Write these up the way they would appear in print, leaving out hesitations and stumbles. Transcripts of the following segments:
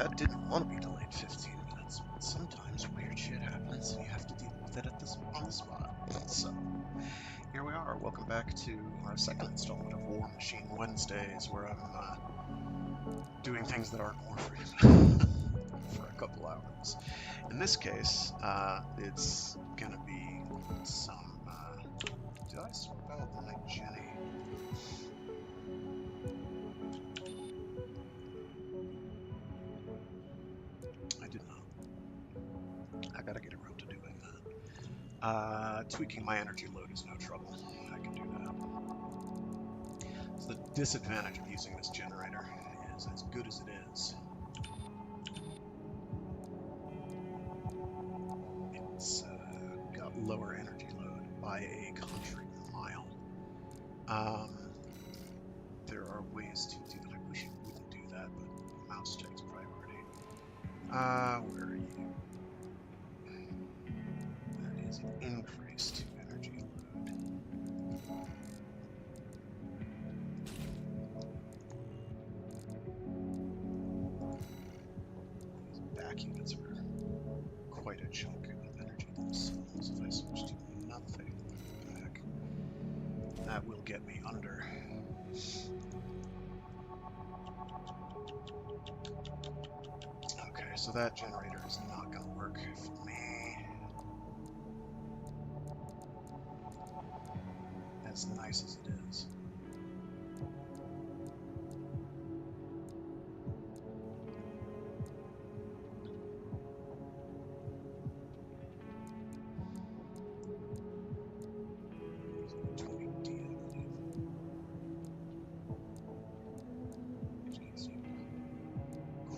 that didn't want to be delayed 15 minutes, but sometimes weird shit happens and you have to deal with it on the spot. So, here we are. Welcome back to our second installment of Warmachine Wednesdays, where I'm doing things that aren't Warframe for a couple hours. In this case, it's gonna be some. Did I swap out my Jenny? I did not. I gotta get around to doing that. Tweaking my energy load is no trouble. I can do that. So the disadvantage of using this generator is, as good as it is, it's got lower energy load by a country mile. There are ways to do that. I wish it wouldn't do that, but mouse takes priority. Where are you? That is an increase to energy load. These back units are quite a chunk of energy themselves. If I switch to nothing back, that will get me under. Okay, so that generator is not going to work for me. As nice as it is.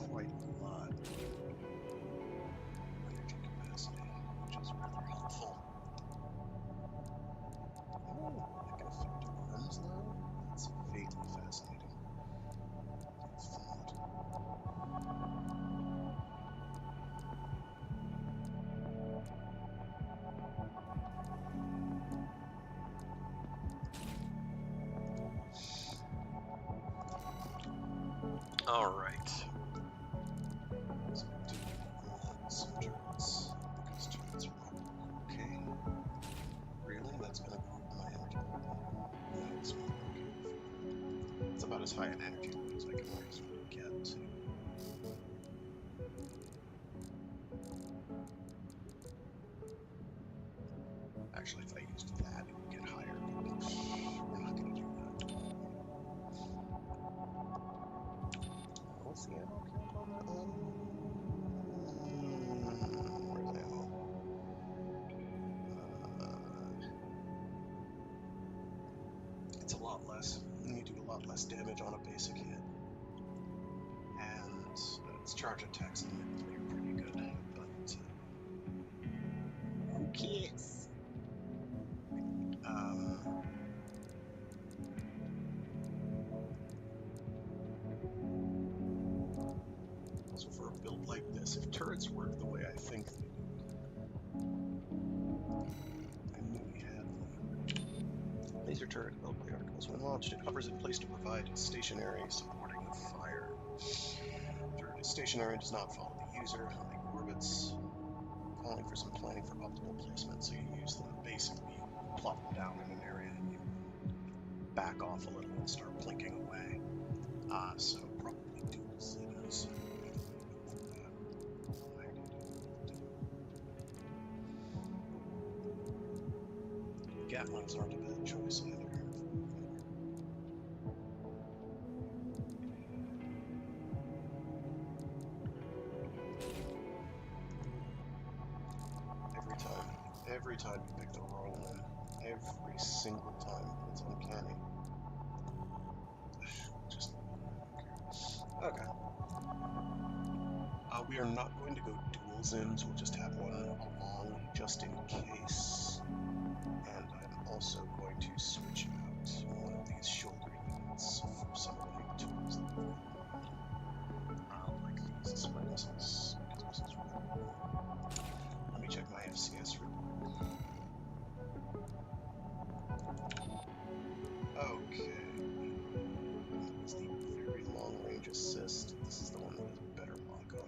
Quite a lot of energy capacity, which is rather helpful. Oh, I can affect arms though? That's vaguely fascinating. It's font. Alright. So do we want some turrets? Because turrets are not okay. Really? That's gonna go over my energy load? No, it's not okay. It's about as high an energy load as I can reasonably get to. Actually, if I used that, it would get higher. We're not gonna do that. What's the ammo count on that one? Where's the ammo? It's a lot less. You do a lot less damage on a basic hit. And its charge attacks admittedly are pretty good, but who cares? So for a build like this, if turrets work the way I think they do, I knew we had them. Laser turret built by articles. When launched, it hovers in place to provide stationary supporting of fire. Turret is stationary and does not follow the user, like orbits. Calling for some planning for optimal placement, so you use them basically, you plop them down in an area and you back off a little and start blinking away. So probably dual Zetas. Gatlings aren't a bad choice either. Every time you pick the wrong one, every single time, it's uncanny. Just okay. We are not going to go dual Zims. We'll just have one along just in case. And I'm also going to switch out one of these shoulder units for some of the tools that we've got. Like these spy missiles, because missiles are really cool. Let me check my FCS real quick. Okay. That is the very long range assist. This is the one that has better lock on.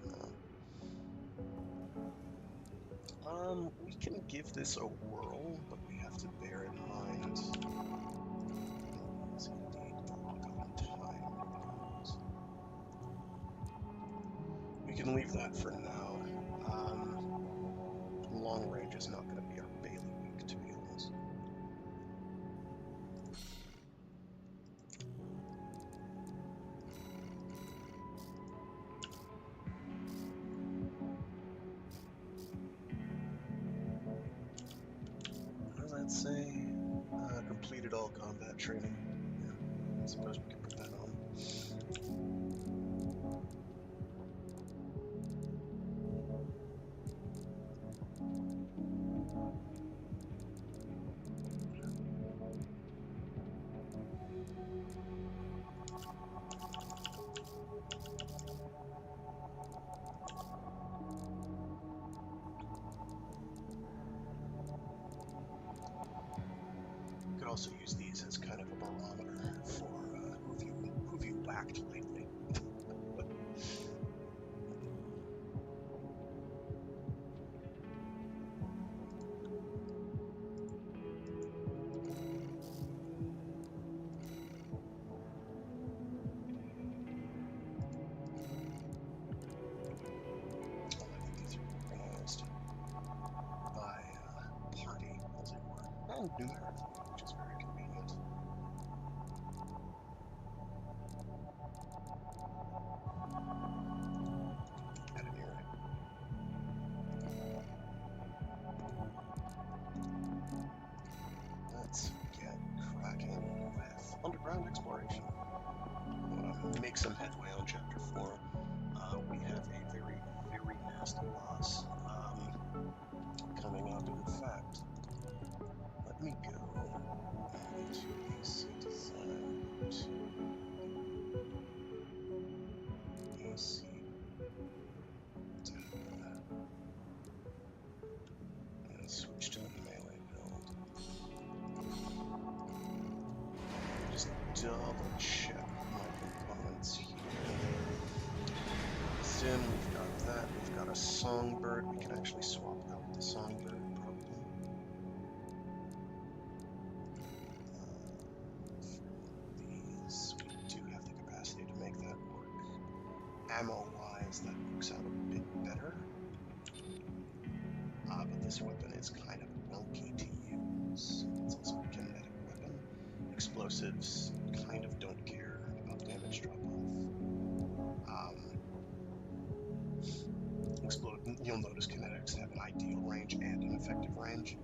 We can give this a whirl, but we have to bear in mind. Yes, indeed, the lock on time. We can leave that for now. Long range is not going to be our bailiwick, to be honest. What does that say? Completed all combat training. Yeah, I suppose we can put that on. You could also use these as kind of a barometer for who've you whacked lately. I like that these are organized by party, as it were, and numerically, which is very convenient. At any rate. Let's get cracking with underground exploration. I want to make some headway on Chapter 4. We have a very, very nasty boss coming up. In fact, let me go into AC Design to AC and switch to the melee build. Just double check my components here. Sim, we've got that. We've got a songbird. We can actually swap out the songbird, probably. These, we do have the capacity to make that work. Ammo-wise, that works out a bit better. But this weapon is kind of wonky to use. It's also a kinetic weapon. Explosives kind of don't care about damage drop-off. You'll notice kinetics have an ideal range and an effective range.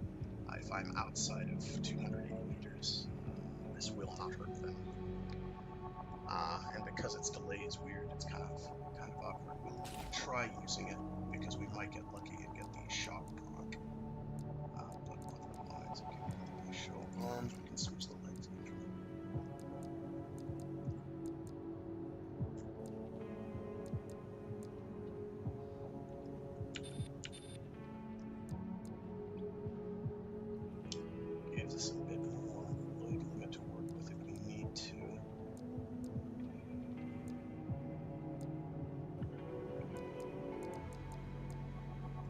If I'm outside of 280 meters, this will not hurt them. And because its delay is weird, it's kind of awkward. We'll try using it because we might get lucky and get the shock proc. But otherwise, okay, we show arms, we can switch the legs usually. Gives us a bit more leg limit to work with if we need to.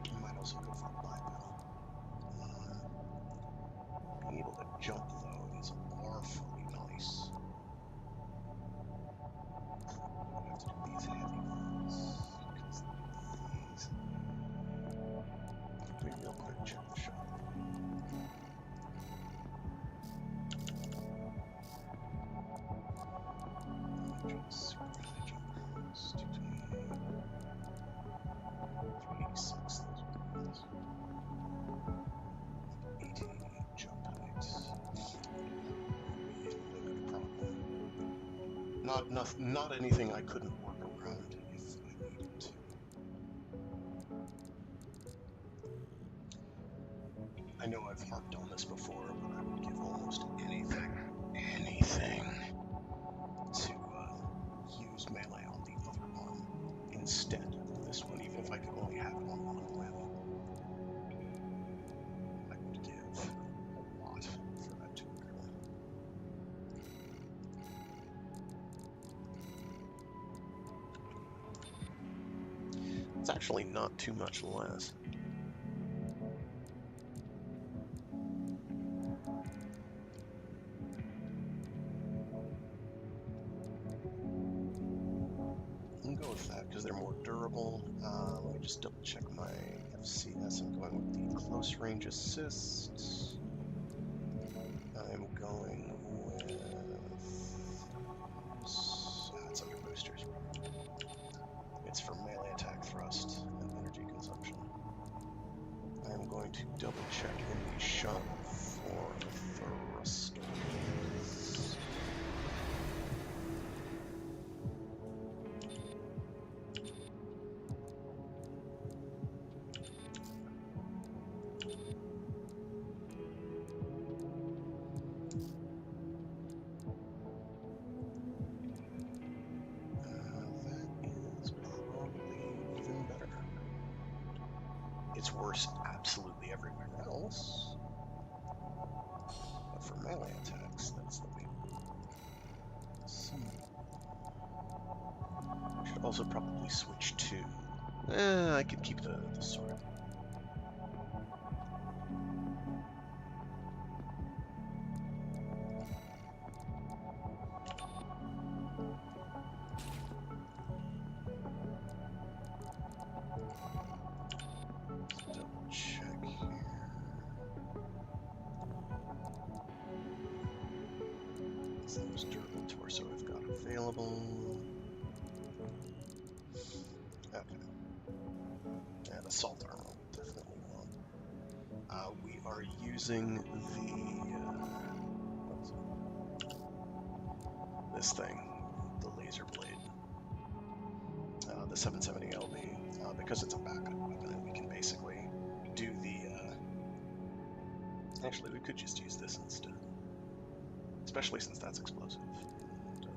I might also go for a bipedal. Being able to jump though is awfully nice. I have to do these heavy ones because these. Let me real quick check the shot. Super high jumpers, 386, those are good ones. 80 jump heights. Limit problem. Not anything I couldn't work around if I needed to. I know I've harped on this before, but I would give almost anything to use melee on the other arm instead of this one, even if I could only have it on one limb. I would give a lot for that to occur. It's actually not too much less. durable. Let me just double check my FCS. I'm going with the close range assist. I'm going with... it's under boosters. It's for melee attack thrust and energy consumption. I'm going to double check in the shop for thrusters. It's worse absolutely everywhere else. But for melee attacks, that's the way. Should also probably switch to... I could keep the sword. There's durable torso I've got available. Okay. And assault armor we'll definitely want. We are using this thing, the laser blade, the 770 LB, because it's a backup weapon and we can basically do the... Actually, we could just use this instead. Especially since that's explosive. And,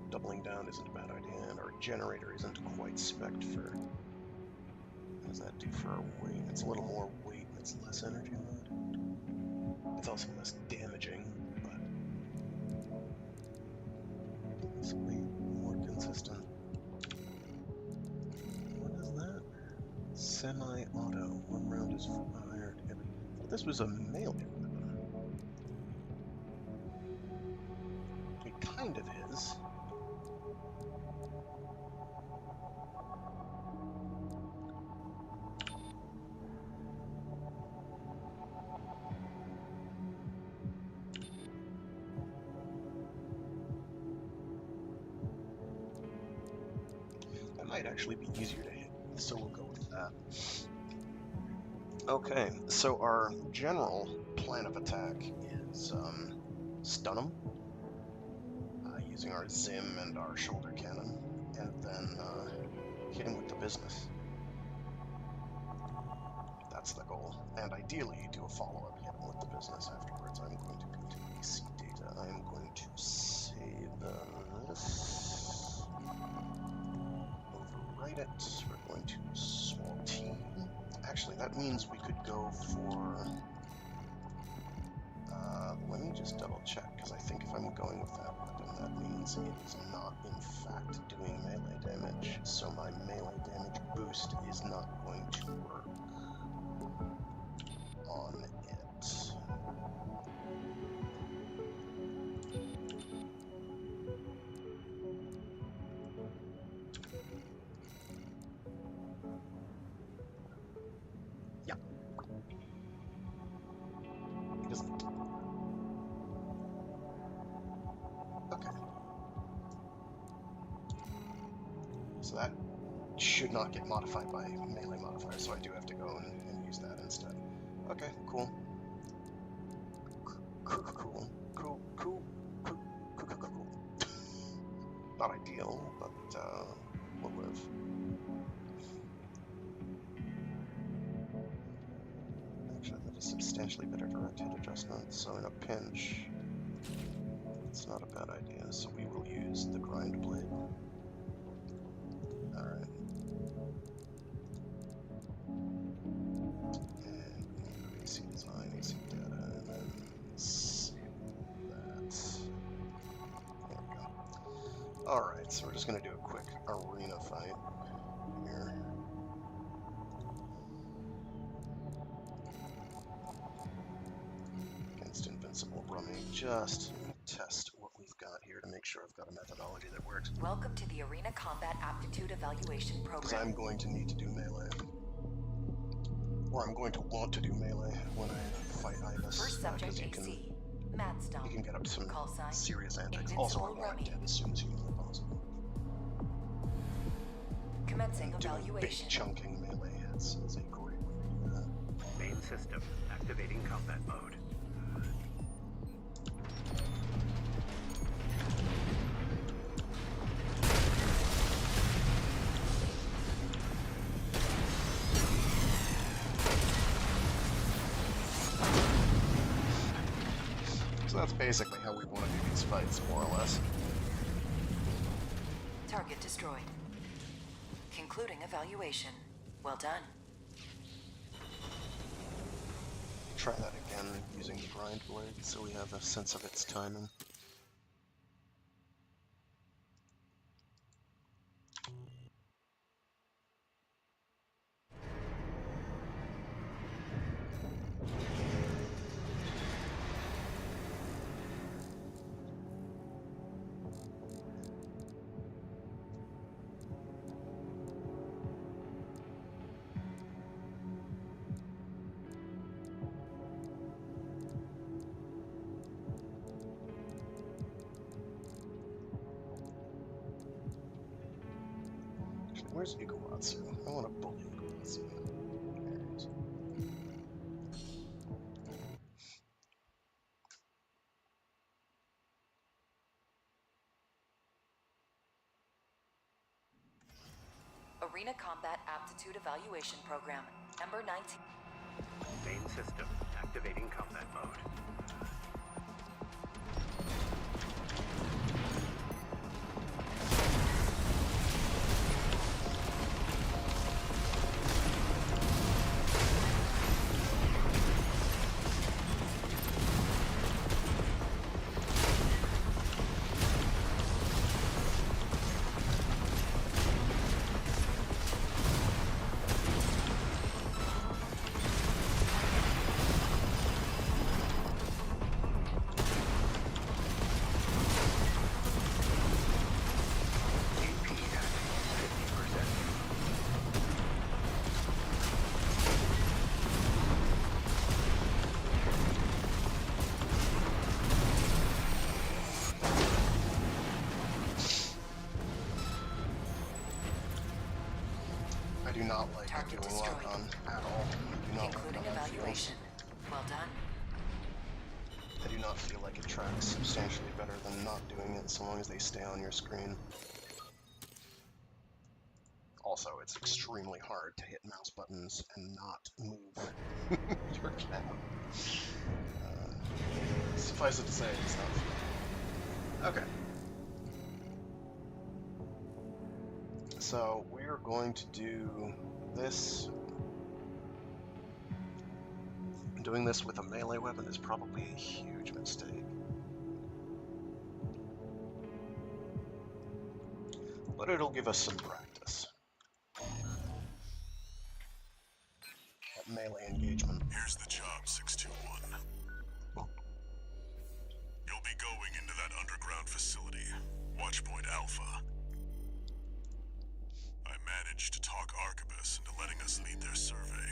doubling down isn't a bad idea, and our generator isn't quite spec'd for... What does that do for our weight? It's a little more weight, and it's less energy load. It's also less damaging, but... possibly more consistent. What is that? Semi-auto. One round is fired every... I thought this was a melee weapon. It kind of is. That might actually be easier to hit, so we'll go with that. Okay, so our general plan of attack is stun them. Using our Zim and our shoulder cannon, and then hit him with the business. That's the goal. And ideally, do a follow-up, hit him with the business afterwards. I'm going to go to AC data. I'm going to save this. Overwrite it. We're going to small team. Actually, that means we could go for... let me just double check, because I think if I'm going with that weapon, that means it is not, in fact, doing melee damage. So my melee damage boost is not going to work on it. Yeah. It isn't. Okay. So that should not get modified by melee modifier, so I do have to go and use that instead. Okay, cool. Cool. Not ideal, but we'll live. Actually, that is substantially better direct hit adjustment, so in a pinch, it's not a bad idea, so we will use the grind blade. Alright. And we can do AC design, AC data, and then save that. There we go. Alright, so we're just going to do a quick arena fight here. Against Invincible Rummy, just to test what we've got here to make sure sure I've got a methodology that works. Welcome to the Arena Combat Aptitude Evaluation Program. Because I'm going to need to do melee. Or I'm going to want to do melee when I fight Ibis. First subject AC, you can get up some call sign, serious antics. Invincible Also, I want Rummy. it dead as soon as humanly possible. Commencing Doing big evaluation. chunking melee hits is a great way to do that. Main system activating combat mode. So that's basically how we want to do these fights, more or less. Target destroyed. Concluding evaluation. Well done. Try that again using the grind blade so we have a sense of its timing. Where's Iguazu? I want to bully Iguazu. There he is. Arena Combat Aptitude Evaluation Program. Number 19. Main system activating combat mode. I do not like Target doing destroyed. lock on at all. I do not Concluding like how that feels. evaluation. Well done. I do not feel like it tracks substantially better than not doing it so long as they stay on your screen. Also, it's extremely hard to hit mouse buttons and not move your cab. Suffice it to say, it's not fun. Okay. So, we're going to do this. Doing this with a melee weapon is probably a huge mistake. But it'll give us some practice at melee engagement. Here's the job, 621. You'll be going into that underground facility, Watchpoint Alpha. I managed to talk Arquebus into letting us lead their survey.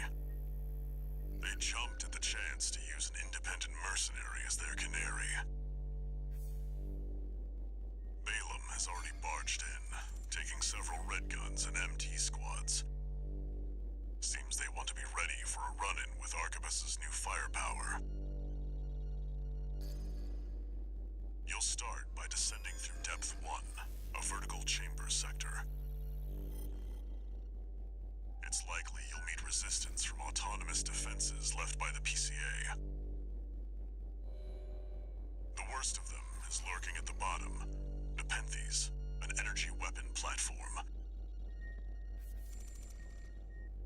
They jumped at the chance to use an independent mercenary as their canary. Balaam has already barged in, taking several red guns and MT squads. Seems they want to be ready for a run-in with Arquebus's new firepower. You'll start by descending through Depth 1, a vertical chamber sector. It's likely you'll meet resistance from autonomous defenses left by the PCA. The worst of them is lurking at the bottom, Nepenthes, an energy weapon platform.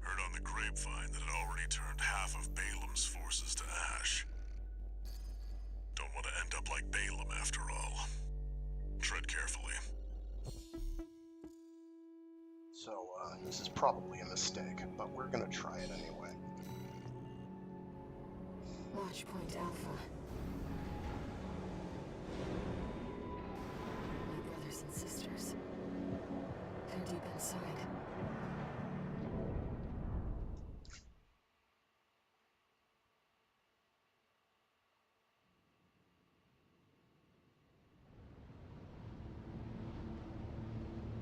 Heard on the grapevine that it already turned half of Balaam's forces to ash. Don't want to end up like Balaam after all. Tread carefully. So, this is probably a mistake, but we're gonna try it anyway. Watchpoint Alpha. elevators. They're deep inside.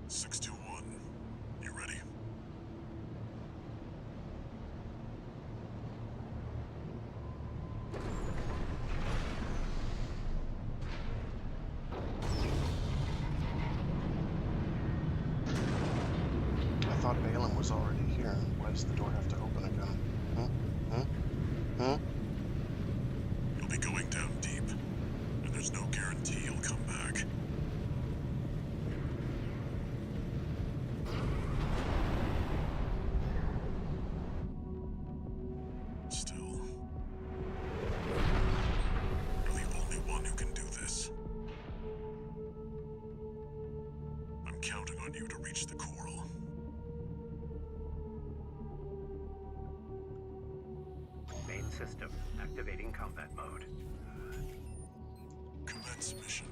Six two one. You ready? I thought Balaam was already here. Why does the door have to open again? You'll be going down deep, and there's no guarantee you'll come back. Still, you're the only one who can do this. I'm counting on you to reach the coral. Main system activating combat mode. Commence mission.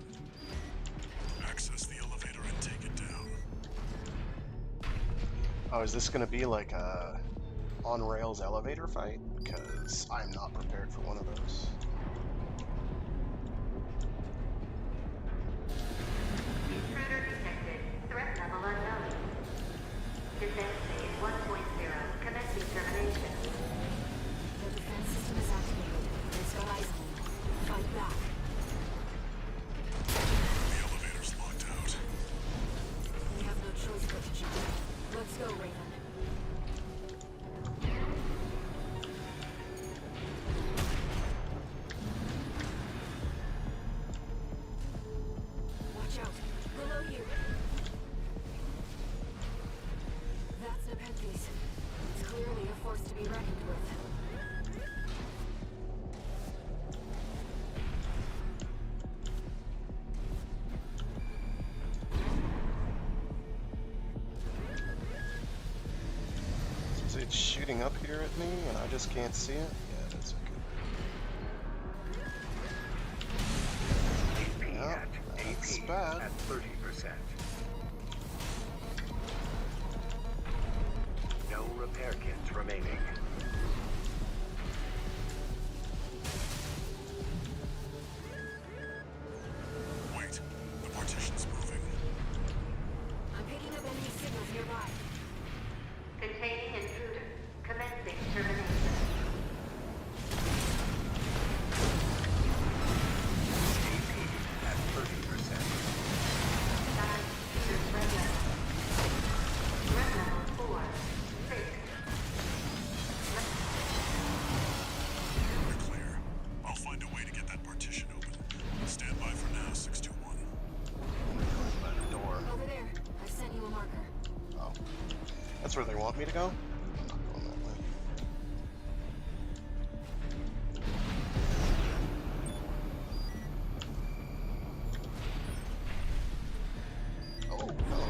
Access the elevator and take it down. Oh, is this gonna be like a on-rails elevator fight? Because I'm not prepared for one of those. Intruder detected. Threat level unknown. Descent phase 1.0. Commencing termination. The defense system is activated. It's got eyes on you. Fight back. The elevator's locked out. We have no choice but to jump. Let's go, Raven. Watch out. Below you. That's Nepenthes. It's clearly a force to be reckoned with. Is it shooting up here at me and I just can't see it? Yeah, that's okay. AP Yeah, that's AP bad. at 30%. No repair kits remaining. Wait, the partition's moving. I'm picking up enemy signals nearby. Containing intruder. Commencing termination. AP at 30%. Size user threat level. Threat level 4. 6. You're clear. I'll find a way to get that partition open. Stand by for now, 621. By the door. Over there. I've sent you a marker. Oh. That's where they want me to go? I'm not going that way. Oh, no.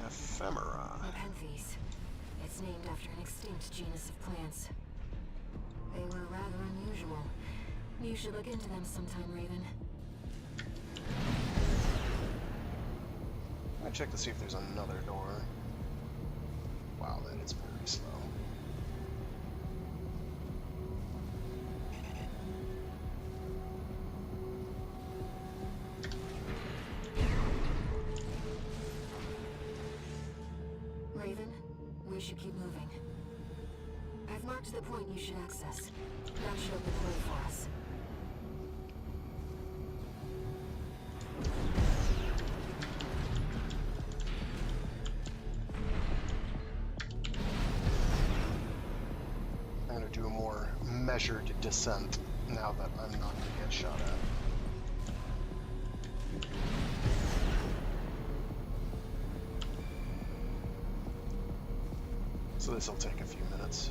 Ephemera. Nepenthes. It's named after an extinct genus of plants. They were rather unusual. You should look into them sometime, Raven. I check to see if there's another door. Wow, that is very slow. Raven, we should keep moving. I've marked the point you should access. That should open the way for us. I'm gonna do a more measured descent now that I'm not gonna get shot at. So this will take a few minutes.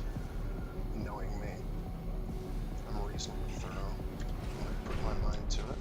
Knowing me, I'm reasonably thorough. I'm gonna put my mind to it.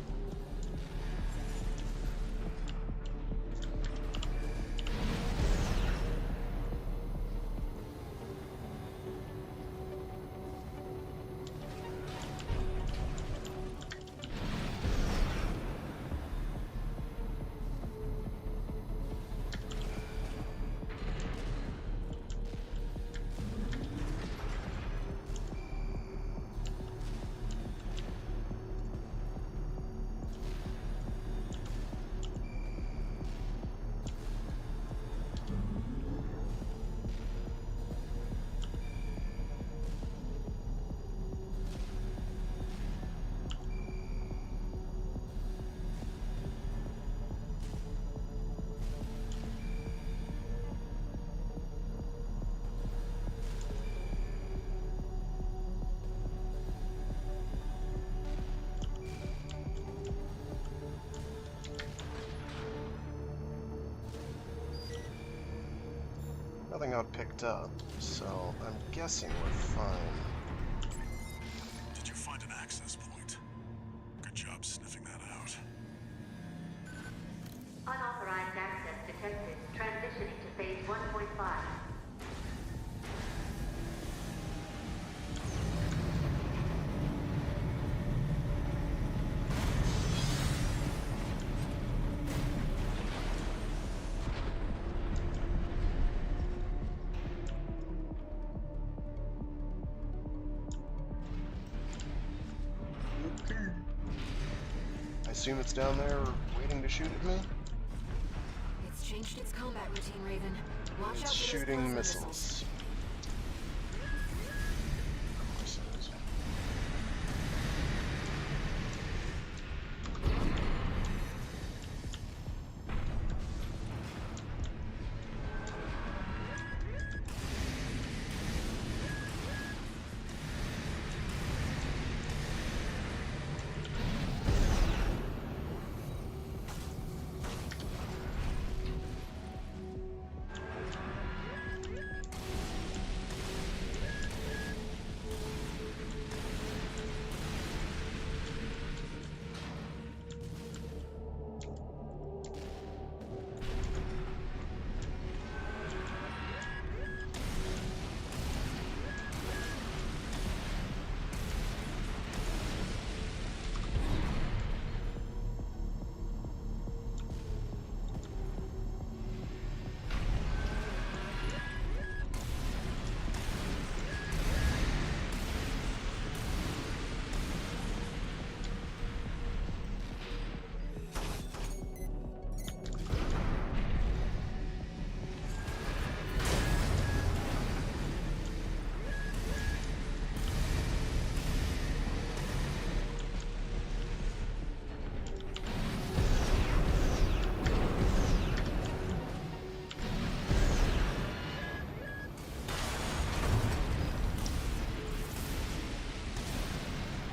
Nothing got picked up, so I'm guessing we're fine. Did you find an access point? Good job sniffing that out. Unauthorized access detected. Transitioning to phase 1.5. I assume it's down there waiting to shoot at me? It's changed its combat routine, Raven. Watch It's out for those shooting plasma missiles. Of course it is.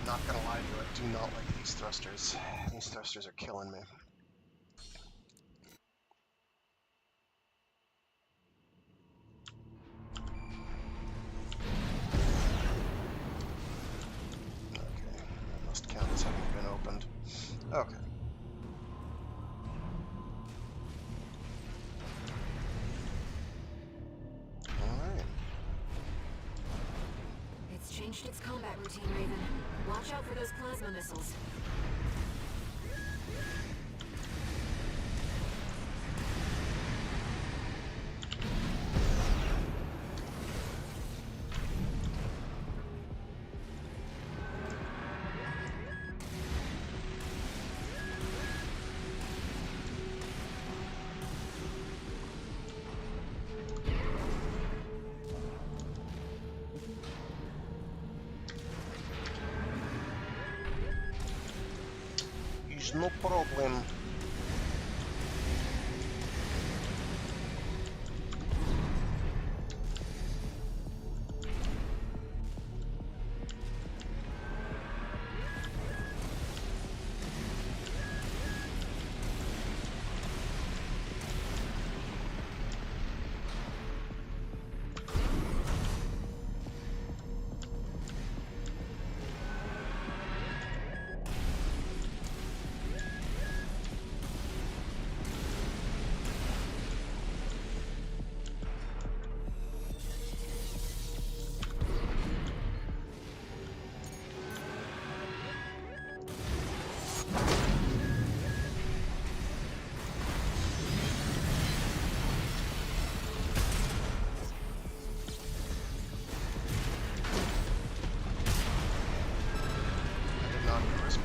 Not gonna lie to you, I do not like these thrusters. These thrusters are killing me. Okay, that must count as having been opened. Okay. Alright. It's changed its combat routine, Raven. Watch out for those plasma missiles. No problem.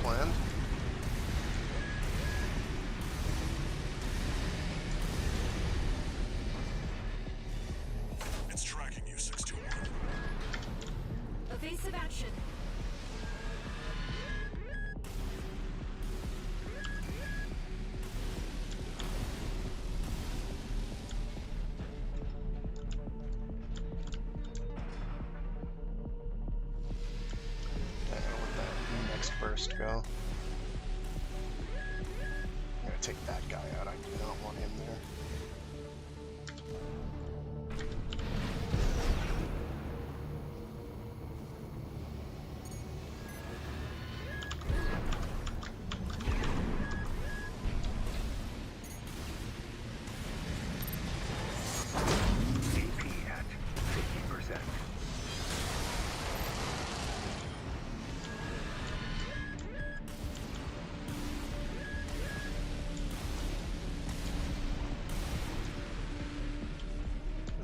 Planned. It's tracking you, 621. Evasive action. Where'd that next burst go? I'm gonna take that guy out. I do not want him there. AP at 50%.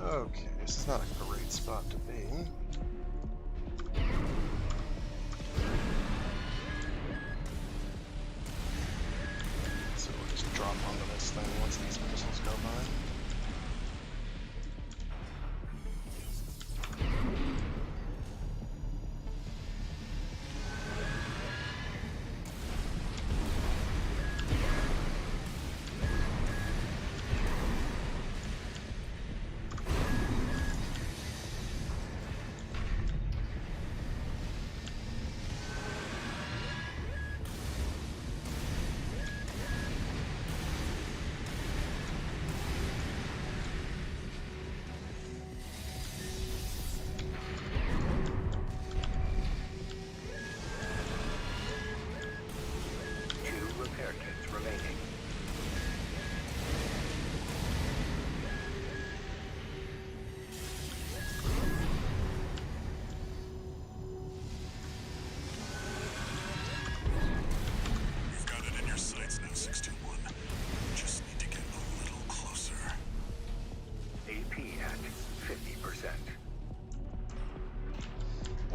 Okay, this is not a great spot to be. So we'll just drop onto this thing once these missiles go by.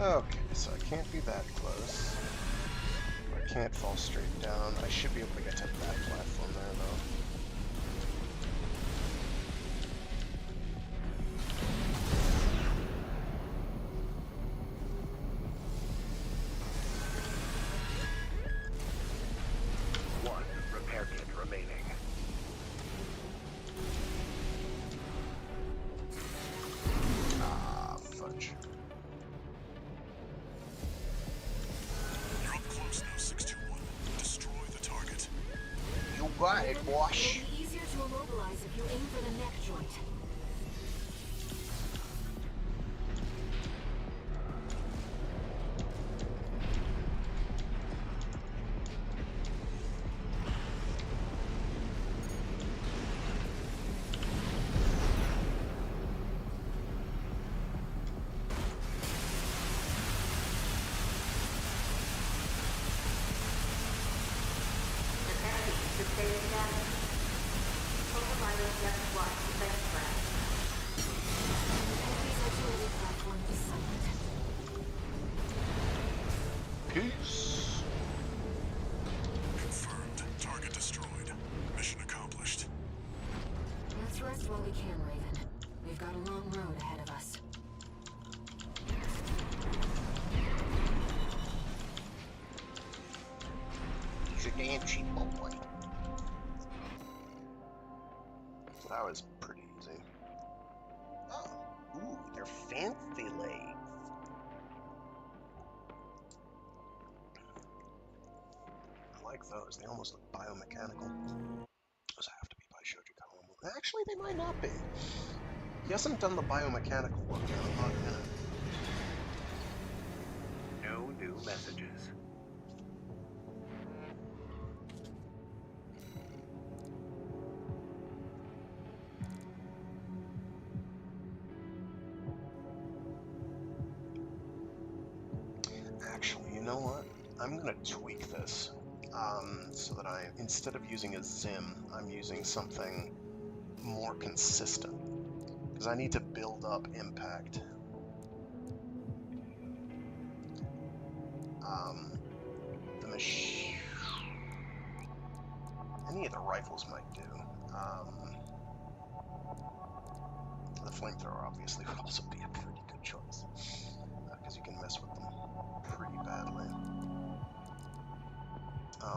Okay, so I can't be that close. I can't fall straight down. I should be able to get to that platform there, though. One repair kit remaining. Ah, fudge. You're up close now, 621. Destroy the target. You got it, boss. It'll be easier to immobilize if you aim for the neck joint. Detecting sustained damage. Overriding depth watch defense plan. Enemy's artillery platform is silent. Peace. Confirmed. Target destroyed. Mission accomplished. Let's rest while we can, Raven. We've got a long road ahead of us. He's a damn cheap boy. So that was pretty easy. Oh, ooh, they're fancy legs. I like those. They almost look biomechanical. Those have to be by Shoji Kawamoto. Actually, they might not be. He hasn't done the biomechanical work in a hot minute. No new messages. Actually, you know what? I'm gonna tweak this so that instead of using a Zim, I'm using something more consistent because I need to build up impact. The machine, any of the rifles might do. The flamethrower obviously would also be a pretty good choice because you can mess with them pretty badly.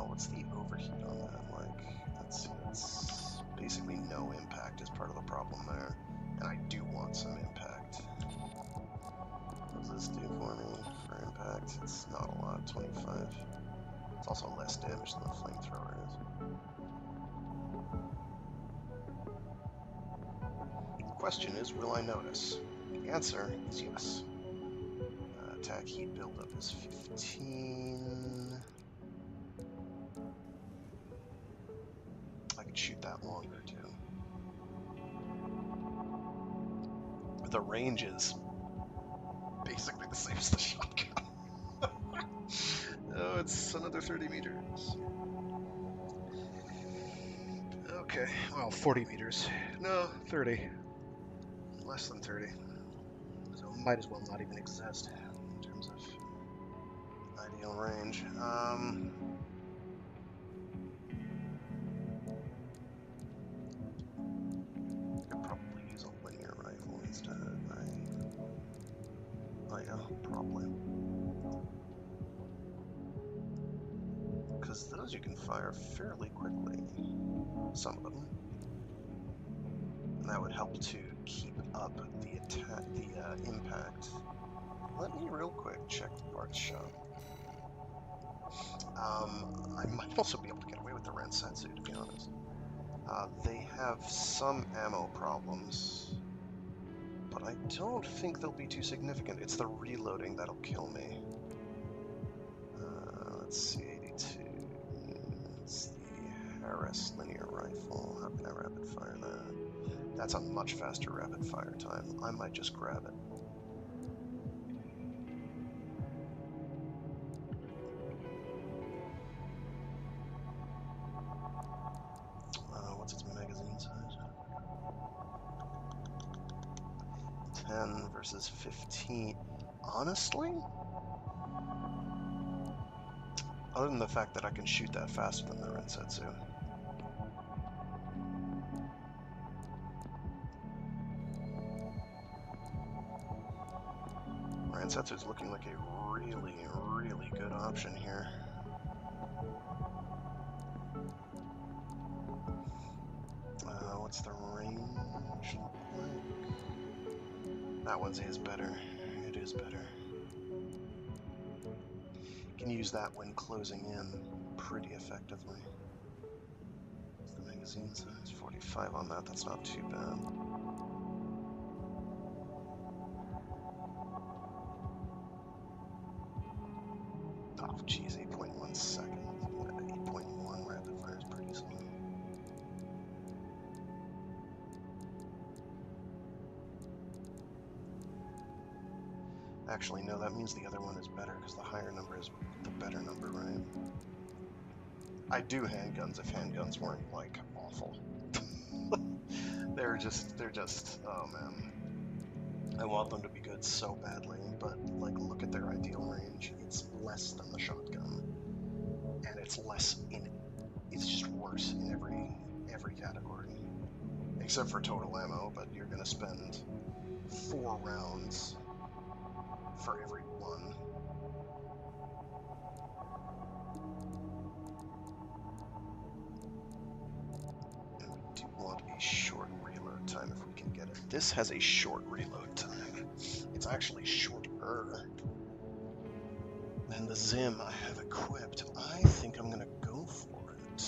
What's the overheat on that like? Let's see, it's basically no impact is part of the problem there, and I do want some impact. What does this do for me for impact? It's not a lot, 25. It's also less damage than the flamethrower is. question is, will I notice? The answer is yes. Attack heat buildup is 15. I could shoot that longer too. The range is basically the same as the shotgun. Oh, it's another 30 meters. Okay, well, 40 meters. No, 30. Less than 30. So might as well not even exist in terms of ideal range. Could probably use a linear rifle instead, right? Oh yeah, probably. Because those you can fire fairly quickly. Some of them. And that would help to keep up the attack, the impact. Let me real quick check the parts shop. I might also be able to get away with the Ransetsu, to be honest. They have some ammo problems, but I don't think they'll be too significant. It's the reloading that'll kill me. Let's see, 82. It's the Harris linear rifle. How can I rapid fire that? That's a much faster rapid fire time. I might just grab it. What's its magazine size? 10 versus 15. Honestly? Other than the fact that I can shoot that faster than the Rensetsu. Rensetsu is looking like a really, really good option here. What's the range look like? That one's is better. It is better. Can use that when closing in pretty effectively. What's the magazine size? 45 on that. That's not too bad. Oh, geez, 8.1 seconds. 8.1 rapid fire is pretty slow. Actually, no, that means the other one is better because the higher number is the better number, right? I do handguns if handguns weren't, like, awful. they're just, oh man. I want them to be good so badly, but, like, look at their ideal range. It's less than the shotgun. And it's it's just worse in every category. Except for total ammo, but you're gonna spend 4 rounds for every one. And we do want a short reload time if we can get it. This has a short reload time. It's actually shorter than the Zim I have equipped. I think I'm gonna go for it.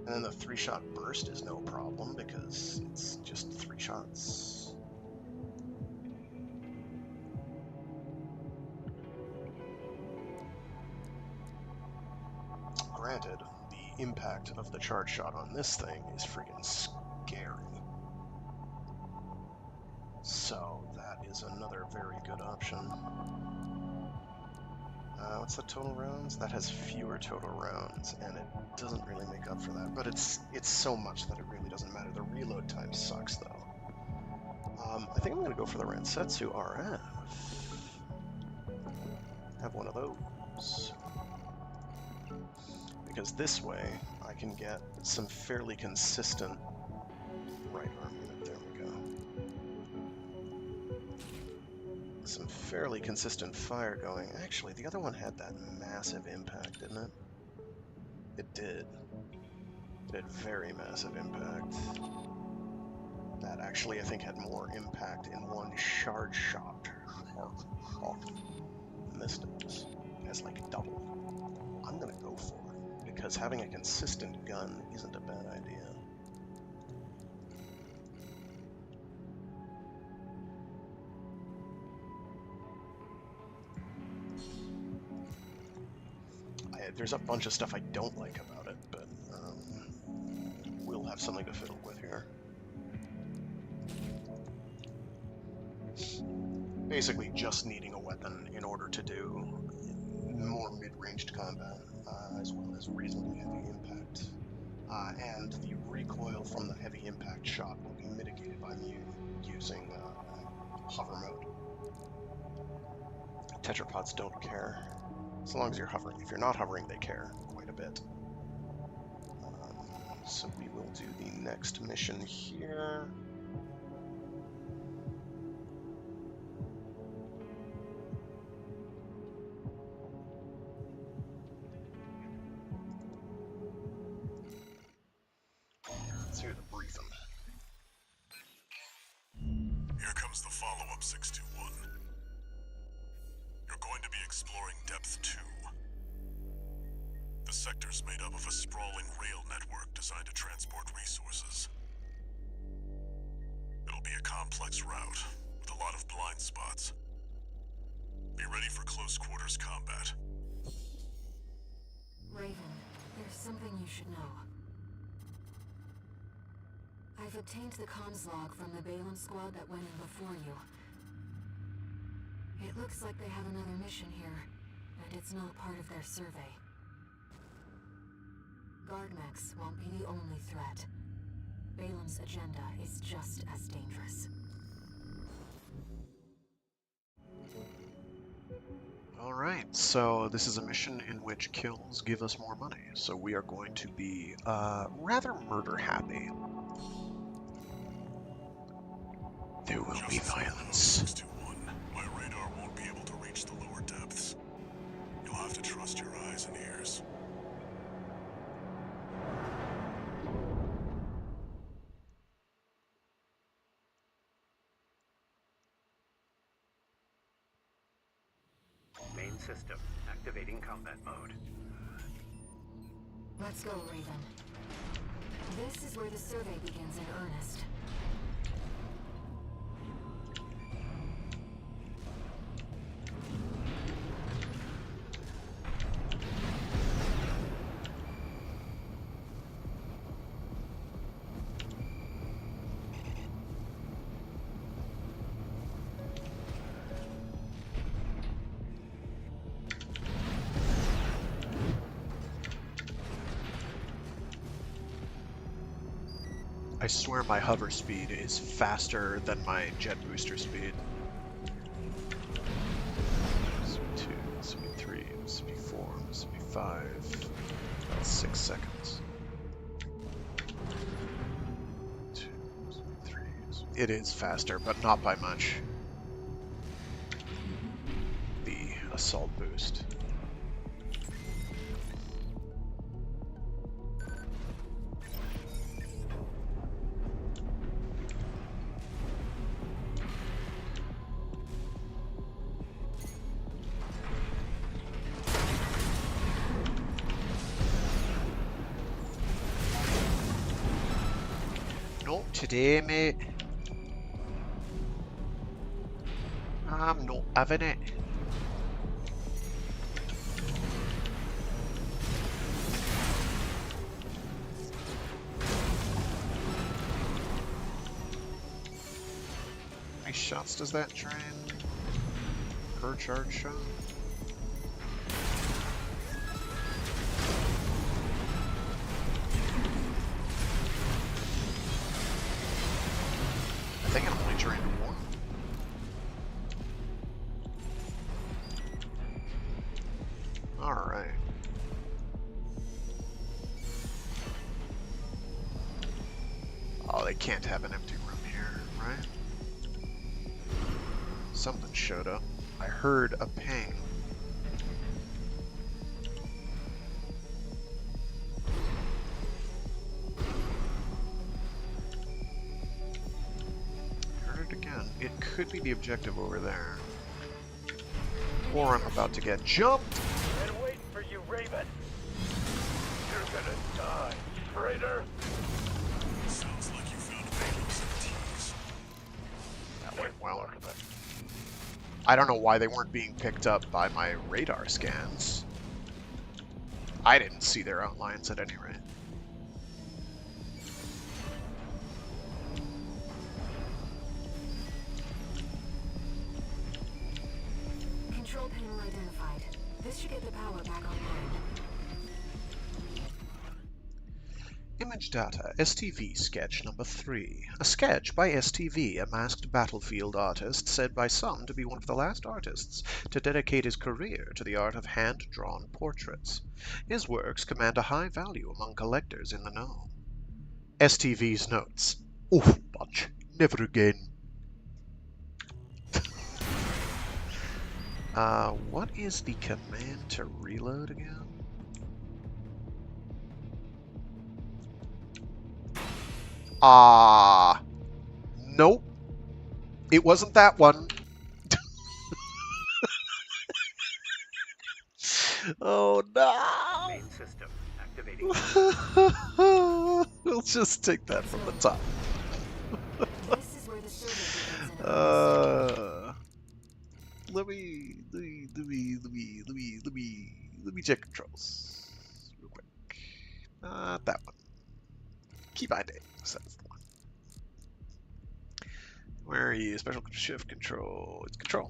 And then the 3-shot burst is no problem because it's just 3 shots. Granted, the impact of the charge shot on this thing is freaking scary. So that is another very good option. What's the total rounds? That has fewer total rounds, and it doesn't really make up for that. But it's so much that it really doesn't matter. The reload time sucks, though. I think I'm going to go for the Ransetsu RF. Have one of those. Because this way, I can get some fairly consistent right arm unit. There we go. Some fairly consistent fire going. Actually, the other one had that massive impact, didn't it? It did. It had very massive impact. That actually, I think, had more impact in one charge shot than this does. It has like double. I'm gonna go for it, because having a consistent gun isn't a bad idea. there's a bunch of stuff I don't like about it, but we'll have something to fiddle with here. Basically just needing a weapon in order to do more mid-ranged combat, as well as reasonably heavy impact. And the recoil from the heavy impact shot will be mitigated by me using hover mode. Tetrapods don't care. As long as you're hovering. If you're not hovering, they care quite a bit. So we will do the next mission here. Let's hear the briefing. Here comes the follow-up 621. You're going to be exploring Depth 2. The sector's made up of a sprawling rail network designed to transport resources. It'll be a complex route, with a lot of blind spots. Be ready for close quarters combat. Raven, there's something you should know. I've obtained the comms log from the Balaam squad that went in before you. It looks like they have another mission here, and it's not part of their survey. Guardmechs won't be the only threat. Balaam's agenda is just as dangerous. Alright, so this is a mission in which kills give us more money, so we are going to be rather murder happy. There will be violence. 621. My radar won't be able to reach the lower depths. You'll have to trust your eyes and ears. Main system activating combat mode. Let's go, Raven. This is where the survey begins in earnest. I swear my hover speed is faster than my jet booster speed. This would be 2, this would be 3, this would be 4, this would be 5. That's 6 seconds. 2, this would be 3. It is faster, but not by much. The assault boost. Not today, mate. I'm not having it. How many shots does that train per charge shot? I think I'm only trained one. Alright. Oh, they can't have an empty room here, right? Something showed up. I heard a ping. Heard it again. It could be the objective over there. Or I'm about to get jumped! Been waiting for you, Raven. You're gonna die, traitor. Sounds like you found Balaam's MTs. That went well. I don't know why they weren't being picked up by my radar scans. I didn't see their outlines at any rate. Control panel identified. This should get the power back online. Image data, STV sketch number 3. A sketch by STV, a masked battlefield artist said by some to be one of the last artists to dedicate his career to the art of hand-drawn portraits. His works command a high value among collectors in the know. STV's notes. Awful bunch. Never again. What is the command to reload again? Nope. It wasn't that one. Oh no! Main system activating. We'll just take that from the top. This is where the survey begins in Let me check controls real quick. Not that one. Key binding. That's the one. Where are you? Special shift control. It's control.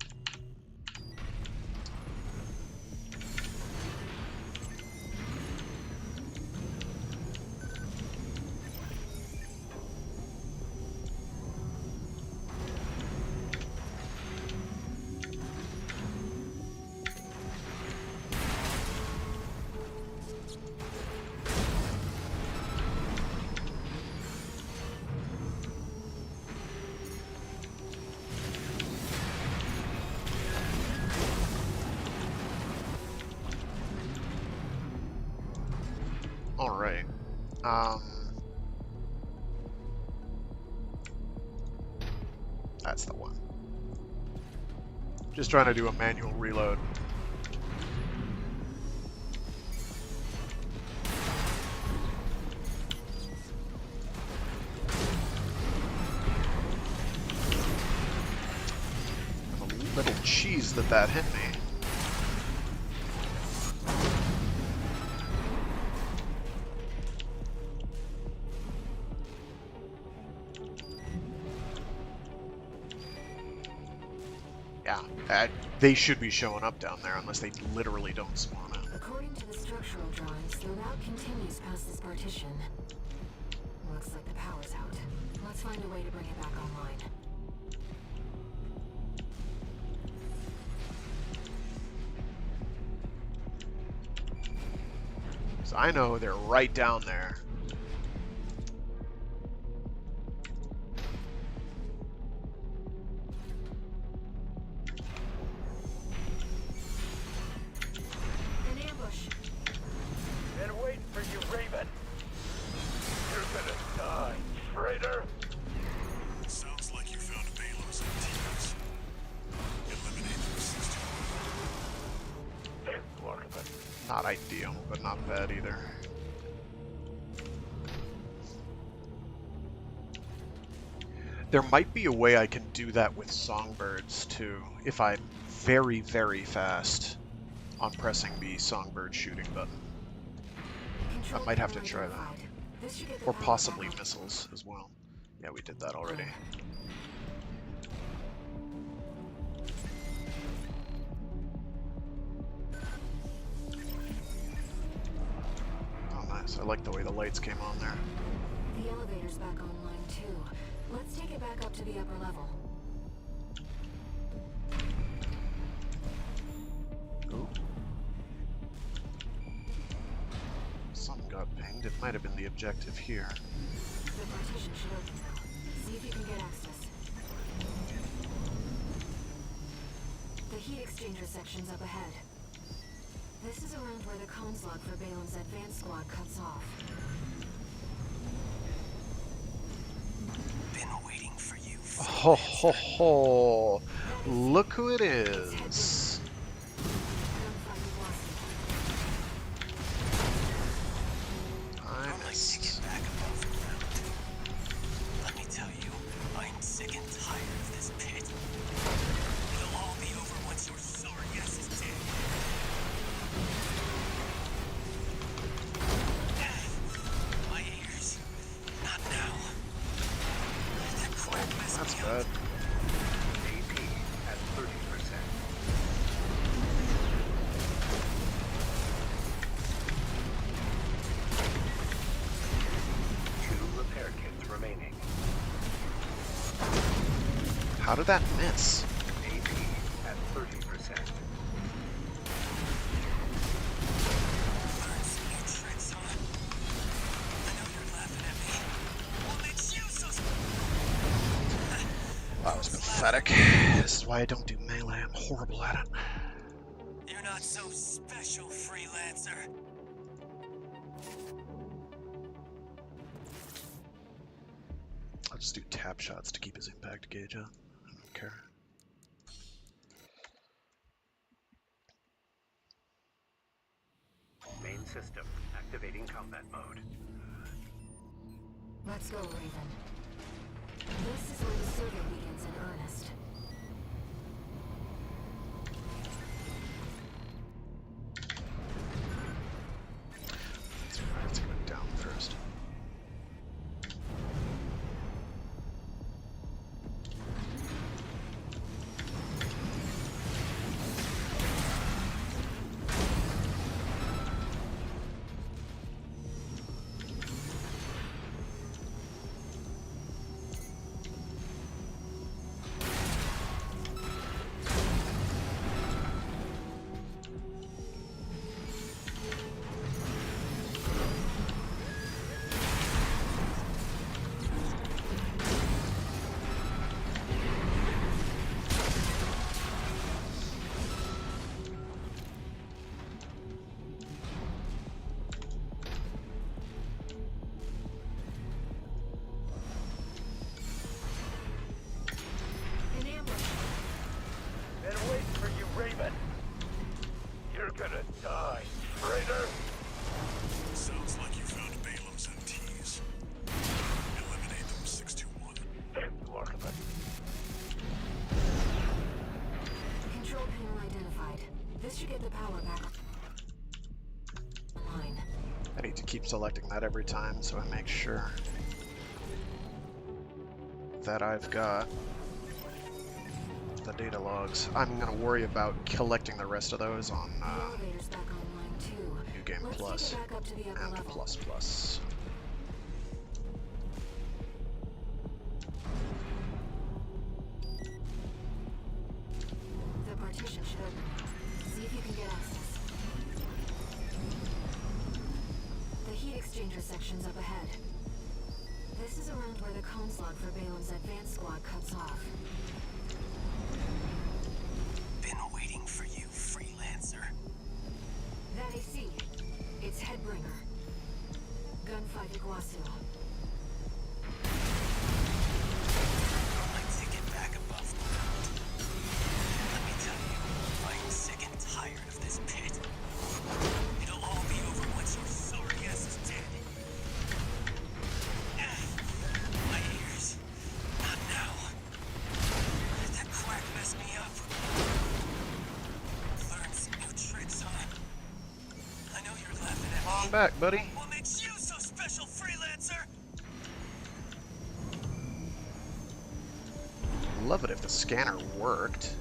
Alright. That's the one. Just trying to do a manual reload. I'm a little cheesed that hit me. Yeah, they should be showing up down there unless they literally don't spawn out. According to the structural drawings, the route continues past this partition. Looks like the power's out. Let's find a way to bring it back online. So I know they're right down there. Not ideal, but not bad either. There might be a way I can do that with songbirds too, if I'm very, very fast on pressing the songbird shooting button. I might have to try that. Or possibly missiles as well. Yeah, we did that already. I like the way the lights came on there. The elevator's back online too. Let's take it back up to the upper level. Ooh. Something got pinged. It might have been the objective here. The partition should open now. See if you can get access. The heat exchanger section's up ahead. This is around where the comms log for Balam's advanced squad cuts off. Been waiting for you. Ho ho ho! Look who it is! I missed. Let me tell you, I'm sick and tired of this pit. It'll all be over once your sorry ass is dead. bad. AP at 30%. Two repair kits remaining. How did that miss? AP at 30%. Learn some new tricks, huh? I know you're laughing at me. What makes you so... That was pathetic. This is why I don't do melee. I'm horrible at it. You're not so special, freelancer. I'll just do tap shots to keep his impact gauge up. I don't care. Main system activating combat mode. Let's go, Raven. This is where the survey begins in earnest. Let's go down first. An ambush. Been waiting for you, Raven. You're gonna die, traitor. Sounds like you found Balaam's MTs. Eliminate them, 621. Damn you, Archibald. Control panel identified. This should get the power back online. I need to keep selecting that every time so I make sure that I've got the data logs. I'm gonna worry about collecting the rest of those on The elevator's back online too. New Game Let's Plus take it back up to the upper and level. Plus Plus. The partition should open. See if you can get access. The heat exchanger section's up ahead. This is around where the cone slot for Balaam's advanced squad cuts off. Been waiting for you, freelancer. That AC. It's Headbringer. Gunfight Iguazu. My ticket back above ground. Let me tell you, I'm sick and tired of this pit. It'll all be over once your sorry ass is dead. My ears. Not now. That quack messed me up. Learn some new tricks, huh? I know you're laughing at me. Come on back, buddy. What makes you so special, freelancer? Love it if the scanner worked.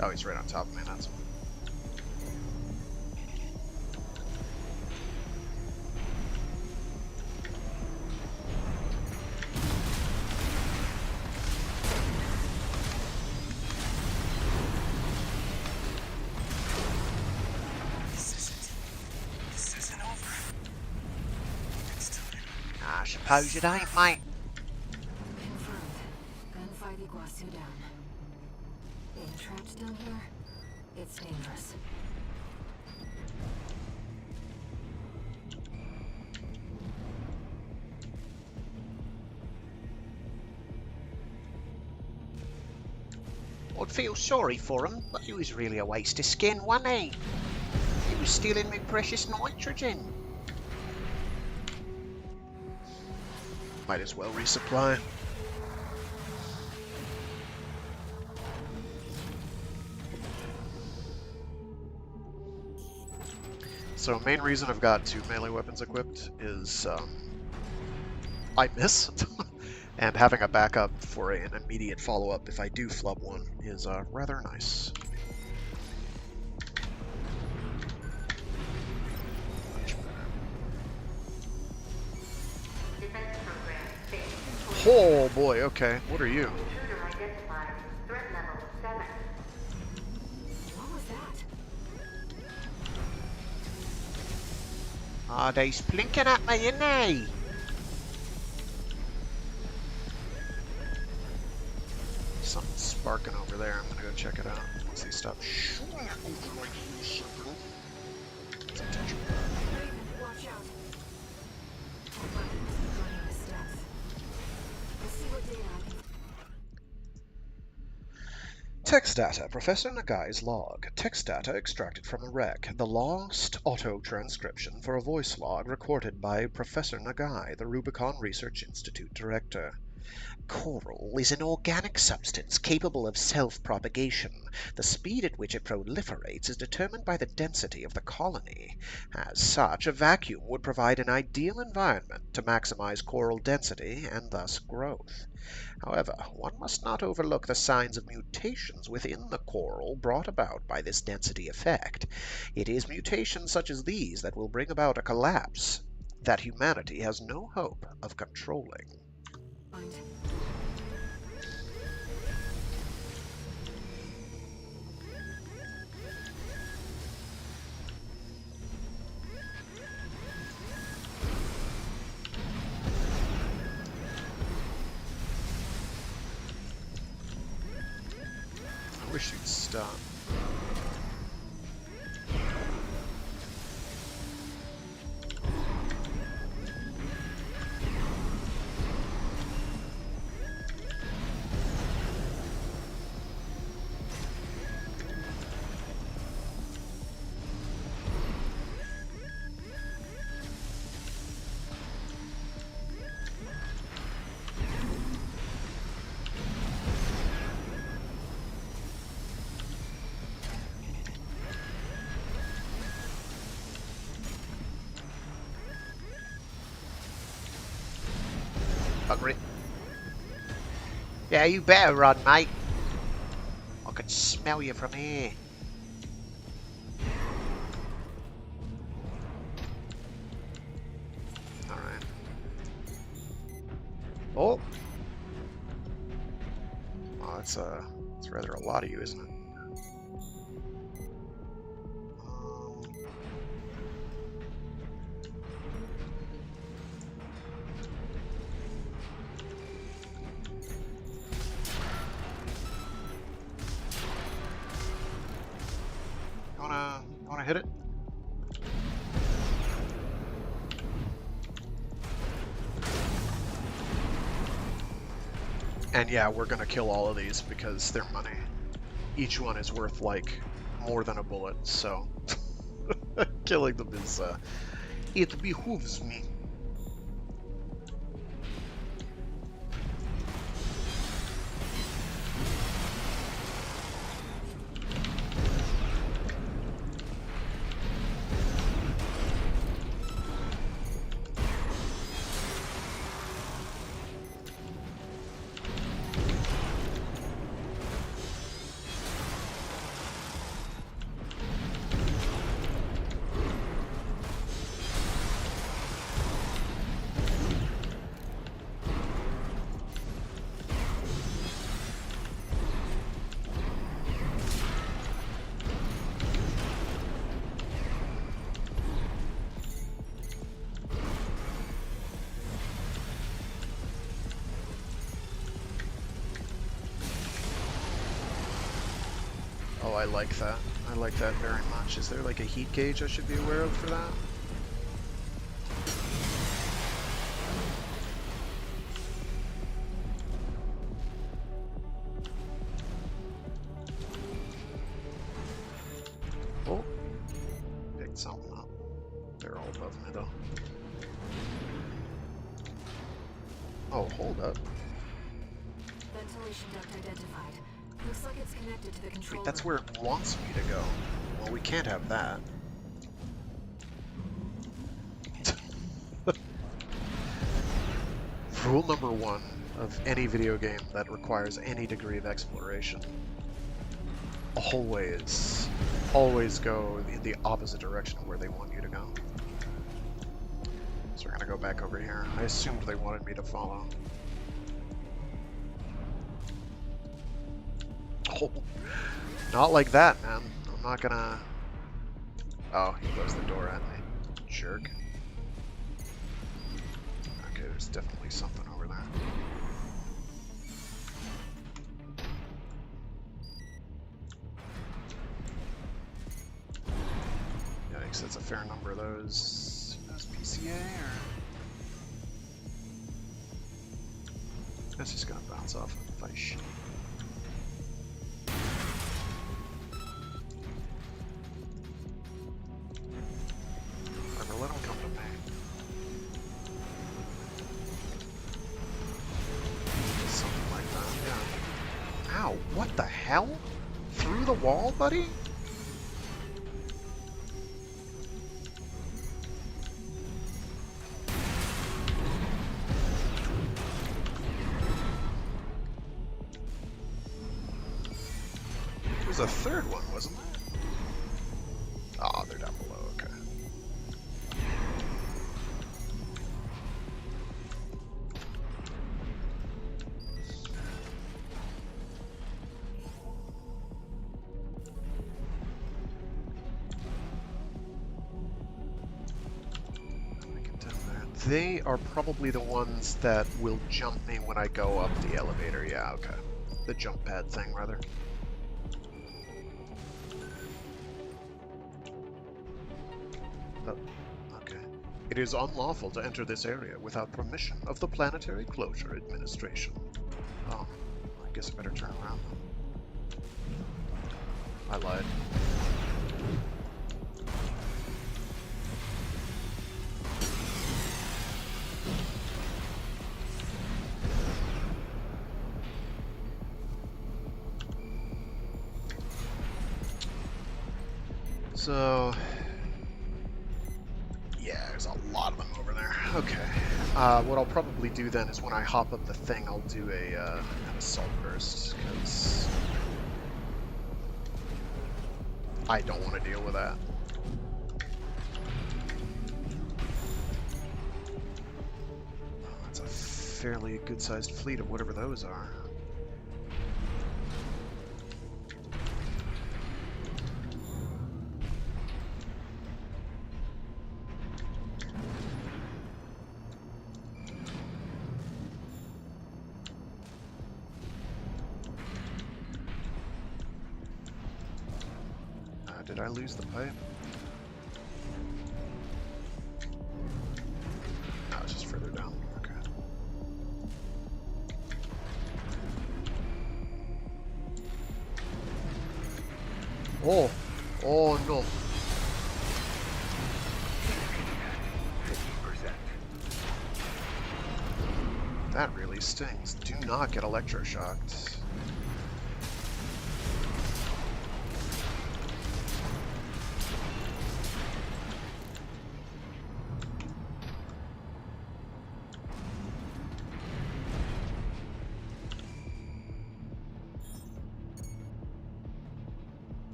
Oh, he's right on top of me. That's This isn't over. It's time. I suppose it ain't, mate. Confirmed. Gunfight Iguazu down. Being trapped down here, it's dangerous. I'd feel sorry for him, but he was really a waste of skin, wasn't he? He was stealing me precious nitrogen. Might as well resupply. So main reason I've got 2 melee weapons equipped is I miss. And having a backup for an immediate follow-up if I do flub one is rather nice. Defense program phase. Oh boy, okay. What are you? Intruder identified. Threat level 7. What was that? Oh, they's blinking at me, ain't they? Something's sparking over there. I'm gonna go check it out once they stop shooting over my circle. It's intentional. Raven, watch out. That button isn't running this depth. Let's see what data I can... Text data, Professor Nagai's log. Text data extracted from a wreck. The lost auto-transcription for a voice log recorded by Professor Nagai, the Rubicon Research Institute director. Coral is an organic substance capable of self-propagation. The speed at which it proliferates is determined by the density of the colony. As such, a vacuum would provide an ideal environment to maximize coral density and thus growth. However, one must not overlook the signs of mutations within the coral brought about by this density effect. It is mutations such as these that will bring about a collapse that humanity has no hope of controlling. find. I wish you'd stop. Hungry. Yeah, you better run, mate. I can smell you from here. Alright. Oh! Oh, that's rather a lot of you, isn't it? Wanna hit it? And yeah, we're gonna kill all of these because they're money. Each one is worth like more than a bullet, so killing them is it behooves me. Oh, I like that. I like that very much. Is there like a heat gauge I should be aware of for that? Oh, picked something up. They're all above me though. Oh, hold up. Ventilation duct identified. Looks like it's connected to the control Wait, that's room. where it wants me to go. Well, we can't have that. Rule number 1 of any video game that requires any degree of exploration. Always go in the opposite direction of where they want you to go. So we're gonna go back over here. I assumed they wanted me to follow. Oh, not like that, man. I'm not gonna... Oh, he closed the door at me. Jerk. Okay, there's definitely something over there. Yikes, that's a fair number of those. Those PCA, or... That's just gonna bounce off if I shoot. Whatever, let them come to me. Something like that, yeah. Ow, what the hell? Through the wall, buddy? There's a third one, wasn't there? Oh, they're down below, okay. They are probably the ones that will jump me when I go up the elevator. Yeah, okay. The jump pad thing, rather. Oh, okay. It is unlawful to enter this area without permission of the Planetary Closure Administration. Oh, I guess I better turn around then. I lied. So, yeah, there's a lot of them over there. Okay. What I'll probably do then is when I hop up the thing, I'll do an assault burst, because I don't want to deal with that. That's a fairly good-sized fleet of whatever those are. Did I lose the pipe? No, it's just further down. Okay. Oh! Oh no! 50%. That really stings. Do not get electroshocked.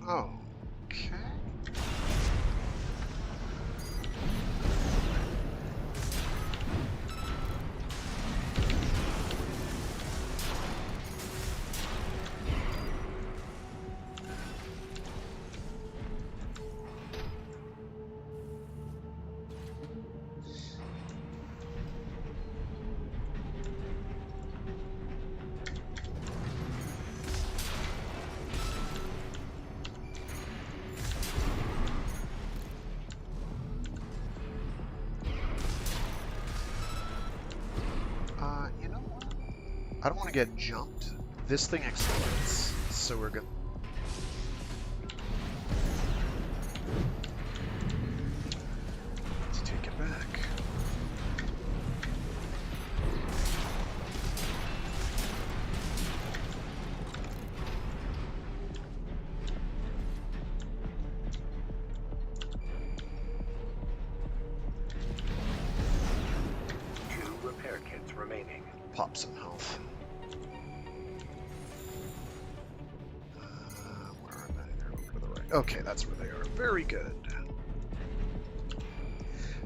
Oh, okay. You know what? I don't want to get jumped. This thing explodes, so we're good. Let's take it back. Two repair kits remaining. pop some health. Where are they? They're over to the right. Okay, that's where they are. Very good.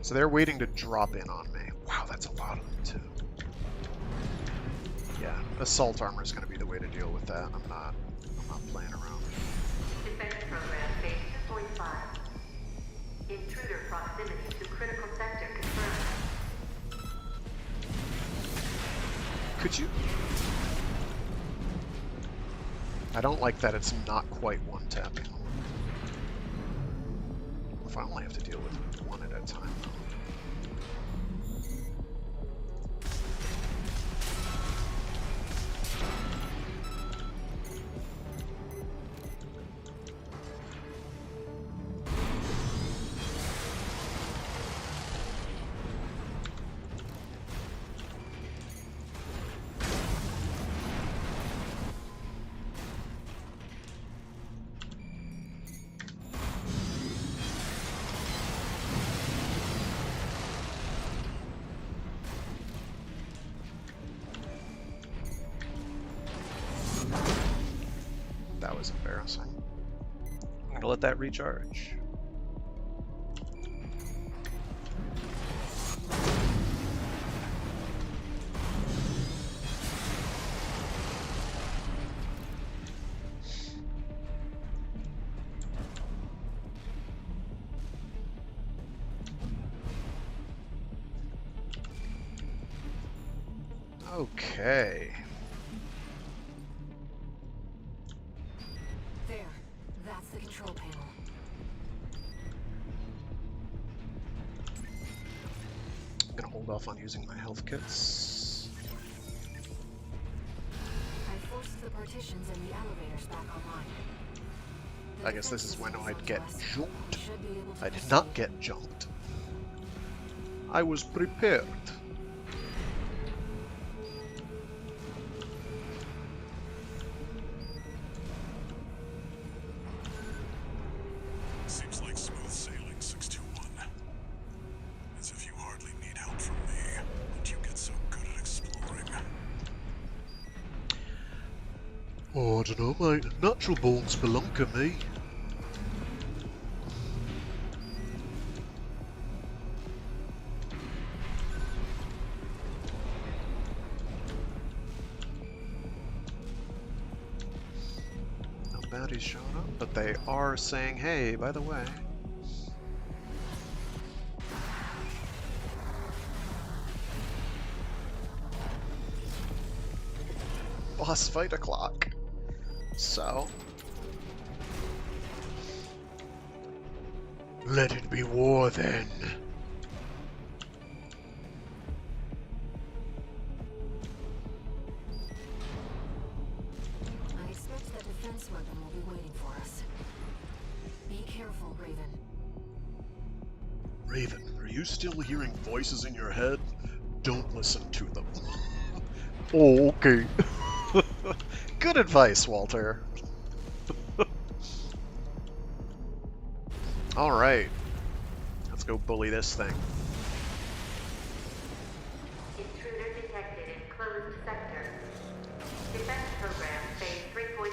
So they're waiting to drop in on me. Wow, that's a lot of them, too. Yeah, assault armor is going to be the way to deal with that. I'm not playing around. Defense program phase 2.5. Intruder proximity to critical sector confirmed. Could you? I don't like that it's not quite one tapping. If I only have to deal with one at a time. That was embarrassing. I'm gonna let that recharge. Okay. There. That's the control panel. I'm gonna hold off on using my health kits. I forced the partitions and the elevators back online. I guess this is when I'd get jumped. Should be able to I did not get jumped. I was prepared. Seems like smooth sailing, 621. As if you hardly need help from me, and you get so good at exploring. Oh, I don't know, mate. Natural born spelunker, me. Nobody's shown up, but they are saying, hey, by the way. Boss fight o'clock. So. Let it be war then. I expect that defense weapon will be waiting for us. Be careful, Raven. Raven, are you still hearing voices in your head? Don't listen to them. Oh, okay. Good advice, Walter. Alright. Let's go bully this thing. Intruder detected in closed sector. Defense program phase 3.0.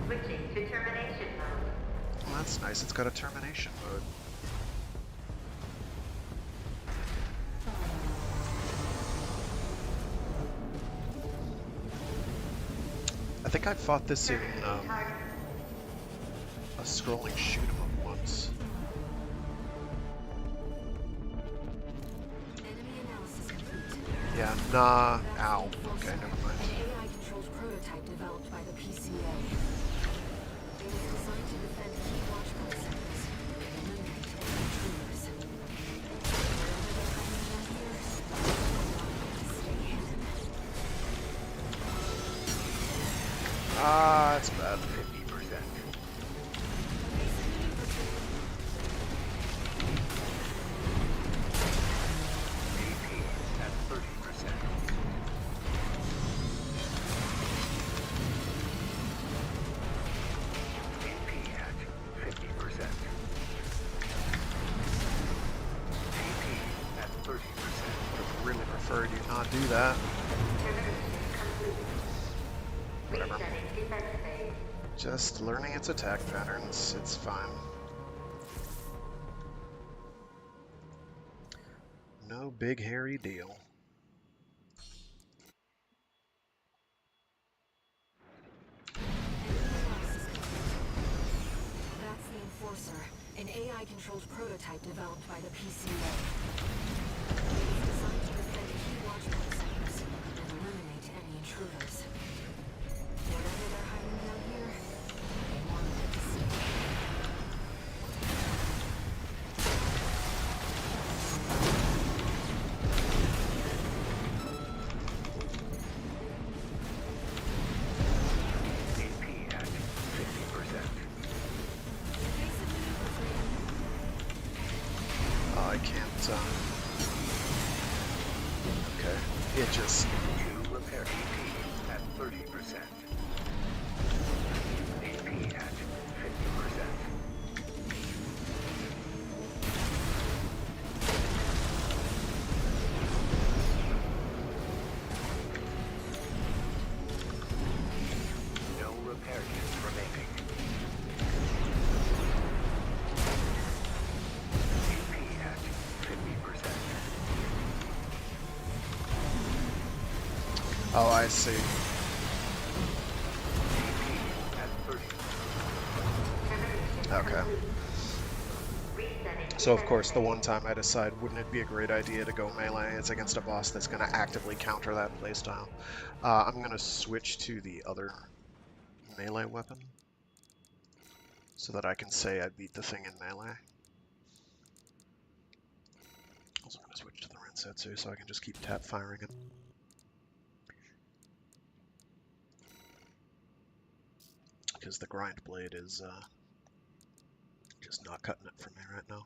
Switching to termination mode. Well, that's nice. It's got a termination mode. I think I fought this in a scrolling shoot 'em up once. Enemy analysis complete. Yeah, nah. Ow. Okay, never mind. An AI-controlled prototype developed by the PCA. It was designed to defend key watchpoint centers and eliminate any intruders. Wherever they're hiding down here, stay hidden. Ah, it's bad. 50%. AP at 30%. AP at 50%. AP at 30%. Would have really prefer you not do that. Whatever. Resetting defense phase. Just learning its attack patterns. It's fine. No big hairy deal. That's the Enforcer, an AI-controlled prototype developed by the PCA. It is designed to defend key watchpoint sectors and eliminate any intruders. Whatever they're hiding down here, they wanted it to see. AP at 50%. I can't, okay. It just... To repair AP at 30%. AP at 50%. No repair kits remaining. AP at 50%. Oh, I see. AP at 30%. Okay. Resetting So of defense course, the phase. one time I decide, wouldn't it be a great idea to go melee? It's against a boss that's going to actively counter that playstyle. I'm going to switch to the other melee weapon, so that I can say I beat the thing in melee. Also going to switch to the Rensetsu, so I can just keep tap firing it. Because the grind blade is just not cutting it for me right now.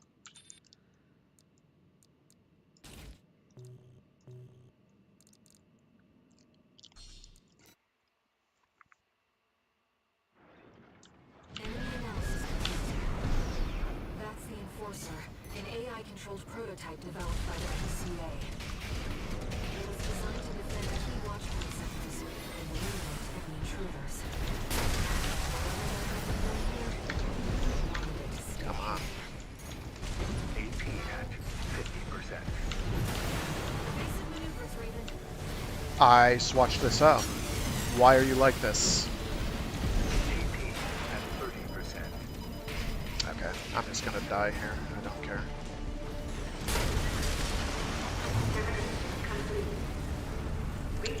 Enemy analysis complete. That's the Enforcer, an AI-controlled prototype developed by the PCA. It was designed to defend key watchpoint sectors and eliminate any intruders. Whatever they're hiding down here, they wanted it to stay. Come on. AP at 50%. Basic maneuvers, Raven. I swatched this out. Why are you like this? AP at 30%. Okay, I'm just gonna die here. I don't care.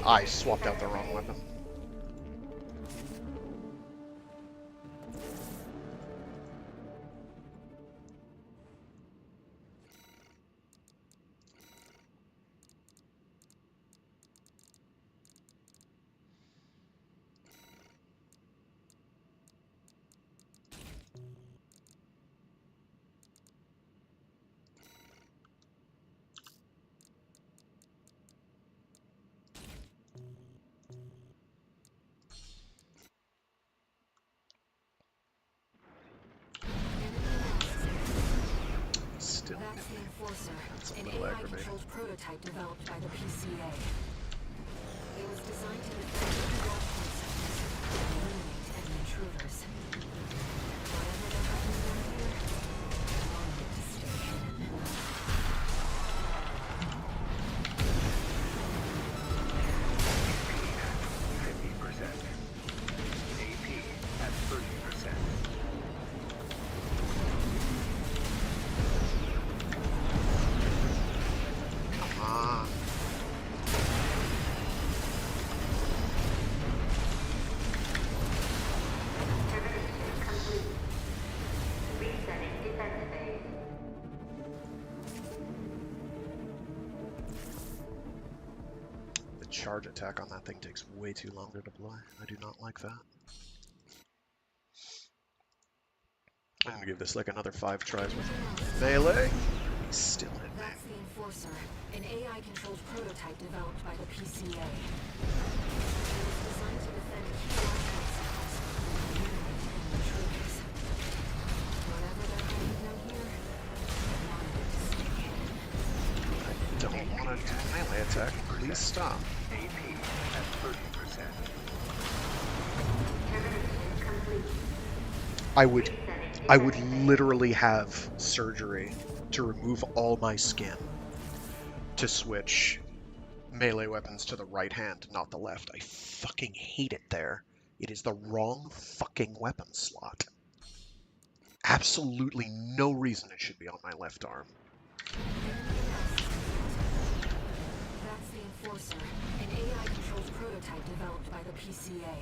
I swapped out the wrong weapon. Still, That's the Enforcer, that's a an little aggravating. AI-controlled prototype developed by the PCA. It was designed to defend key watchpoint sectors and eliminate any intruders. Whatever they're hiding down here, they wanted it to stay hidden. AP at 30%. Come on. Complete. Resetting defense phase. The charge attack on that thing takes way too long to deploy. I do not like that. I'm gonna give this like another 5 tries with melee. He's still hit me. That's the Enforcer, an AI-controlled prototype developed by the PCA. It was designed to defend key watchpoint sectors and eliminate any intruders. Whatever they're hiding down here, they wanted it to stay hidden. don't want to do a melee attack. Please stop. AP at 30%. Termination complete. I would literally have surgery to remove all my skin to switch melee weapons to the right hand, not the left. I fucking hate it there. It is the wrong fucking weapon slot. Absolutely no reason it should be on my left arm. That's the Enforcer, an AI-controlled prototype developed by the PCA.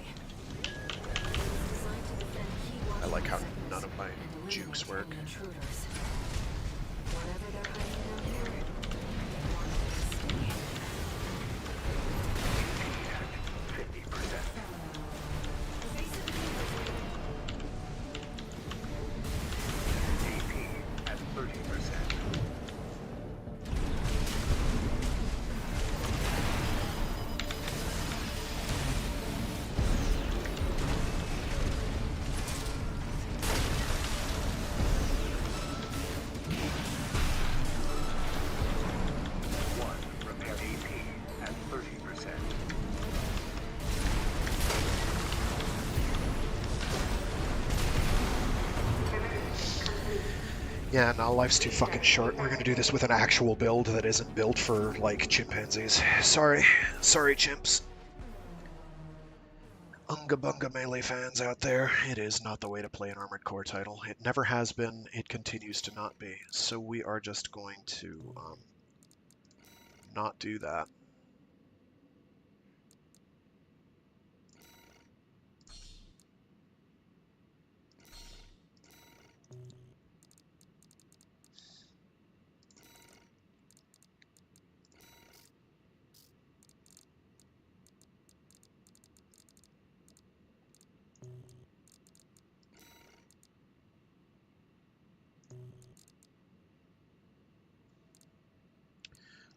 It was designed to defend key I like how watchpoint none sectors of my and eliminate jukes work. enemy intruders. Whatever they're hiding down here, they want it to stay. 50%. AP at 30%. Repair AP at 30%. Yeah, no, life's too fucking short. We're gonna do this with an actual build that isn't built for, like, chimpanzees. Sorry. Sorry, chimps. Unga bunga melee fans out there, it is not the way to play an Armored Core title. It never has been, it continues to not be. So we are just going to, not do that.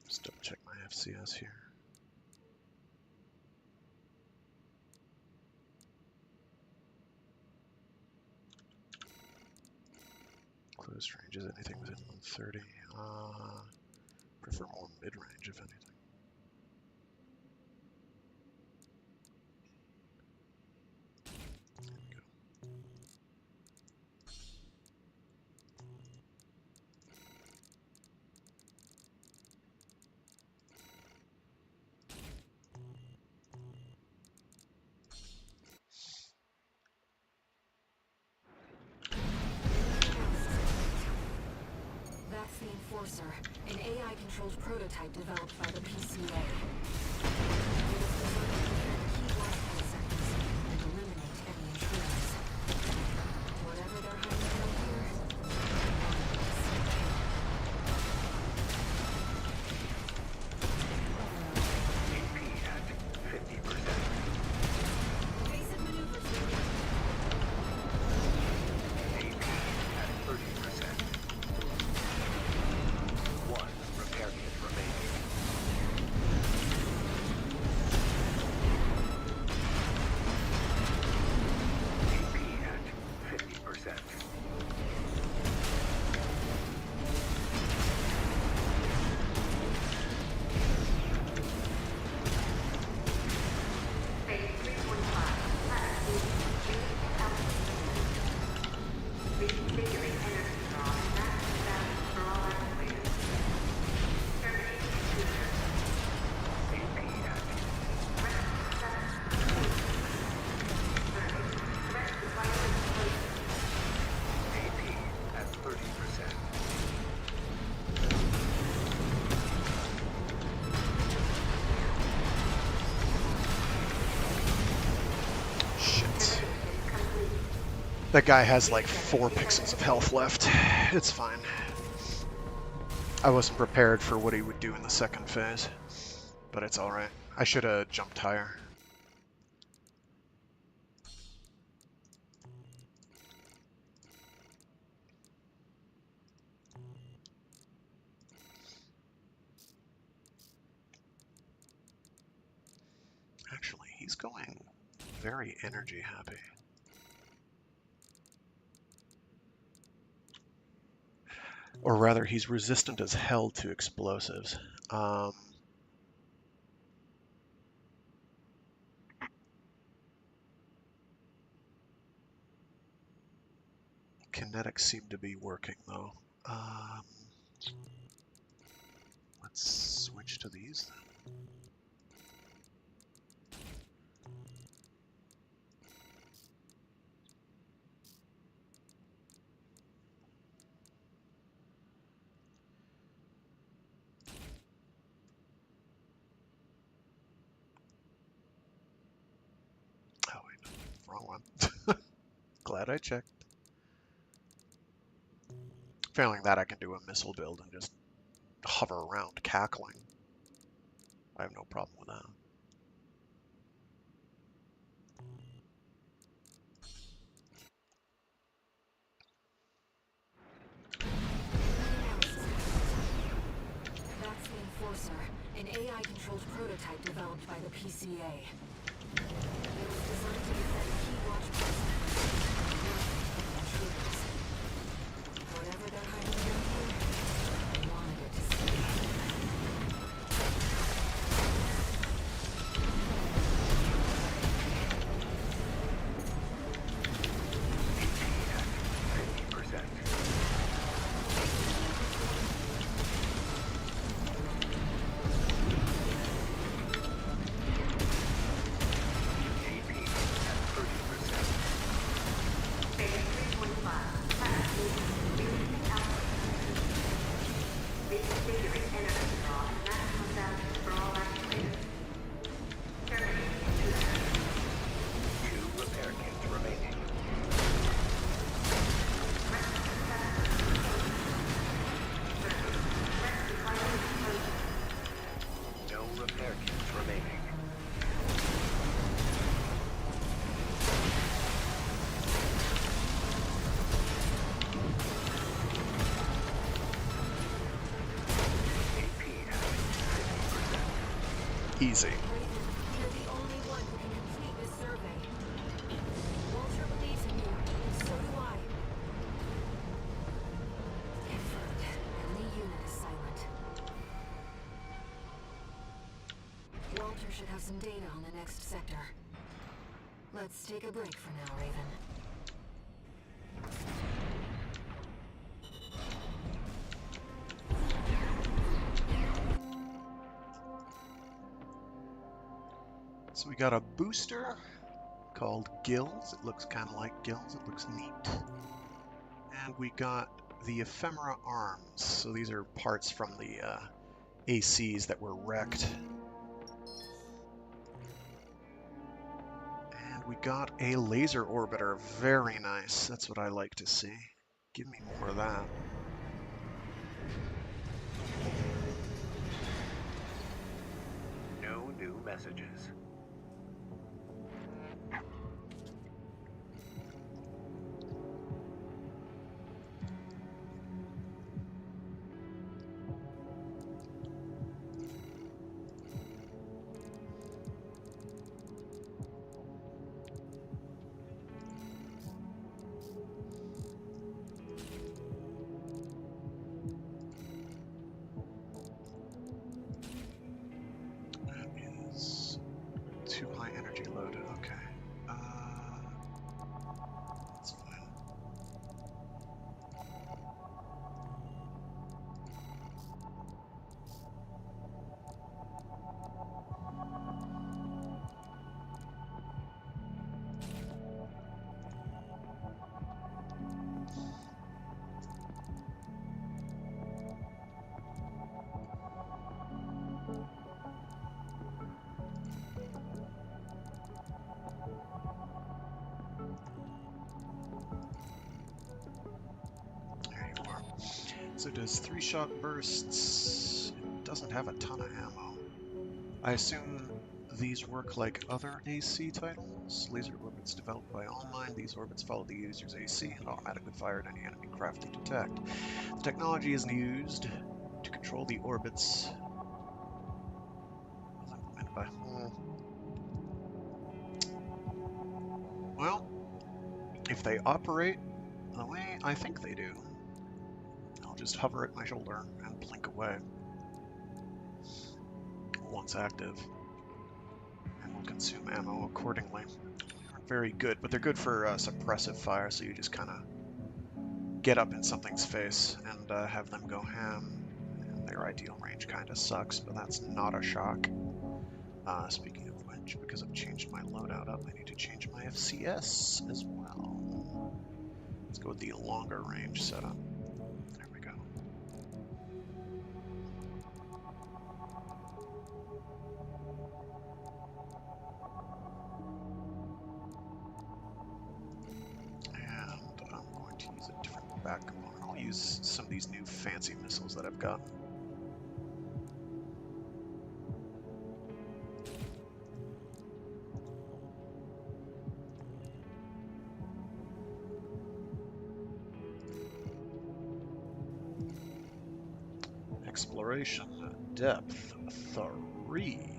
Just double check my FCS here. Close range is anything within 130. Prefer more mid-range, if anything. There we go. That's the Enforcer, an AI-controlled prototype developed by the PCA. It was designed to defend key watchpoint sectors and eliminate any intruders. Whatever they're hiding down here, they want it to stay. AP at 50%. Evasive maneuvers ready. AP at 30%. One repair kit remaining. AP at 50%. Phase 3.5. Reconfiguring energy draw and maximum balance for all activators. Terminating computer. AP at Threat supply explosive. AP at 30%. Shit. That guy has like 4 pixels of health left. It's fine. I wasn't prepared for what he would do in the second phase, but it's alright. I should have jumped higher. Actually, he's going very energy happy. Or rather, he's resistant as hell to explosives. Kinetics seem to be working, though. Let's switch to these then. Oh, wait, wrong one. Glad I checked. Failing that, I can do a missile build and just hover around cackling. I have no problem with that. That's the Enforcer, an AI-controlled prototype developed by the PCA. It was designed to defend key watch posts from intruders. Whatever they're hiding down here, I wanted it to stay. Easy. You're the only one who can complete this survey. Walter believes in you, and so do I. Confirmed. Any unit is silent. Walter should have some data on the next sector. Let's take a break for now, Raven. So we got a booster called Gills. It looks kind of like Gills. It looks neat. And we got the ephemera arms. So these are parts from the ACs that were wrecked. And we got a laser orbiter. Very nice. That's what I like to see. Give me more of that. No new messages. Too high energy loaded. Okay. That's fine. There you are. So it does 3-shot bursts. It doesn't have a ton of ammo. I assume these work like other AC titles. Laser orbits developed by Online. These orbits follow the user's AC and automatically fire at any enemy craft they detect. The technology is used to control the orbits. Implemented by Well, if they operate the way I think they do, I'll just hover at my shoulder and blink away once active, and will consume ammo accordingly. They aren't very good, but they're good for suppressive fire, so you just kind of get up in something's face and have them go ham. And their ideal range kind of sucks, but that's not a shock. Speaking of which, because I've changed my loadout up, I need to change my FCS as well. Let's go with the longer range setup. There we go. And I'm going to use a different back component. I'll use some of these new fancy missiles that I've got. Exploration depth 3.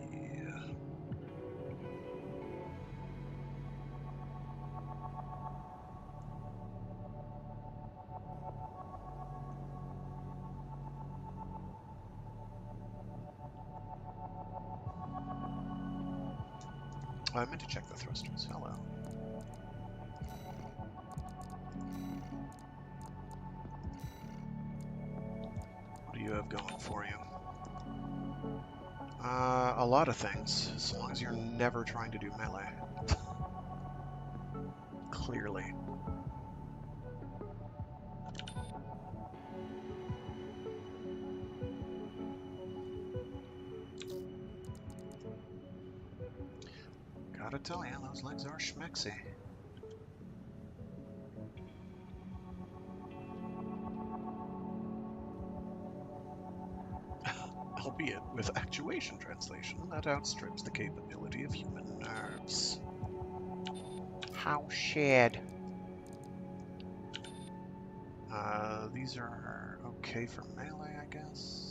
I meant to check the thrusters. Hello. What do you have going for you? A lot of things, as long as you're never trying to do melee. Clearly. Gotta tell you, those legs are schmexy. Albeit with actuation translation that outstrips the capability of human nerves. How shared? These are okay for melee, I guess.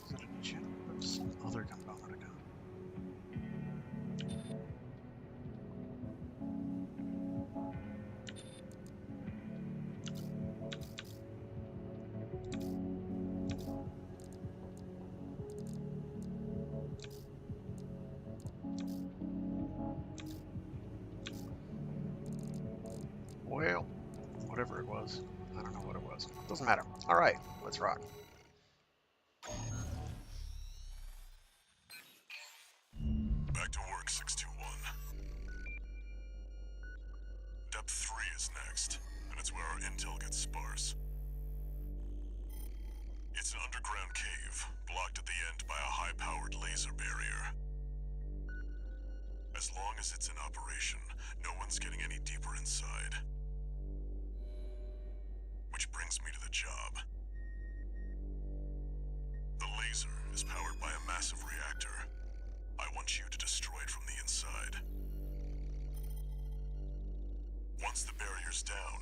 Is it a gem or some other component again? Well, whatever it was. I don't know what it was. Doesn't matter. Alright, let's rock. Back to work, 621. Depth 3 is next, and it's where our intel gets sparse. It's an underground cave, blocked at the end by a high-powered laser barrier. As long as it's in operation, no one's getting any deeper inside. Which brings me to the job. The laser is powered by a massive reactor. I want you to destroy it from the inside. Once the barrier's down,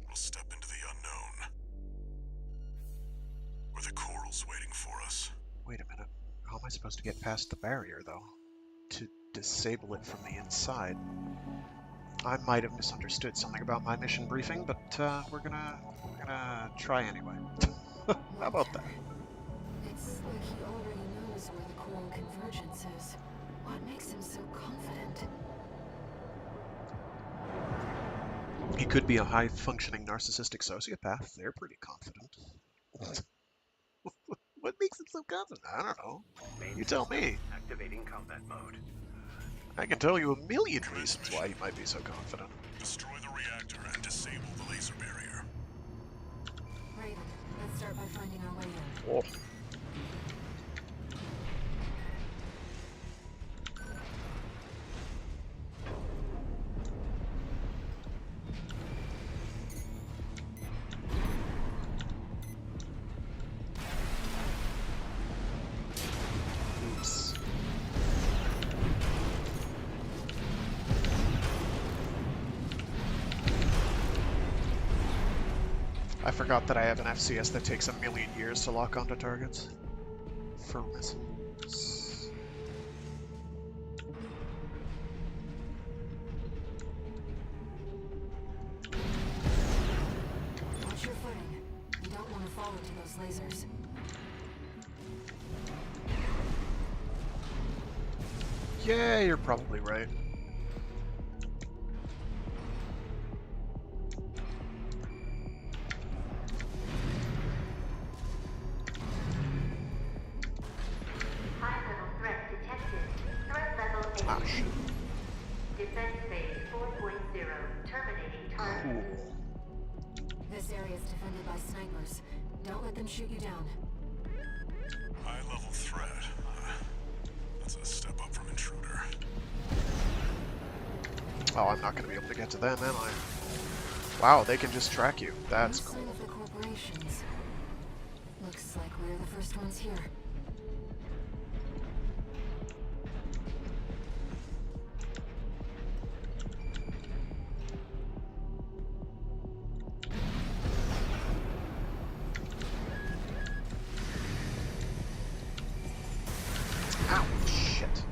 we'll step into the unknown. Where the coral's waiting for us. Wait a minute. How am I supposed to get past the barrier, though? To disable it from the inside? I might have misunderstood something about my mission briefing, but we're gonna try anyway. How about that? It's like he already knows where the coral convergence is. What makes him so confident? He could be a high-functioning narcissistic sociopath. They're pretty confident. What makes him so confident? I don't know. Main You tell me. Activating combat mode. I can tell you a million reasons why he might be so confident. Destroy the reactor and disable the laser barrier. Raven, let's start by finding our way in. Oh. Oops. I forgot that I have an FCS that takes a million years to lock onto targets. For missiles. to those lasers. Yeah, you're probably right. High-level threat detected. Threat level 8. Ah, shit. Defense phase 4.0. Terminating target. Cool. This area is defended by snipers. Don't let them shoot you down. High-level threat. That's a step up from intruder. Oh, I'm not going to be able to get to them, am I? Wow, they can just track you. That's No cool. sign of the corporations. Looks like we're the first ones here. Ow, shit.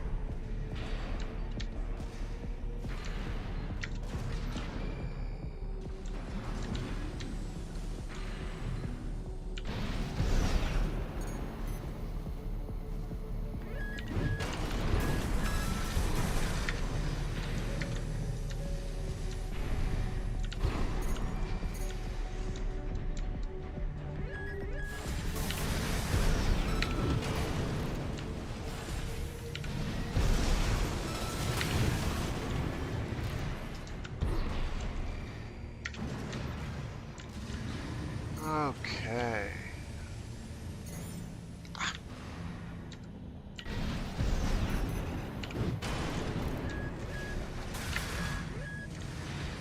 Okay.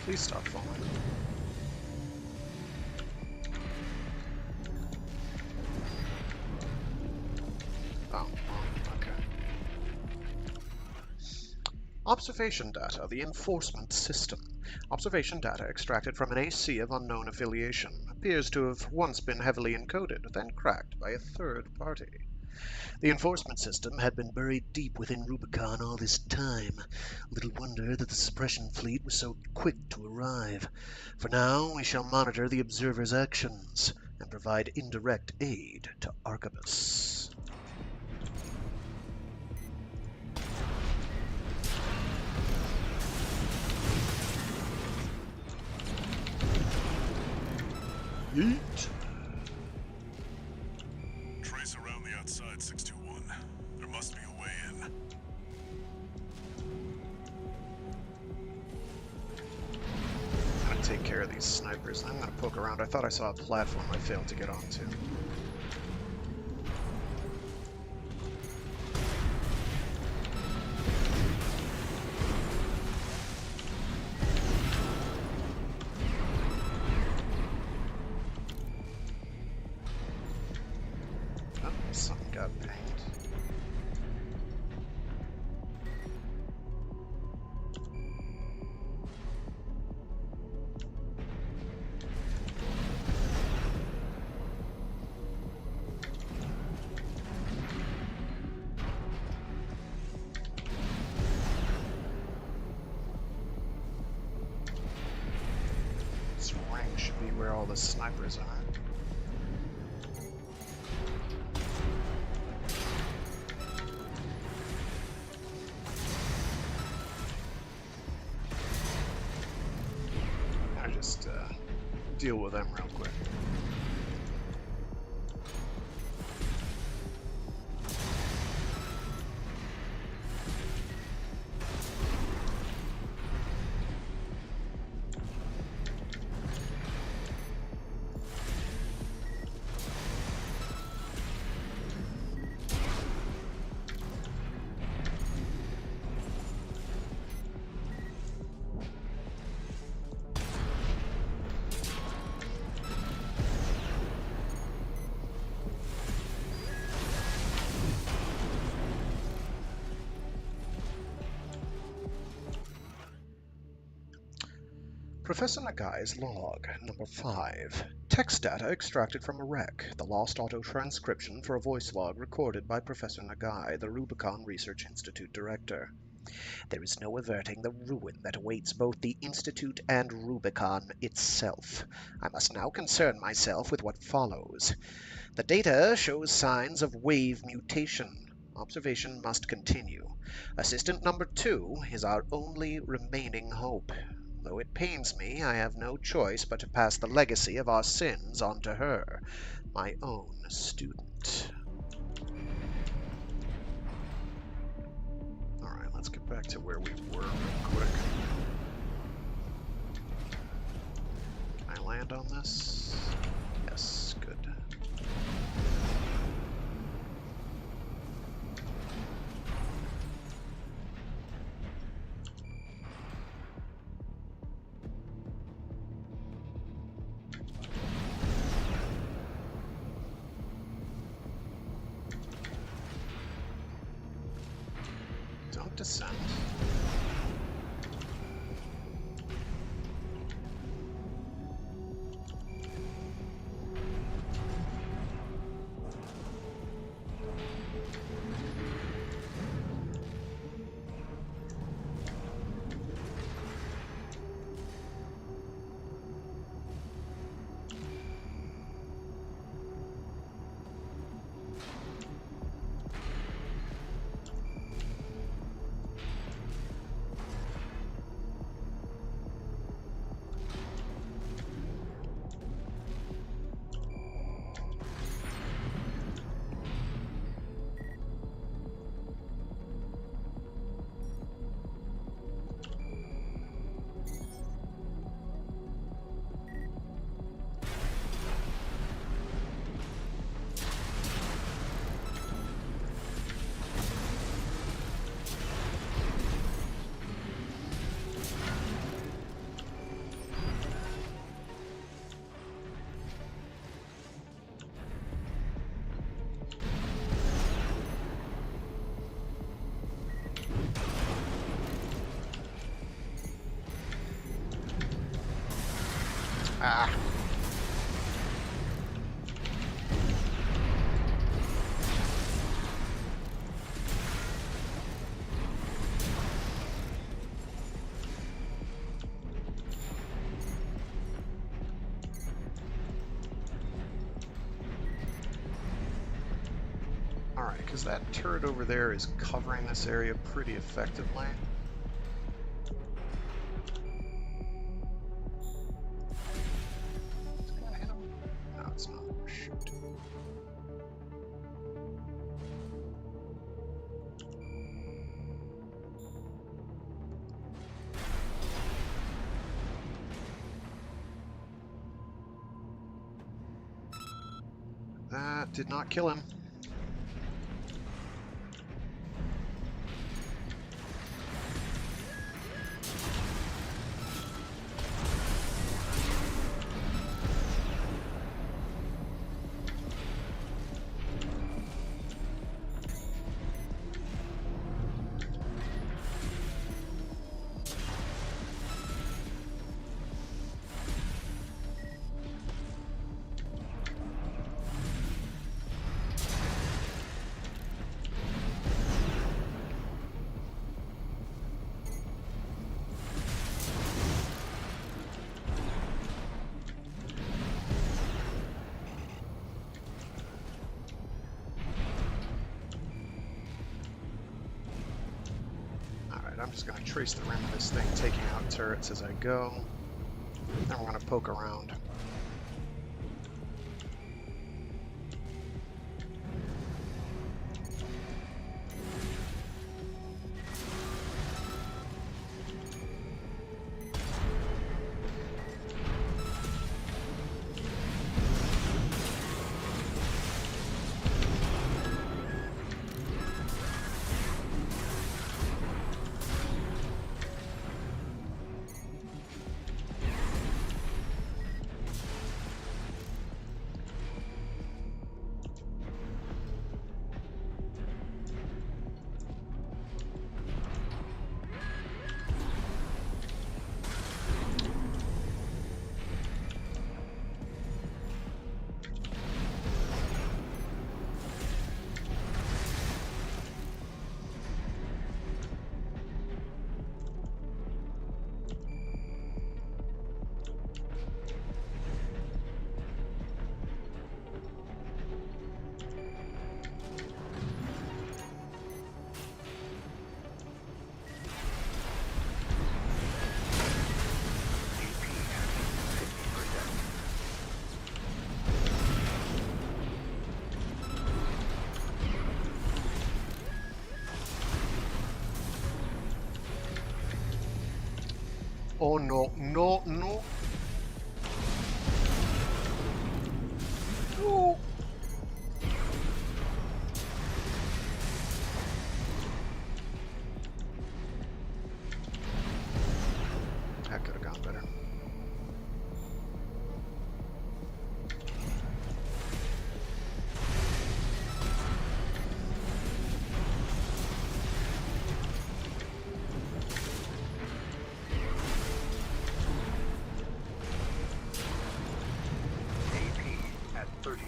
Please stop falling. Oh, well, okay. Observation data, the enforcement system. Observation data extracted from an AC of unknown affiliation appears to have once been heavily encoded, then cracked by a third party. The enforcement system had been buried deep within Rubicon all this time. Little wonder that the suppression fleet was so quick to arrive. For now, we shall monitor the observer's actions and provide indirect aid to Arquebus. Yeet. Trace around the outside, 621. There must be a way in. I'm gonna take care of these snipers. I'm gonna poke around. I thought I saw a platform I failed to get onto. Oh, something got pinged. This ring should be where all the snipers are. I just deal with them real quick. Professor Nagai's log, number 5. Text data extracted from a wreck. The lost auto-transcription for a voice log recorded by Professor Nagai, the Rubicon Research Institute director. There is no averting the ruin that awaits both the Institute and Rubicon itself. I must now concern myself with what follows. The data shows signs of wave mutation. Observation must continue. Assistant number 2 is our only remaining hope. Though it pains me, I have no choice but to pass the legacy of our sins on to her, my own student. Alright, let's get back to where we were real quick. Can I land on this? Yes, good. Don't descend. Ah. Alright, because that turret over there is covering this area pretty effectively. That did not kill him. I'm just going to trace the rim of this thing, taking out turrets as I go. Then we're going to poke around. Oh no, no, no. No. That could have gone better. AP at 30%.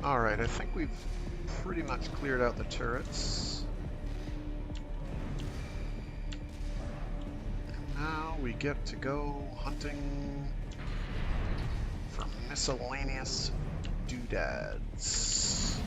Alright, I think we've pretty much cleared out the turrets. And now we get to go hunting for miscellaneous doodads.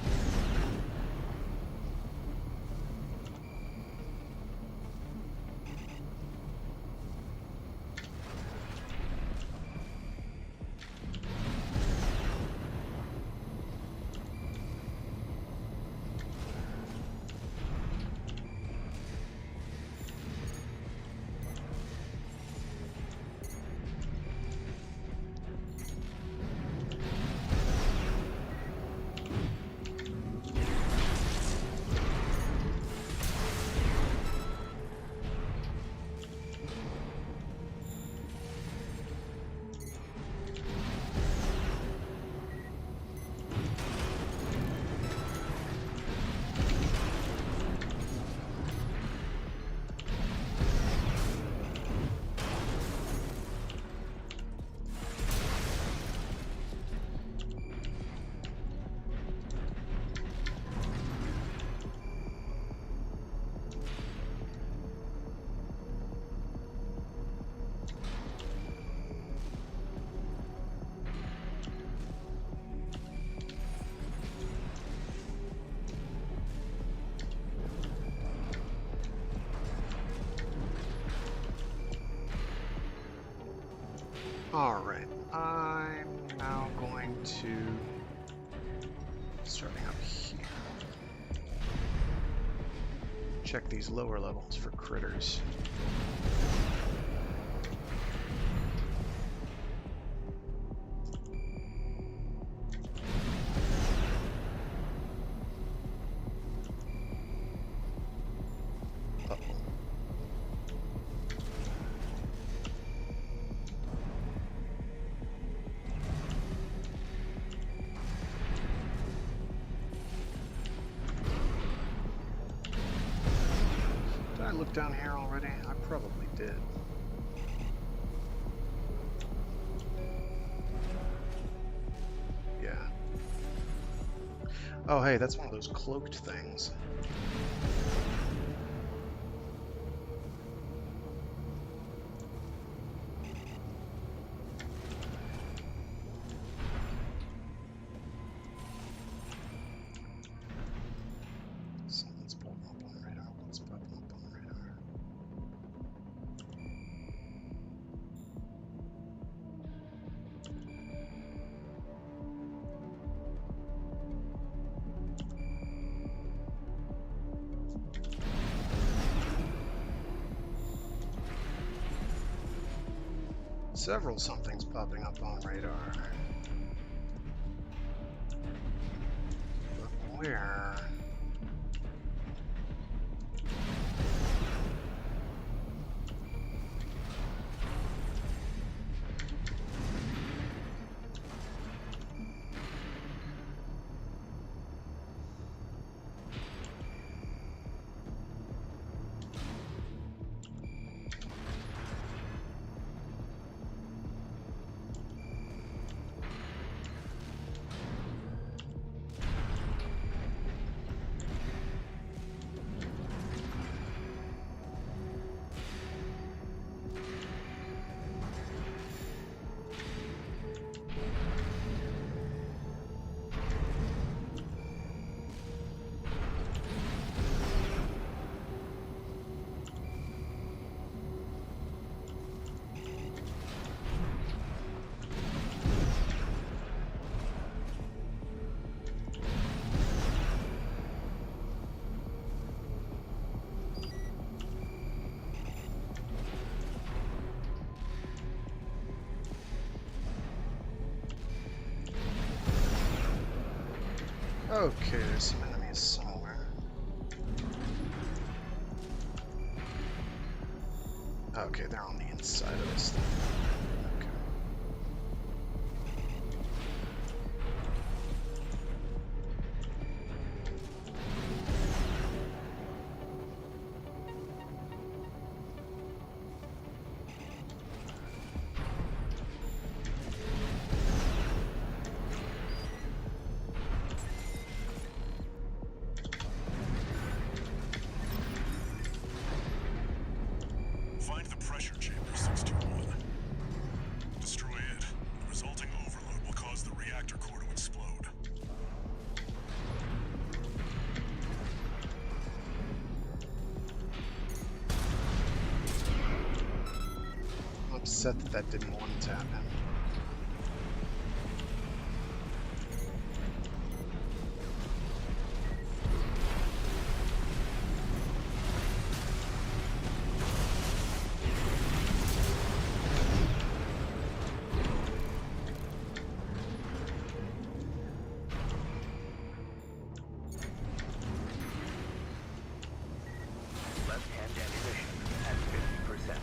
Alright, I'm now going to, starting up here, check these lower levels for critters. Did I look down here already? I probably did. Yeah. Oh, hey, that's one of those cloaked things. Something's popping up on the radar. What's popping up on the radar? Several somethings popping up on radar. But where? Okay, there's some enemies somewhere. Okay, they're on the inside of this thing. Okay. Find the pressure chamber 621. Destroy it. The resulting overload will cause the reactor core to explode. I'm upset that that didn't one-tap him. Left-hand ammunition at 50%.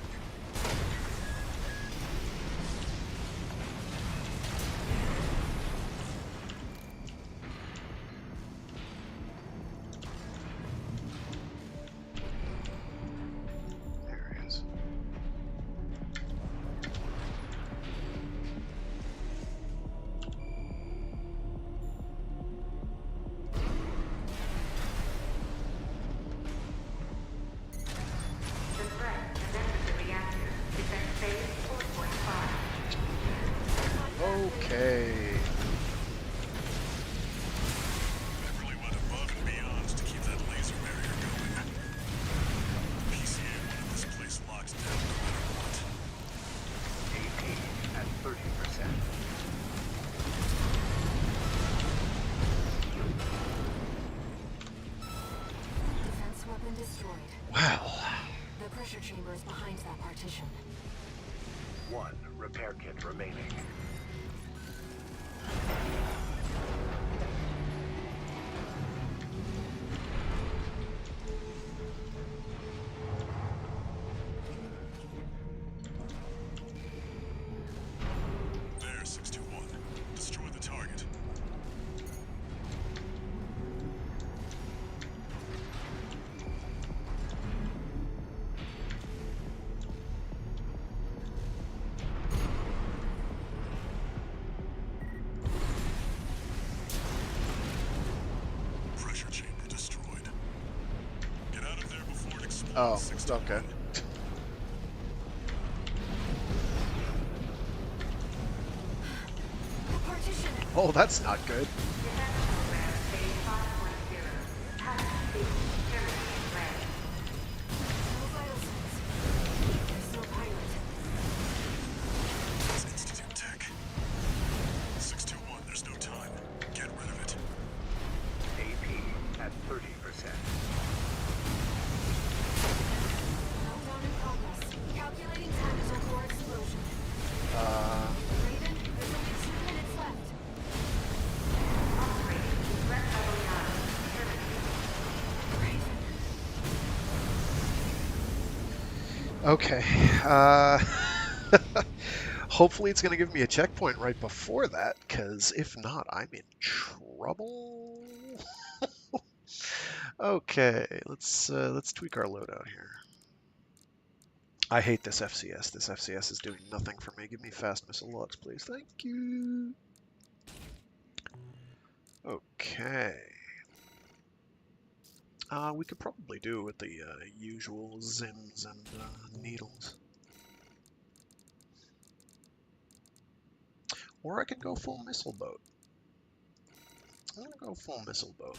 There he is. The threat has entered the reactor. Defense phase 4.5. Okay. They really went above and beyond to keep that laser barrier going. PCA wanted this place locked down no matter what. AP at 30%. Defense weapon destroyed. Well, The pressure chamber is behind that partition. 1 repair kit remaining. There, 621. Destroy the target. Pressure chamber destroyed. Get out of there before it explodes. oh, 621. okay. The partition! Oh, that's not good. Defense program phase 5.0. Hazard speed terminating red. No vital signs. There's no pilot. It's Institute Tech. 621, there's no time. Get rid of it. AP at 30%. Meltdown in progress. Calculating tactical core explosion. Raven, there's only 2 minutes left. Operating threat level 9. Terminating. Okay. Hopefully it's going to give me a checkpoint right before that, because if not, I'm in trouble. Okay, let's tweak our loadout here. I hate this FCS. This FCS is doing nothing for me. Give me fast missile logs, please. Thank you. Okay. We could probably do with the usual zims and needles. Or I could go full missile boat. I'm gonna go full missile boat.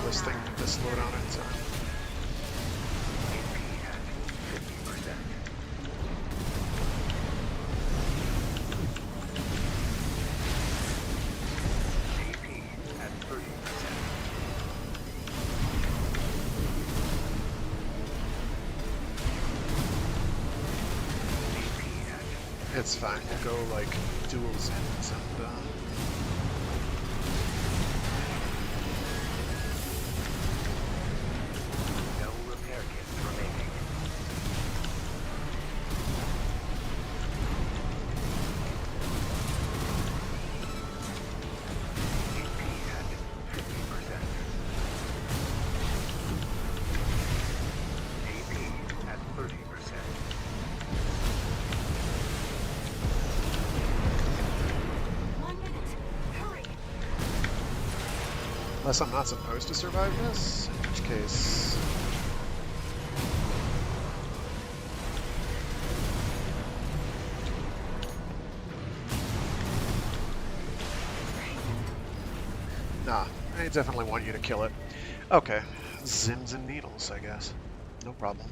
this thing, this loadout at a time. AP at 50%. AP at 30%. AP at It's fine. We'll go like dual Zins and no repair kits remaining. AP at 50%. AP at 30%. One minute. Hurry. unless I'm not supposed to survive this, in which case. Nah, I definitely want you to kill it. Okay, Zims and needles, I guess. No problem.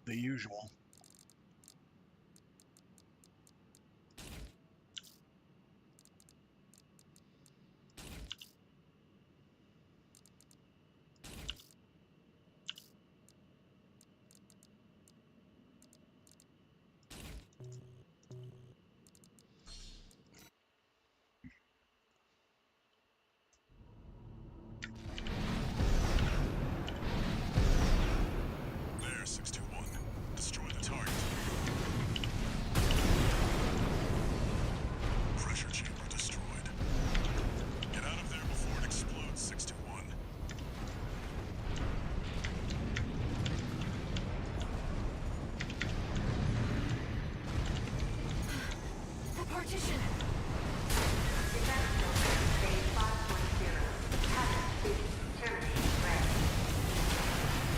The usual. There, 61. Destroy the target. Pressure chamber destroyed. Get out of there before it explodes, 61. The partition. Defense program phase 5.0. Hazard speed terminating red.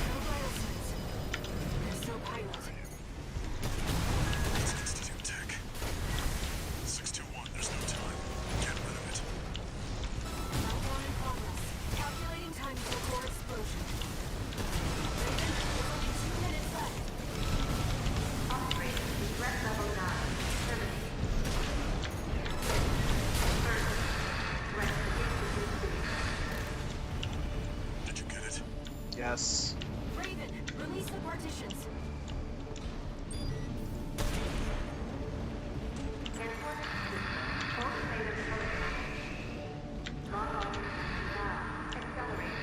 No biosensors. There's no pilot. It's Institute Tech. 621, there's no time. Get rid of it. Countdown in progress. Calculating time until core explosion. Raven, there's only 2 minutes left. Operator, threat level 9. Terminating. Threat to Did you get it? Yes. Raven, release the partitions. Airport system. Full failure protocol. Log on. Now. Accelerate.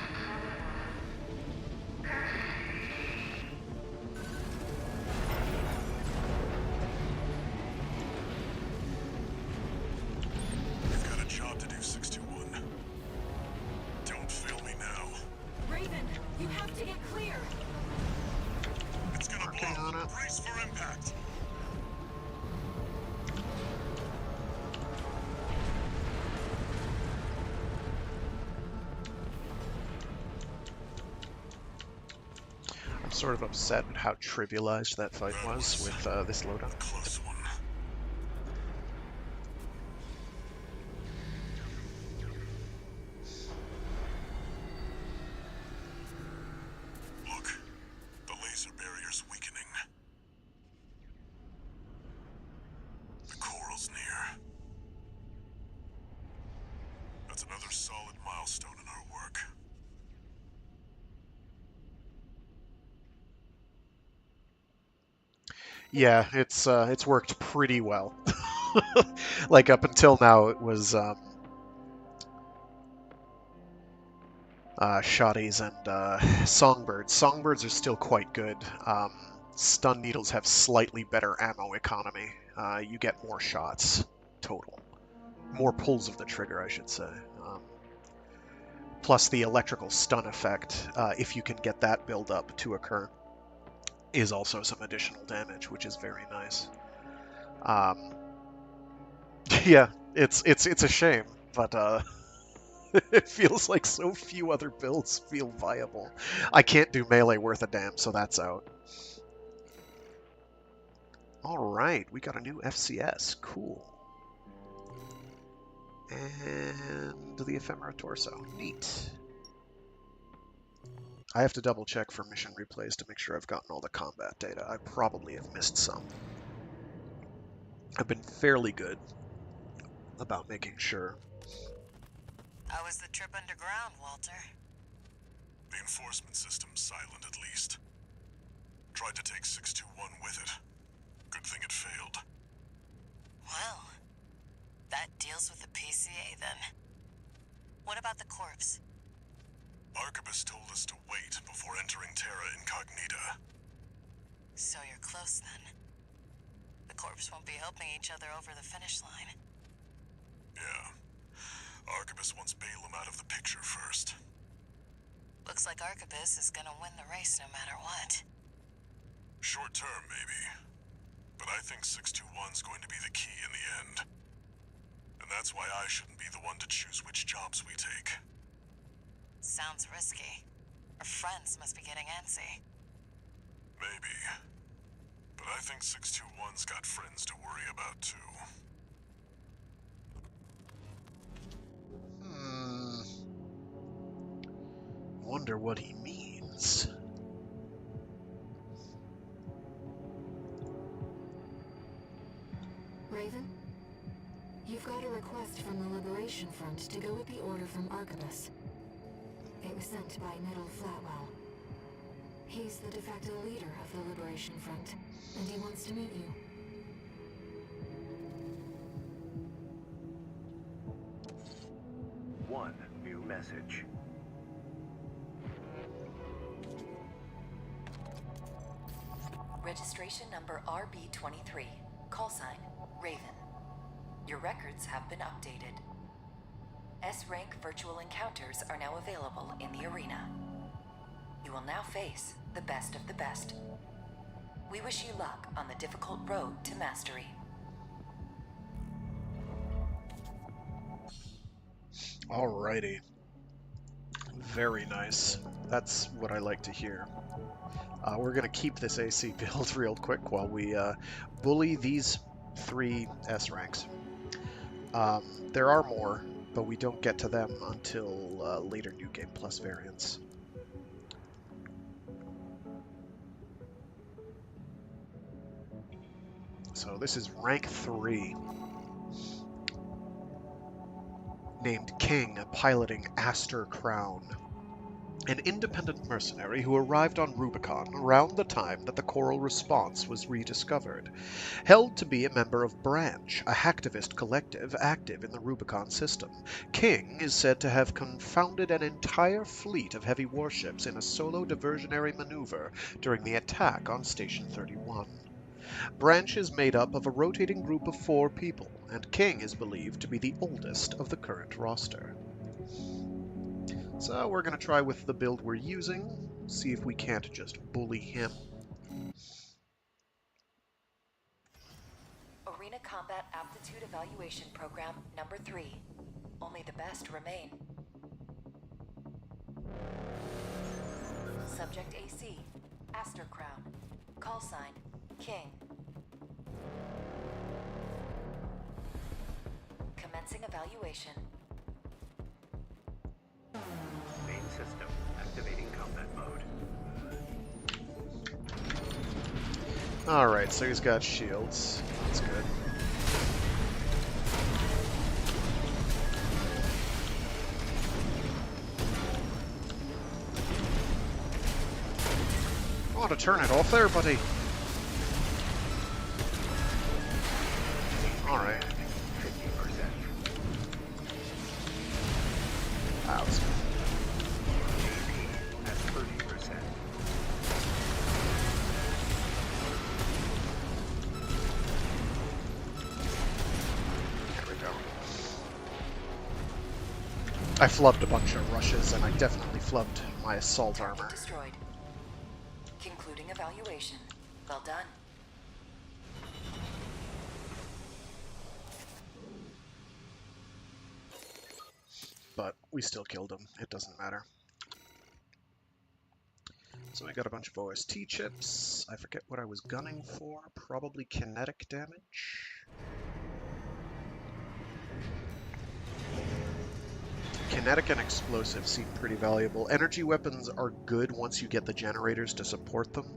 You've got a job to do, 621. Don't fail me now. Raven, you have to get clear. It's gonna Working blow. on it. Brace for impact. I'm sort of upset at how trivialized that fight was with this loadout. Close one. Look, the laser barrier's weakening. The coral's near. That's another solid milestone in our work. Yeah, it's worked pretty well. Like up until now, it was shotties and songbirds. Songbirds are still quite good. Stun needles have slightly better ammo economy. You get more shots total, more pulls of the trigger, I should say. Plus the electrical stun effect, if you can get that build up to occur, is also some additional damage, which is very nice. Yeah, it's a shame, but it feels like so few other builds feel viable. I can't do melee worth a damn, so that's out. All right, we got a new FCS. Cool. And the ephemera torso. Neat. I have to double check for mission replays to make sure I've gotten all the combat data. I probably have missed some. I've been fairly good about making sure. How was the trip underground, Walter? The enforcement system's silent at least. Tried to take 621 with it. Good thing it failed. Well, that deals with the PCA then. What about the corpse? Arquebus told us to wait before entering Terra Incognita. So you're close then. The corpse won't be helping each other over the finish line. Yeah. Arquebus wants Balaam out of the picture first. Looks like Arquebus is gonna win the race no matter what. Short term, maybe. But I think 621's going to be the key in the end. And that's why I shouldn't be the one to choose which jobs we take. Sounds risky. Our friends must be getting antsy. Maybe. But I think 621's got friends to worry about, too. Wonder what he means. Raven? You've got a request from the Liberation Front to go with the order from Arquebus. It was sent by Middle Flatwell. He's the de facto leader of the Liberation Front, and he wants to meet you. One new message. Registration number RB23. Call sign, Raven. Your records have been updated. S-rank virtual encounters are now available in the arena. You will now face the best of the best. We wish you luck on the difficult road to mastery. Alrighty. Very nice. That's what I like to hear. We're going to keep this AC build real quick while we bully these 3 S ranks. There are more, but we don't get to them until later New Game Plus variants. So this is rank 3. Named King, piloting Aster Crown. An independent mercenary who arrived on Rubicon around the time that the Choral Response was rediscovered. Held to be a member of Branch, a hacktivist collective active in the Rubicon system, King is said to have confounded an entire fleet of heavy warships in a solo diversionary maneuver during the attack on Station 31. Branch is made up of a rotating group of 4 people, and King is believed to be the oldest of the current roster. So we're going to try with the build we're using, see if we can't just bully him. Arena Combat Aptitude Evaluation Program number 3. Only the best remain. Subject AC, Aster Crown. Call sign, King. Commencing evaluation. Main system activating combat mode. Alright, so he's got shields. That's good. I want to turn it off there, buddy. Alright. 50%. That was good. At 30%. There we go. I flubbed a bunch of rushes, and I definitely flubbed my assault armor. Destroyed. Concluding evaluation. Well done. But we still killed him. It doesn't matter. So we got a bunch of OST chips. I forget what I was gunning for. Probably kinetic damage. kinetic and explosive seem pretty valuable. Energy weapons are good once you get the generators to support them.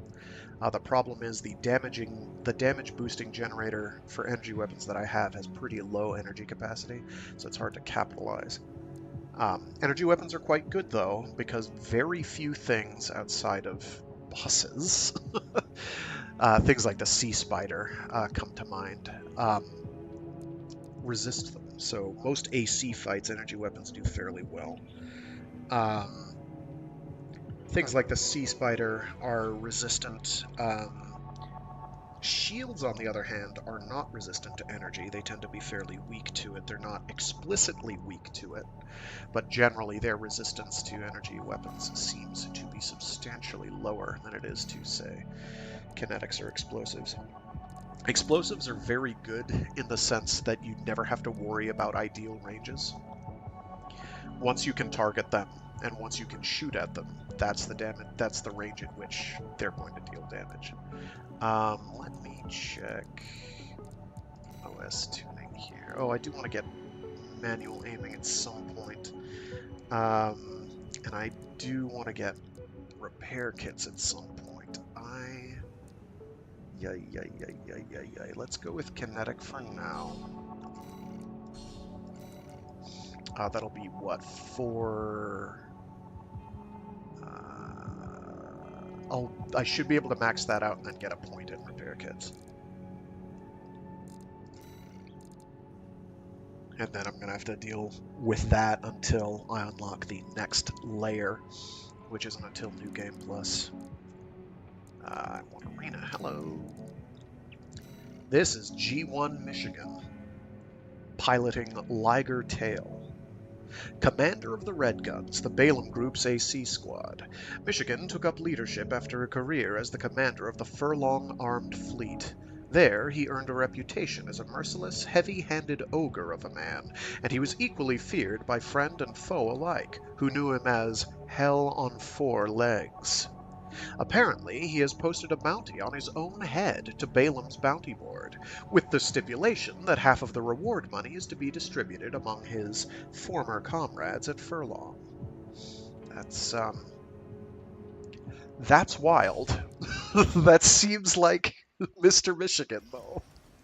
The problem is the damage boosting generator for energy weapons that I have has pretty low energy capacity, so it's hard to capitalize. Energy weapons are quite good though, because very few things outside of bosses, things like the sea spider come to mind, resist them. So most AC fights, energy weapons do fairly well. Things like the sea spider are resistant. Shields, on the other hand, are not resistant to energy. They tend to be fairly weak to it. They're not explicitly weak to it, but generally their resistance to energy weapons seems to be substantially lower than it is to, say, kinetics or explosives. Explosives are very good in the sense that you never have to worry about ideal ranges. Once you can target them, and once you can shoot at them, that's the range at which they're going to deal damage. Let me check OS tuning here. Oh, I do want to get manual aiming at some point. And I do want to get repair kits at some point. Let's go with kinetic for now. That'll be what, 4... I should be able to max that out and then get a point in repair kits. And then I'm going to have to deal with that until I unlock the next layer, which isn't until New Game Plus. I want Arena. Hello. This is G1 Michigan, piloting Liger Tail. Commander of the Red Guns, the Balaam Group's AC squad, Michigan took up leadership after a career as the commander of the Furlong Armed Fleet. There, he earned a reputation as a merciless, heavy-handed ogre of a man, and he was equally feared by friend and foe alike, who knew him as Hell on 4 Legs. Apparently, he has posted a bounty on his own head to Balaam's bounty board, with the stipulation that half of the reward money is to be distributed among his former comrades at Furlong. That's wild. That seems like Mr. Michigan, though.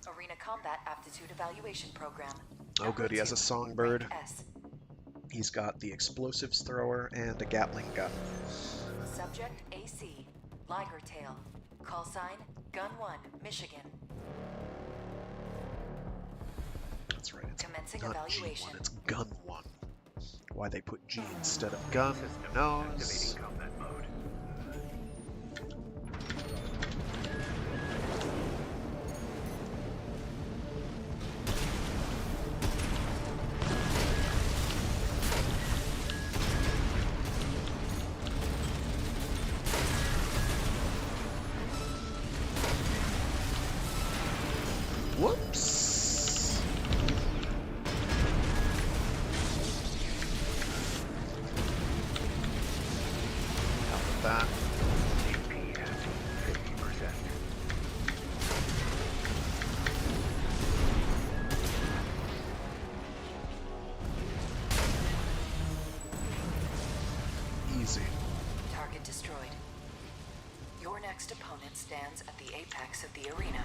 Arena Combat Aptitude Evaluation Program. Oh good, he has a songbird. Rank S. He's got the explosives thrower and a Gatling gun. Subject AC, Liger Tail. Call sign, Gun 1, Michigan. That's right, it's Commencing not evaluation. G1, it's Gun 1. Why they put G instead of gun, who knows? Activating combat mode. Whoops! How about that? HP at 50%. Easy. Target destroyed. Your next opponent stands at the apex of the arena.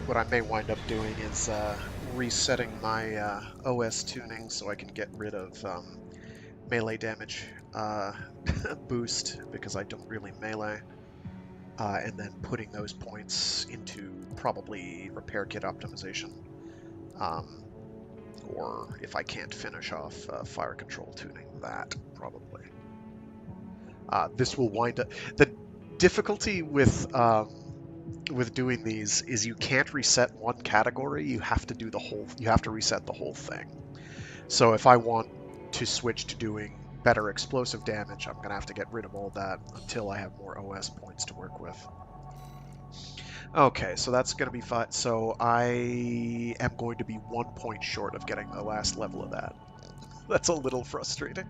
What I may wind up doing is resetting my OS tuning so I can get rid of melee damage boost, because I don't really melee, and then putting those points into probably repair kit optimization, or if I can't finish off fire control tuning, that probably. This will wind up... The difficulty with doing these is you can't reset one category. You have to do the whole. You have to reset the whole thing. So if I want to switch to doing better explosive damage, I'm gonna have to get rid of all that until I have more OS points to work with. Okay, so that's going to be fine. So I am going to be 1 point short of getting the last level of that. That's a little frustrating.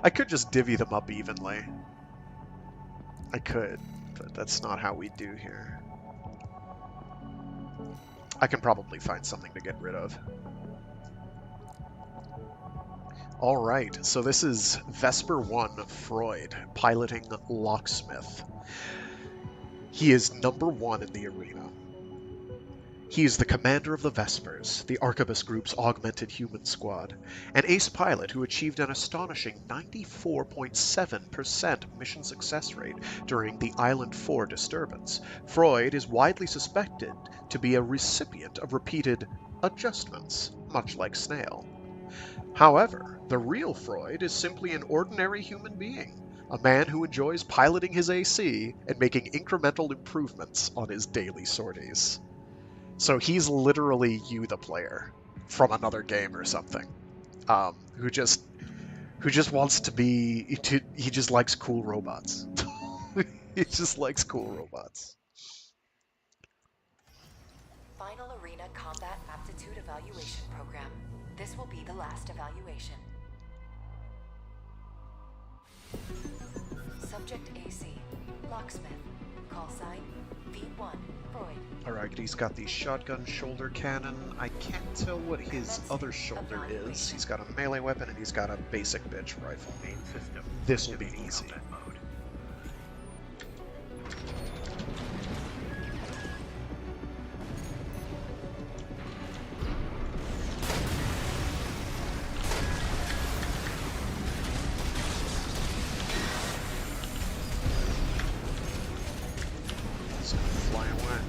I could just divvy them up evenly. I could, but that's not how we do here. I can probably find something to get rid of. Alright, so this is Vesper 1 Freud, piloting Locksmith. He is number 1 in the arena. He is the commander of the Vespers, the Arquebus Group's augmented human squad, an ace pilot who achieved an astonishing 94.7% mission success rate during the Island 4 disturbance. Freud is widely suspected to be a recipient of repeated adjustments, much like Snail. However, the real Freud is simply an ordinary human being, a man who enjoys piloting his AC and making incremental improvements on his daily sorties. So he's literally you, the player, from another game or something, who just wants to be. He just likes cool robots. He just likes cool robots. Final Arena Combat Aptitude Evaluation Program. This will be the last evaluation. Subject AC, Locksmith. Call sign, V1, Freud. Alright, he's got the shotgun shoulder cannon. I can't tell what his other shoulder is. He's got a melee weapon and he's got a basic bitch rifle. Main system. This will be easy. Combat mode. He's gonna fly away.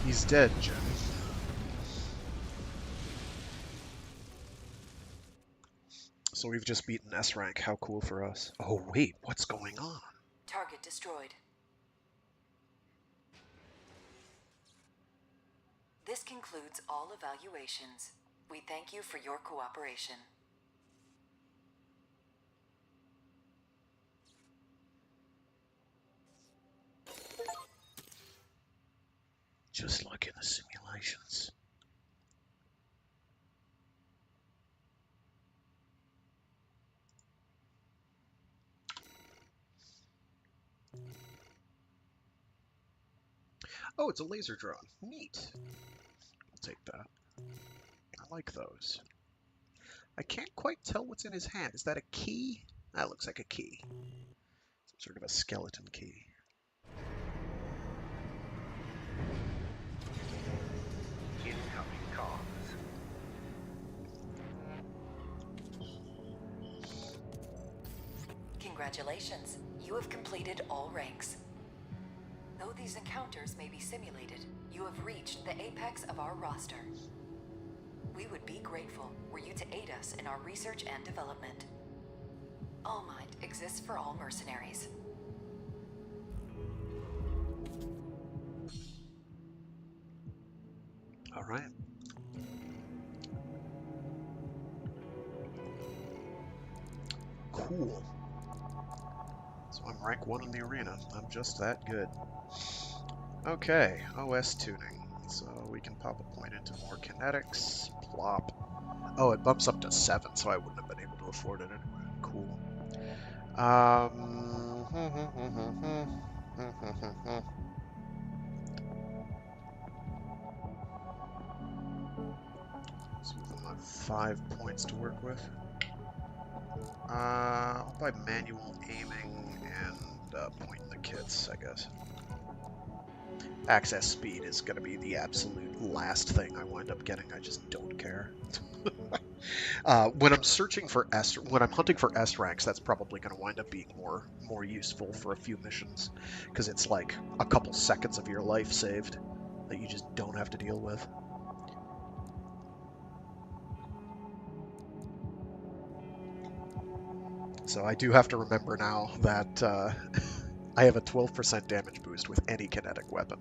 He's dead, Jim. So we've just beaten S rank. How cool for us. Oh wait, what's going on? Target destroyed. This concludes all evaluations. We thank you for your cooperation. Just like in the simulations. Oh, it's a laser drone. Neat. I'll take that. I like those. I can't quite tell what's in his hand. Is that a key? That looks like a key. Some sort of a skeleton key. Incoming comms. Congratulations, you have completed all ranks. Though these encounters may be simulated, you have reached the apex of our roster. We would be grateful were you to aid us in our research and development. All Might exists for all mercenaries. All right. Cool. So I'm rank 1 in the arena. I'm just that good. Okay, OS tuning. So we can pop a point into more kinetics. Plop. Oh, it bumps up to 7, so I wouldn't have been able to afford it anyway. Cool. So we've got 5 points to work with. I'll buy manual aiming and point in the kits, I guess. Access speed is going to be the absolute last thing I wind up getting. I just don't care. When I'm searching for when I'm hunting for S ranks, that's probably going to wind up being more useful for a few missions, because it's like a couple seconds of your life saved that you just don't have to deal with. So I do have to remember now that I have a 12% damage boost with any kinetic weapon.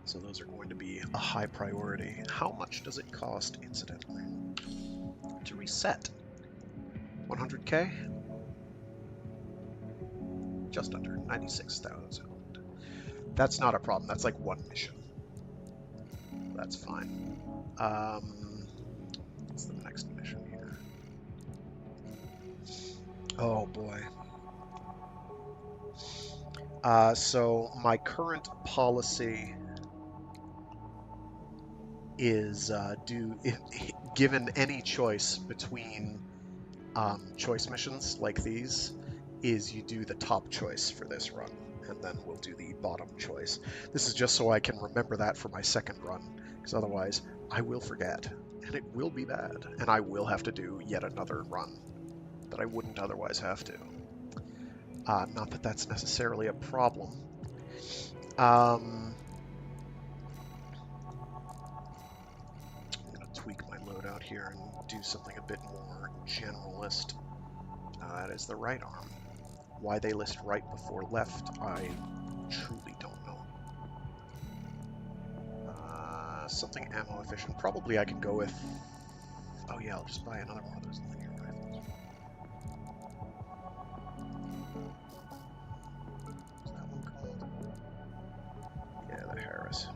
So those are going to be a high priority. How much does it cost, incidentally, to reset? 100k? Just under 96,000. That's not a problem. That's like one mission. That's fine. What's the next mission here? Oh boy. So my current policy is given any choice between choice missions like these, is you do the top choice for this run, and then we'll do the bottom choice. This is just so I can remember that for my second run, because otherwise I will forget, and it will be bad, and I will have to do yet another run that I wouldn't otherwise have to. Not that that's necessarily a problem. I'm going to tweak my loadout here and do something a bit more generalist. That is the right arm. Why they list right before left, I truly don't know. Something ammo efficient. Probably I can go with... Oh yeah, I'll just buy another one of those linear rifles. What's that one called? Yeah, the Harris.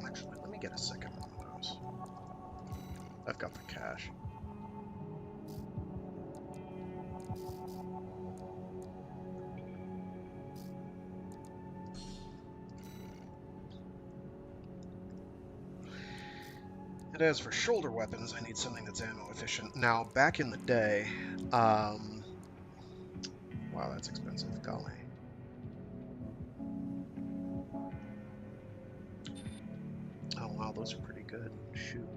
Actually, let me get a second one of those. I've got the cash. And as for shoulder weapons, I need something that's ammo efficient. Now, back in the day, wow, that's expensive, golly. Oh wow, those are pretty good. Shoot.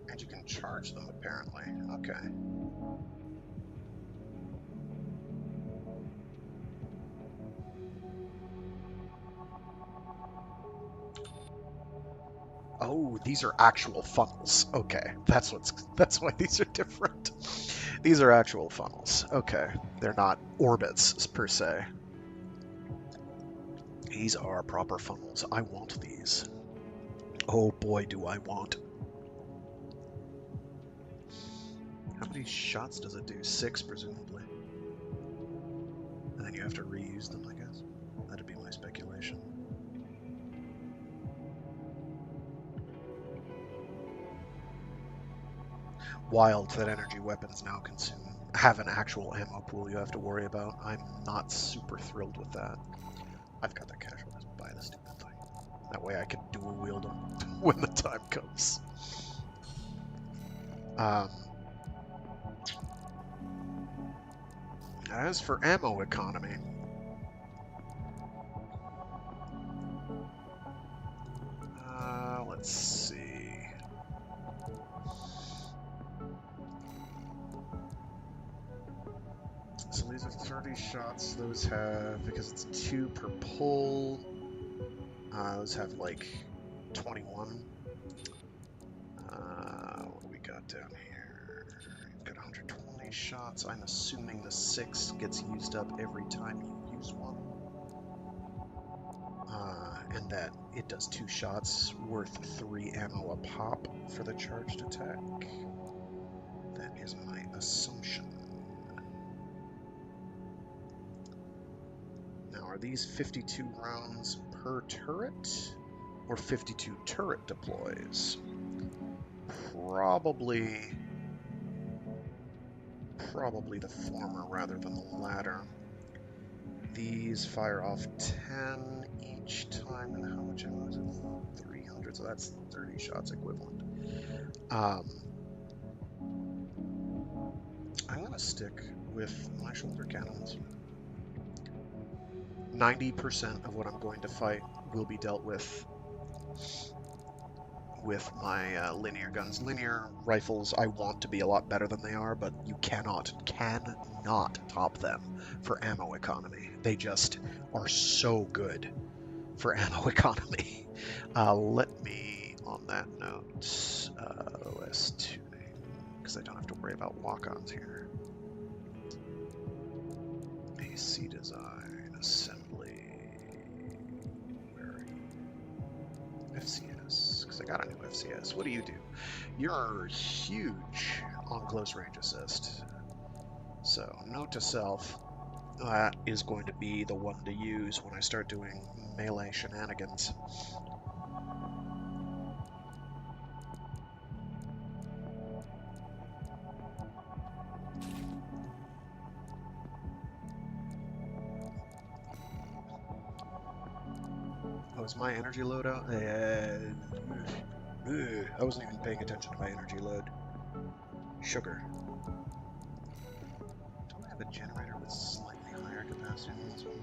And you can charge them, apparently. Okay. Oh, these are actual funnels. Okay, that's why these are different. These are actual funnels. Okay, they're not orbits per se. These are proper funnels. I want these. Oh boy, do I want. How many shots does it do? 6, presumably. And then you have to reuse them, I guess. That'd be my speculation. Wild that energy weapons now have an actual ammo pool you have to worry about. I'm not super thrilled with that. I've got the cash. I'll just buy the stupid thing. That way I can dual wield them when the time comes. As for ammo economy, let's see. So these are 30 shots. Those have, because it's 2 per pull, those have like 21. What do we got down here? We've got 120 shots. I'm assuming the 6 gets used up every time you use one. And that it does 2 shots worth 3 ammo a pop for the charged attack. That is my assumption. Now, are these 52 rounds per turret, or 52 turret deploys? Probably the former rather than the latter. These fire off 10 each time, and how much ammo is it? 300, so that's 30 shots equivalent. I'm gonna stick with my shoulder cannons. 90% of what I'm going to fight will be dealt with my linear guns. Linear rifles I want to be a lot better than they are, but you cannot top them for ammo economy. They just are so good for ammo economy. Let me, on that note, OS tuning, because I don't have to worry about walk-ons here. AC design, assembly, where are you? FCS, because I got a new FCS. What do? You're huge on close range assist. So, note to self, that is going to be the one to use when I start doing melee shenanigans. Oh, is my energy load out? I wasn't even paying attention to my energy load. Sugar. Don't I have a generator with slightly higher capacity than this one?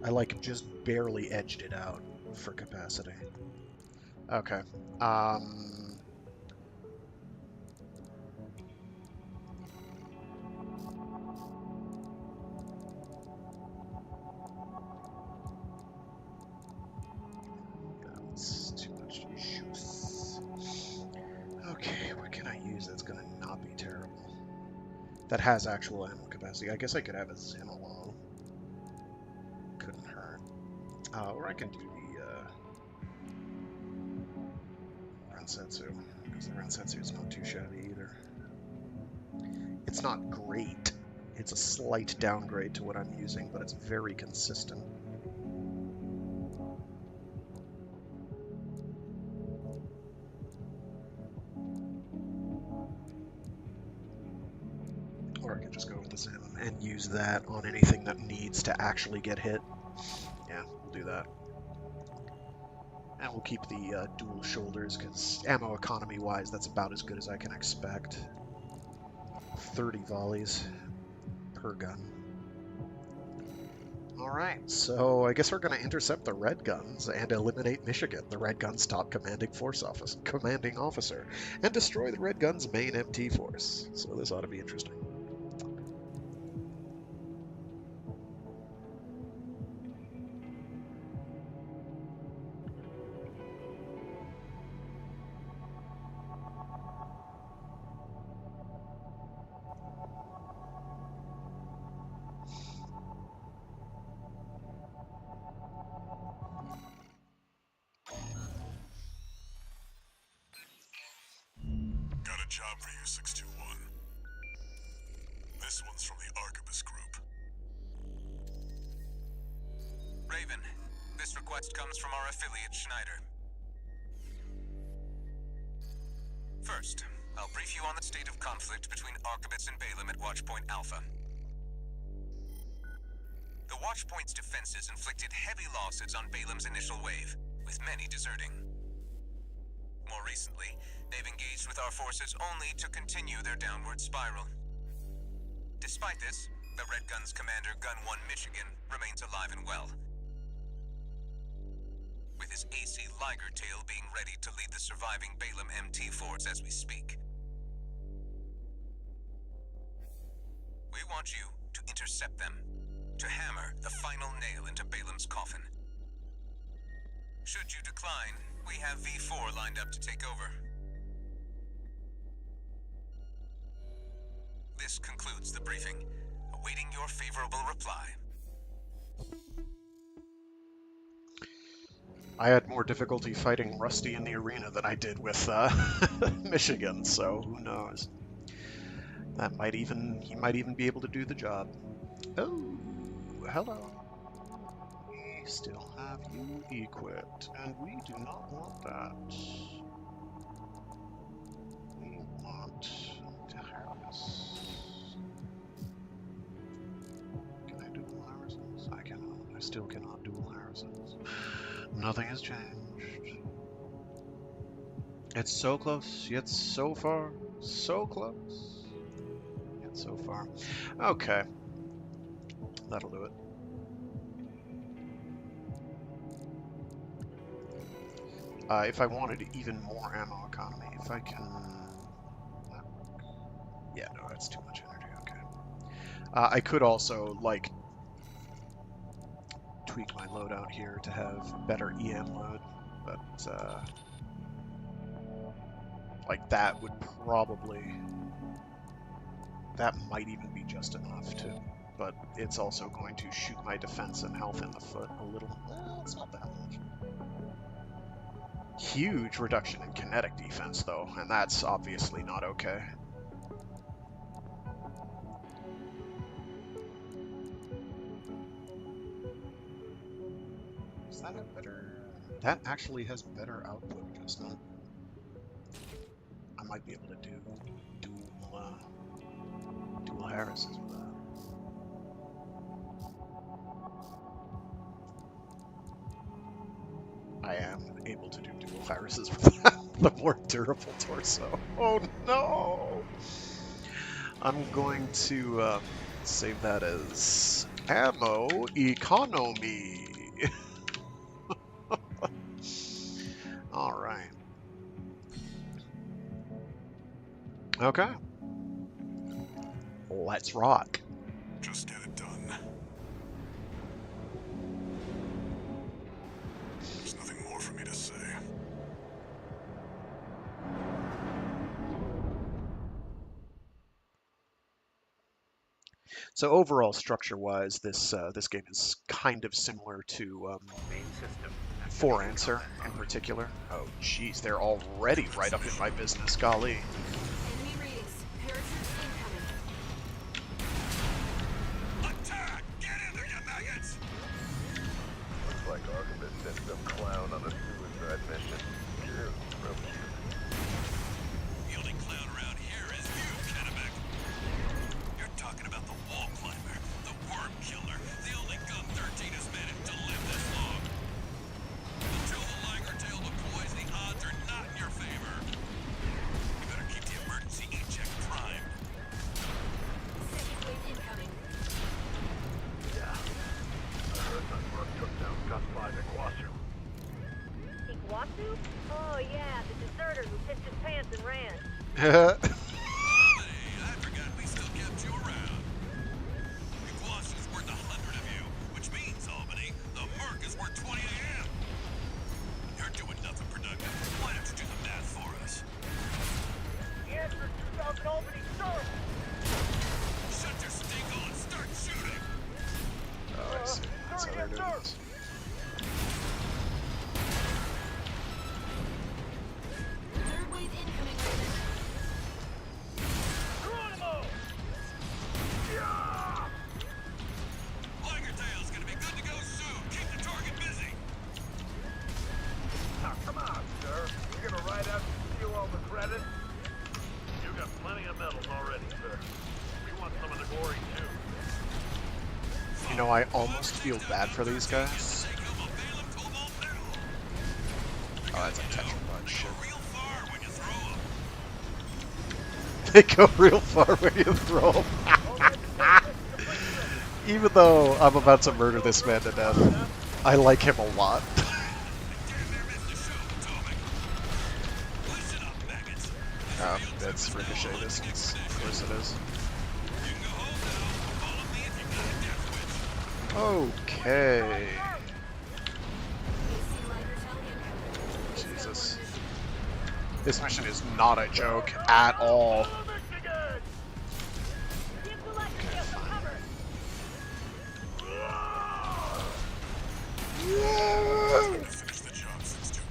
I like just barely edged it out for capacity. Okay. That's too much juice. Okay, what can I use that's gonna not be terrible? That has actual ammo capacity. I guess I could have a Zinalong. Couldn't hurt. Or I can do the Rensetsu, because the Rensetsu is not too shabby either. It's not great. It's a slight downgrade to what I'm using, but it's very consistent. Or I can just go with the Zim and use that on anything that needs to actually get hit. Yeah, we'll do that. And we'll keep the dual shoulders, because ammo economy-wise, that's about as good as I can expect. 30 volleys per gun. Alright, so I guess we're going to intercept the red guns and eliminate Michigan, the red gun's top commanding officer, and destroy the red gun's main MT force. So this ought to be interesting. Got a job for you, 621. This one's from the Arquebus Group. Raven, this request comes from our affiliate, Schneider. First, I'll brief you on the state of conflict between Arquebus and Balaam at Watchpoint Alpha. The Watchpoint's defenses inflicted heavy losses on Balaam's initial wave, with many deserting. More recently, they've engaged with our forces only to continue their downward spiral. Despite this, the Red Gun's commander, Gun 1 Michigan, remains alive and well, with his AC Liger tail being ready to lead the surviving Balaam MT force as we speak. We want you to intercept them, to hammer the final nail into Balaam's coffin. Should you decline, we have V4 lined up to take over. This concludes the briefing, awaiting your favorable reply. I had more difficulty fighting Rusty in the arena than I did with Michigan, so who knows? He might even be able to do the job. Oh, hello. We still have you equipped, and we do not want that. We want to harvest. Can I dual Harrisons? I cannot. I still cannot dual Harrisons. Nothing has changed. It's so close, yet so far. So close. Yet so far. Okay. That'll do it. If I wanted even more ammo economy, if I can... Yeah, no, that's too much energy, okay. I could also, like, tweak my loadout here to have better EM load, but, like, that would probably... That might even be just enough to... But it's also going to shoot my defense and health in the foot a little. It's not that much. Huge reduction in kinetic defense, though, and that's obviously not okay. Does that have better... That actually has better output adjustment. I might be able to do dual Harrises with that. I am able to do dual Harrises with that. The more durable torso. Oh no! I'm going to save that as ammo economy. Alright. Okay. Let's rock. Just get it done. There's nothing more for me to say. So overall, structure-wise, this game is kind of similar to Main system. For Answer in particular. Oh, jeez, they're already right up in my business. Golly. Enemy readings. Parachutes incoming. Attack! Get in there, you maggots! Looks like Archibald sent some clown on a suicide mission. Cute, real cute. The only clown around here is you, Kennebec. You're talking about the wall climber, the worm killer, the only gun 13 has managed to live this long. Until the Liger tail deploys, the odds are not in your favor. You better keep the emergency E-check primed. Second wave incoming. Yeah. I heard that Merc took down Gunfly Iguazu. Iguazu? Oh yeah, the deserter who pissed his pants and ran. Hey, I forgot we still kept you around. Iguazu's worth 100 of you, which means, Albany, the Merc is worth 20 a.m. You're doing nothing productive. Why don't you do the math for us? The answer is 2000 Albany, sir! Shut your stingle and start shooting! Oh, I see. That's how they're doing this. Third wave incoming, Raven. Geronimo! Yeah! Liger tail's gonna be good to go soon. Keep the target busy. Now, come on, sir. You're gonna ride out and steal all the credit? You got plenty of medals already, sir. We want some of the glory, too. You know, I almost feel bad for these guys. Oh, that's a Tetra Bud shit. Real far when you throw 'em. They go real far when you throw them. Even though I'm about to murder this man to death, I like him a lot. That's ricochet distance. Of course it is. Okay. Jesus. This mission is not a joke at all. Finish the job since 2-1.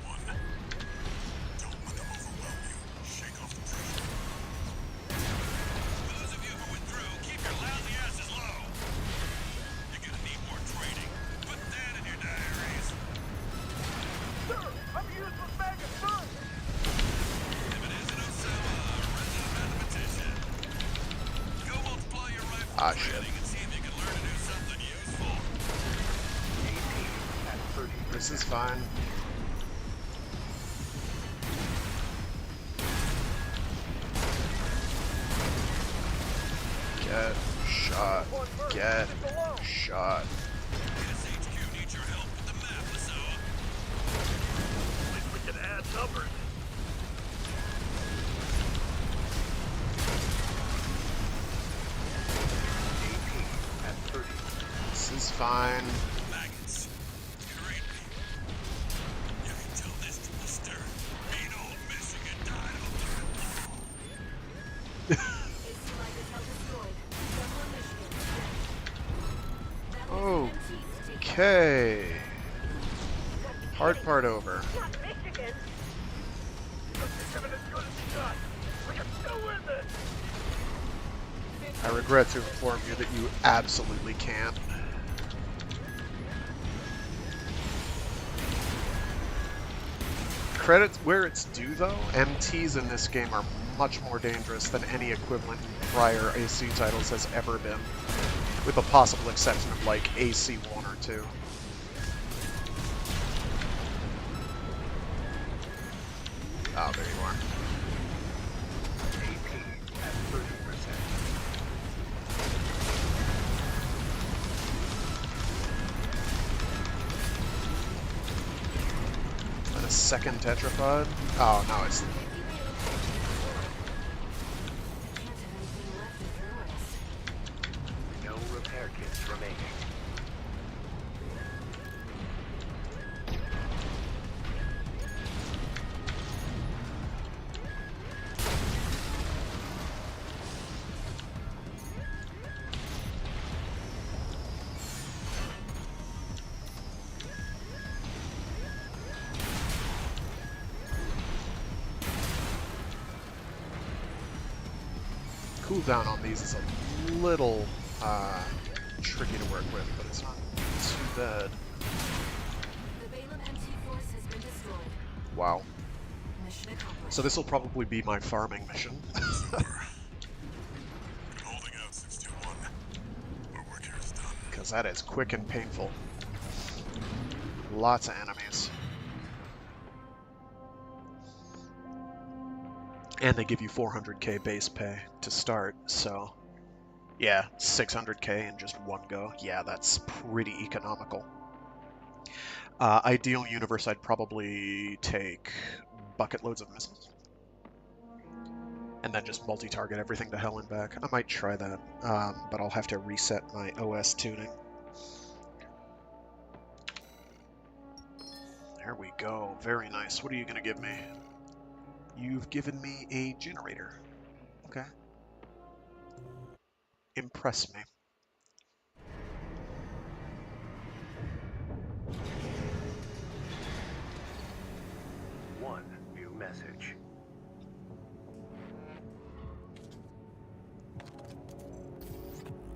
Don't let them overwhelm you. Shake off the pressure. For those of you who went through, keep your lousy asses low. You're gonna need more training. Put that in your diaries. Sir, I'm a useless maggot, sir! If it isn't Osama, a resident mathematician. Go multiply your rifle training and see if you can learn to do something useful. This is fine. shot. Get shot. SHQ needs your help with the map, Masawa. At least we can add numbers. AP at 30. This is fine. Maggots. Great people. You can tell this to a stern. Mean old Michigan died on the AC is destroyed. Someone Michigan. Okay. Hard part over. Not Michigan. Let's give it as good as we got. We can still win this. I regret to inform you that you absolutely can't. Credit where it's due, though. MTs in this game are much more dangerous than any equivalent in prior AC titles has ever been, with the possible exception of like AC1 or 2. Oh, there you are. AP at 30%. And a second tetrapod. Oh no, it's No repair kits remaining. cooldown on these is a little tricky to work with, but it's not too bad. The Balaam MT force has been destroyed. Wow. Mission accomplished. So this will probably be my farming mission. Holding out 621. Our work here is done. Because that is quick and painful. Lots of enemies. And they give you 400k base pay to start, so yeah, 600k in just one go. Yeah, that's pretty economical. Ideal universe, I'd probably take bucket loads of missiles. And then just multi-target everything to hell and back. I might try that, but I'll have to reset my OS tuning. There we go. Very nice. What are you going to give me? You've given me a generator. Okay. Impress me. One new message.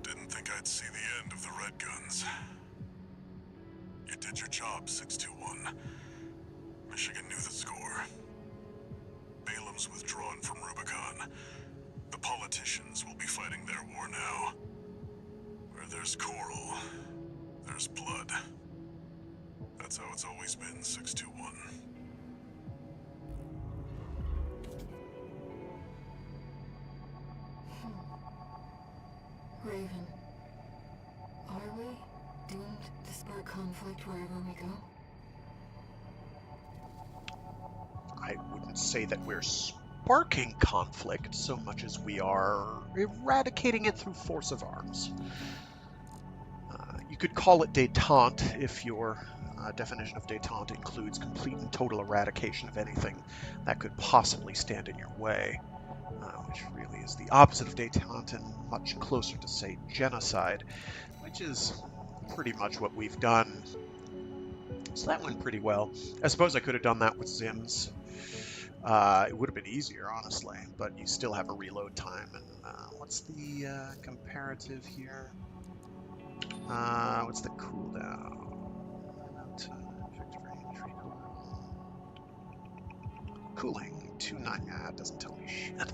Didn't think I'd see the end of the Red Guns. You did your job, 621. Michigan knew the score. Balaam's withdrawn from Rubicon. The politicians will be fighting their war now. Where there's coral, there's blood. That's how it's always been, 621. Raven, are we doomed to spark conflict wherever we go? I wouldn't say that we're sparking conflict so much as we are eradicating it through force of arms. You could call it détente if your definition of détente includes complete and total eradication of anything that could possibly stand in your way, which really is the opposite of détente and much closer to, say, genocide, which is pretty much what we've done. So that went pretty well. I suppose I could have done that with Zims. It would have been easier, honestly, but you still have a reload time. And what's the comparative here? What's the cooldown? Cooling 2.9. Yeah, it doesn't tell me shit.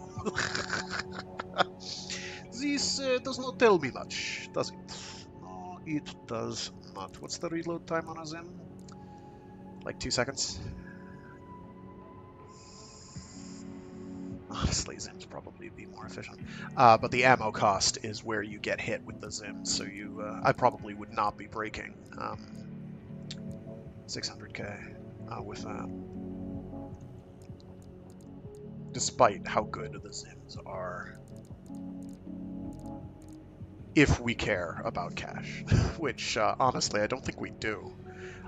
This does not tell me much, does it? No, it does not. What's the reload time on a Zim? Like 2 seconds? Honestly, Zims probably be more efficient. But the ammo cost is where you get hit with the Zims, so I probably would not be breaking 600k with that. Despite how good the Zims are. If we care about cash, which honestly I don't think we do.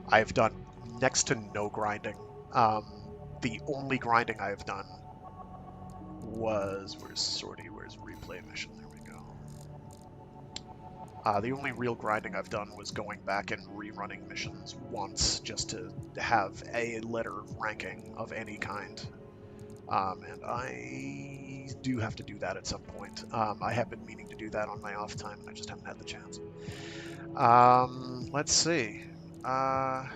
I've done next to no grinding. The only grinding I've done was where's replay mission? There we go. The only real grinding I've done was going back and rerunning missions once just to have a letter of ranking of any kind. And I do have to do that at some point. I have been meaning to do that on my off time, and I just haven't had the chance. Let's see. Not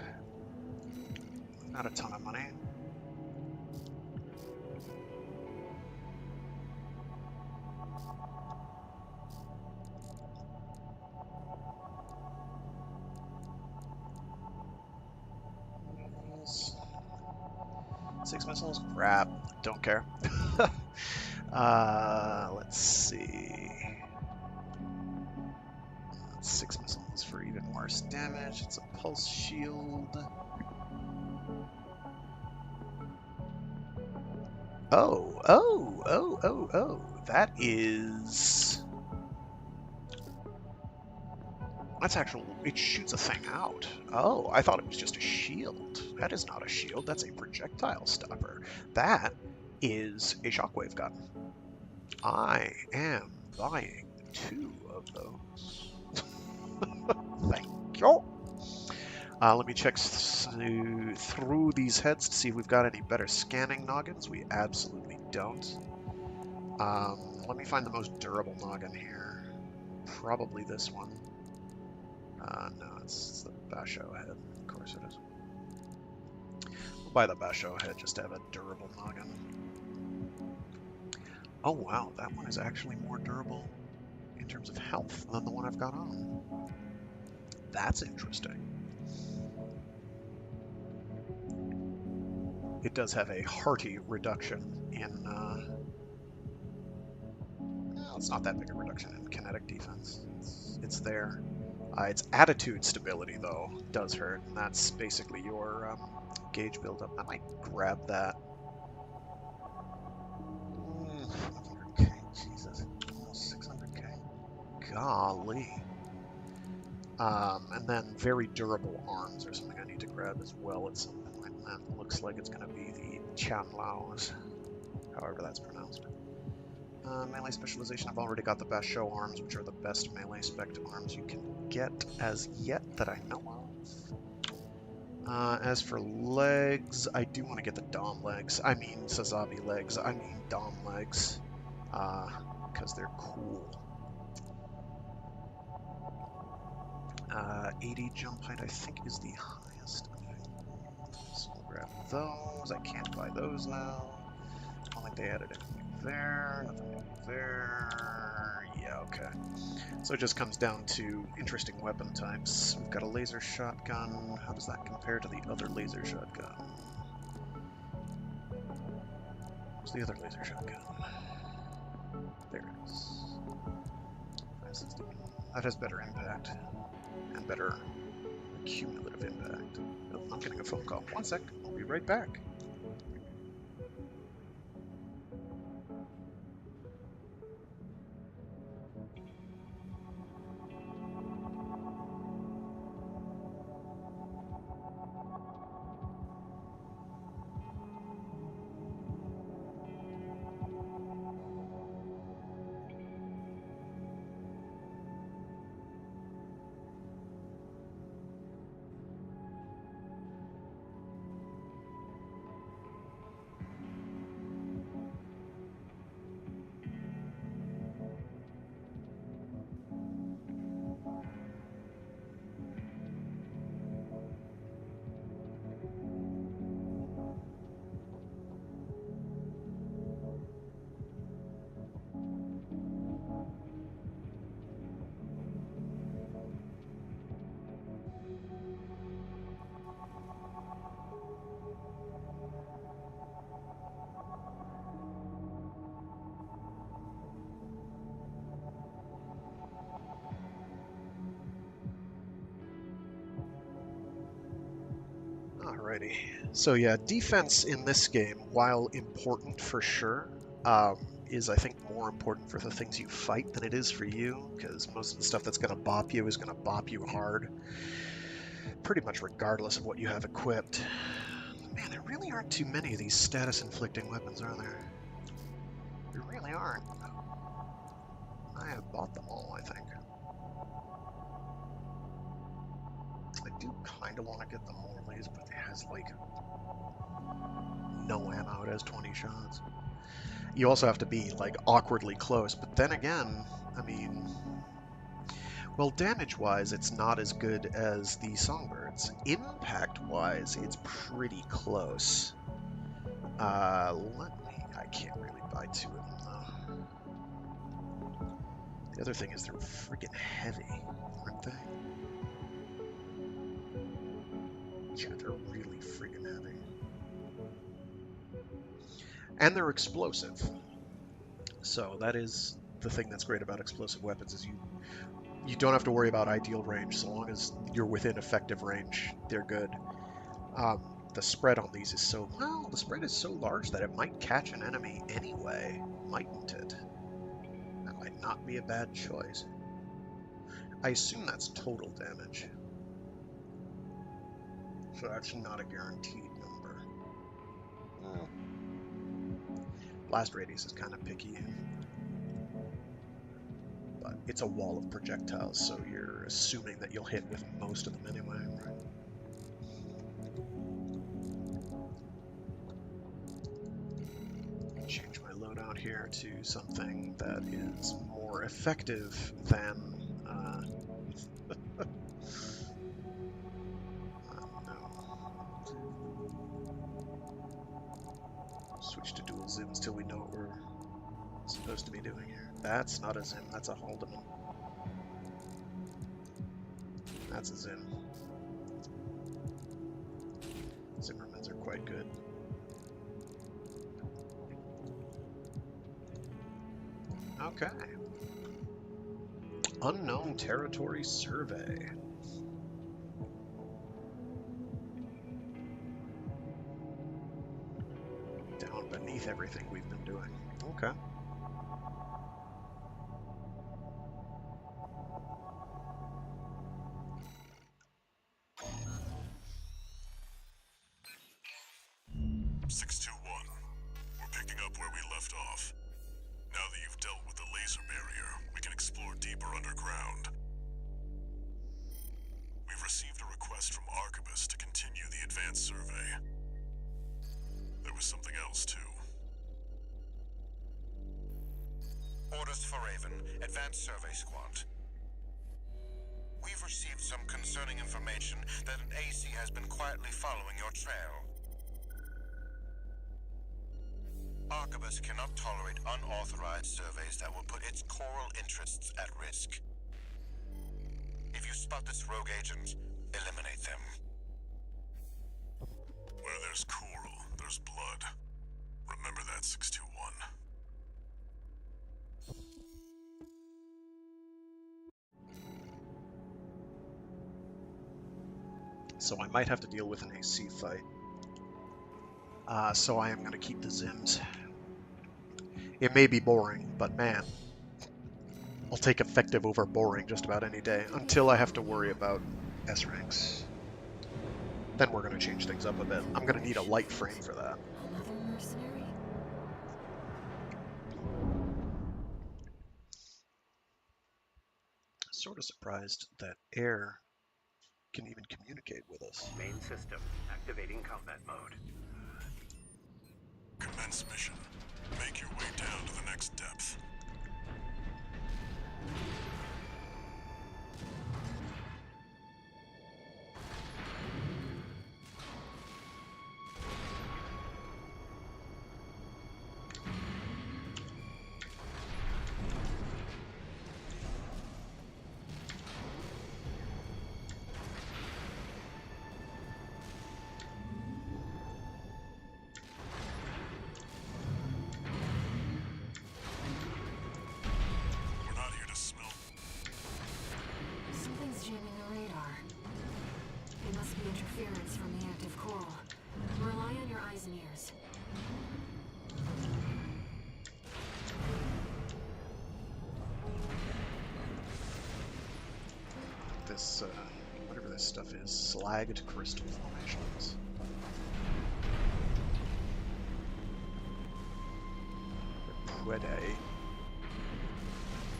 a ton of money. Six missiles? Crap. Don't care. Let's see. 6 missiles for even worse damage. It's a pulse shield. Oh. That is... That's actual... It shoots a thing out. Oh, I thought it was just a shield. That is not a shield. That's a projectile stopper. That is a shockwave gun. I am buying 2 of those. Thank you. Let me check through these heads to see if we've got any better scanning noggins. We absolutely don't. Let me find the most durable noggin here. Probably this one. No, it's the Basho head. Of course it is. We'll buy the Basho head just to have a durable noggin. Oh wow, that one is actually more durable in terms of health than the one I've got on. That's interesting. It does have a hearty reduction in... well, it's not that big a reduction in kinetic defense. It's there. Its attitude stability, though, does hurt, and that's basically your gauge buildup. I might grab that. 500k, Jesus. Almost 600k. Golly. And then very durable arms are something I need to grab as well at some point. And that looks like it's going to be the Chanlaos, however that's pronounced. Melee specialization, I've already got the Basho arms, which are the best melee spec arms you can get as yet that I know of. As for legs, I do want to get the Dom legs. I mean Sazabi legs. I mean Dom legs. Because they're cool. 80 jump height, I think, is the highest. So we'll grab those. I can't buy those now. I don't think they added anything there. Nothing there. Yeah, okay. So it just comes down to interesting weapon types. We've got a laser shotgun. How does that compare to the other laser shotgun? Where's the other laser shotgun? There it is. That has better impact. And better cumulative impact. Oh, I'm getting a phone call. One sec. I'll be right back. Alrighty. So yeah, defense in this game, while important for sure, is I think more important for the things you fight than it is for you, because most of the stuff that's going to bop you is going to bop you hard, pretty much regardless of what you have equipped. Man, there really aren't too many of these status-inflicting weapons, are there? There really aren't. I have bought them all, I think. I do kind of want to get the Morley's, but it has, like, no ammo. It has 20 shots. You also have to be, like, awkwardly close, but then again, I mean... Well, damage-wise, it's not as good as the Songbirds. Impact-wise, it's pretty close. I can't really buy two of them, though. The other thing is they're freaking heavy, aren't they? Yeah, they're really freaking heavy. And they're explosive. So that is the thing that's great about explosive weapons, is you don't have to worry about ideal range. So long as you're within effective range, they're good. The spread on these is so... Well, the spread is so large that it might catch an enemy anyway, mightn't it? That might not be a bad choice. I assume that's total damage. So that's not a guaranteed number. Blast radius is kind of picky. But it's a wall of projectiles, so you're assuming that you'll hit with most of them anyway, right? Change my loadout here to something that is more effective than... Switch to dual zims till we know what we're supposed to be doing here. That's not a zim, that's a Haldeman. That's a zim. Zimmermans are quite good. Okay. Unknown Territory Survey. Down beneath everything we've been doing. Okay. Orders for Raven, Advanced Survey Squad. We've received some concerning information that an AC has been quietly following your trail. Arquebus cannot tolerate unauthorized surveys that will put its coral interests at risk. If you spot this rogue agent, eliminate them. Where there's coral, there's blood. Remember that, 621. So I might have to deal with an AC fight. So I am going to keep the Zims. It may be boring, but man, I'll take effective over boring just about any day, until I have to worry about S ranks. Then we're going to change things up a bit. I'm going to need a light frame for that. Another mercenary? Sort of surprised that air can even communicate with us. Main system activating combat mode. Commence mission. Make your way down to the next depth. interference from the active coral. Rely on your eyes and ears. This, whatever this stuff is, slagged crystal formations.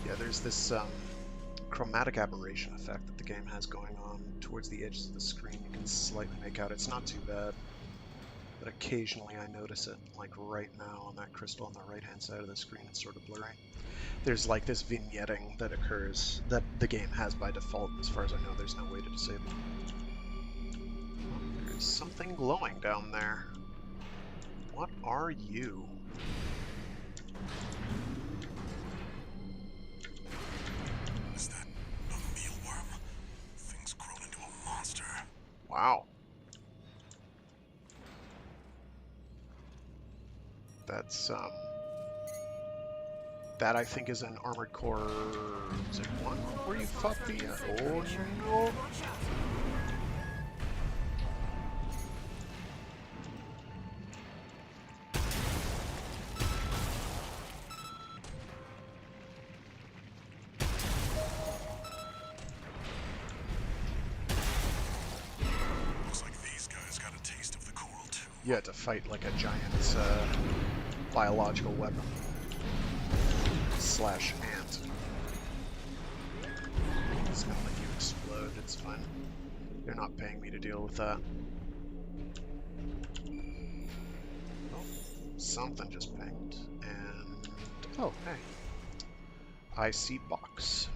Yeah, there's this chromatic aberration effect that the game has going on towards the edges of the screen. You can slightly make out. It's not too bad, but occasionally I notice it, like right now on that crystal on the right-hand side of the screen. It's sort of blurry. There's like this vignetting that occurs that the game has by default. As far as I know, there's no way to disable it. There's something glowing down there. What are you? Is that a mealworm? Thing's grown into a monster. Wow. That's, that I think is an Armored Core... Is it 1 where you fought the... oh no! Looks like these guys got a taste of the coral too. You had to fight like a giant biological weapon. Slash ant. It's not like you explode, it's fine. They're not paying me to deal with that. Oh, something just pinged. And... oh, hey. IC box.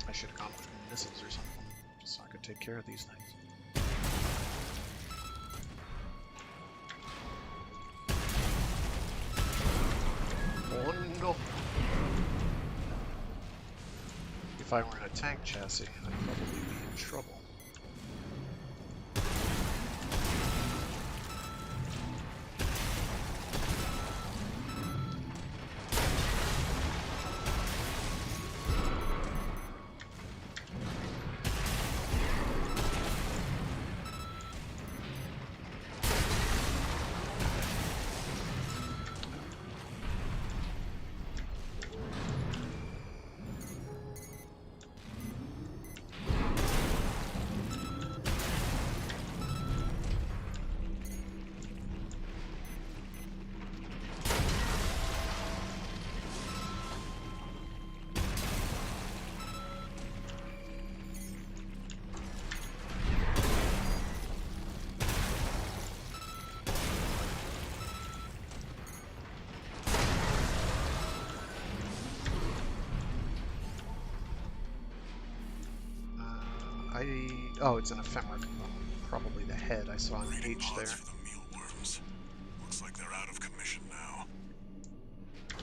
I should have gone with missiles or something, just so I could take care of these things. Oh no! If I were in a tank chassis, I'd probably be in trouble. Oh, it's an ephemera component. Probably the head. I saw an H there. For the mealworms. Looks like they're out of commission now.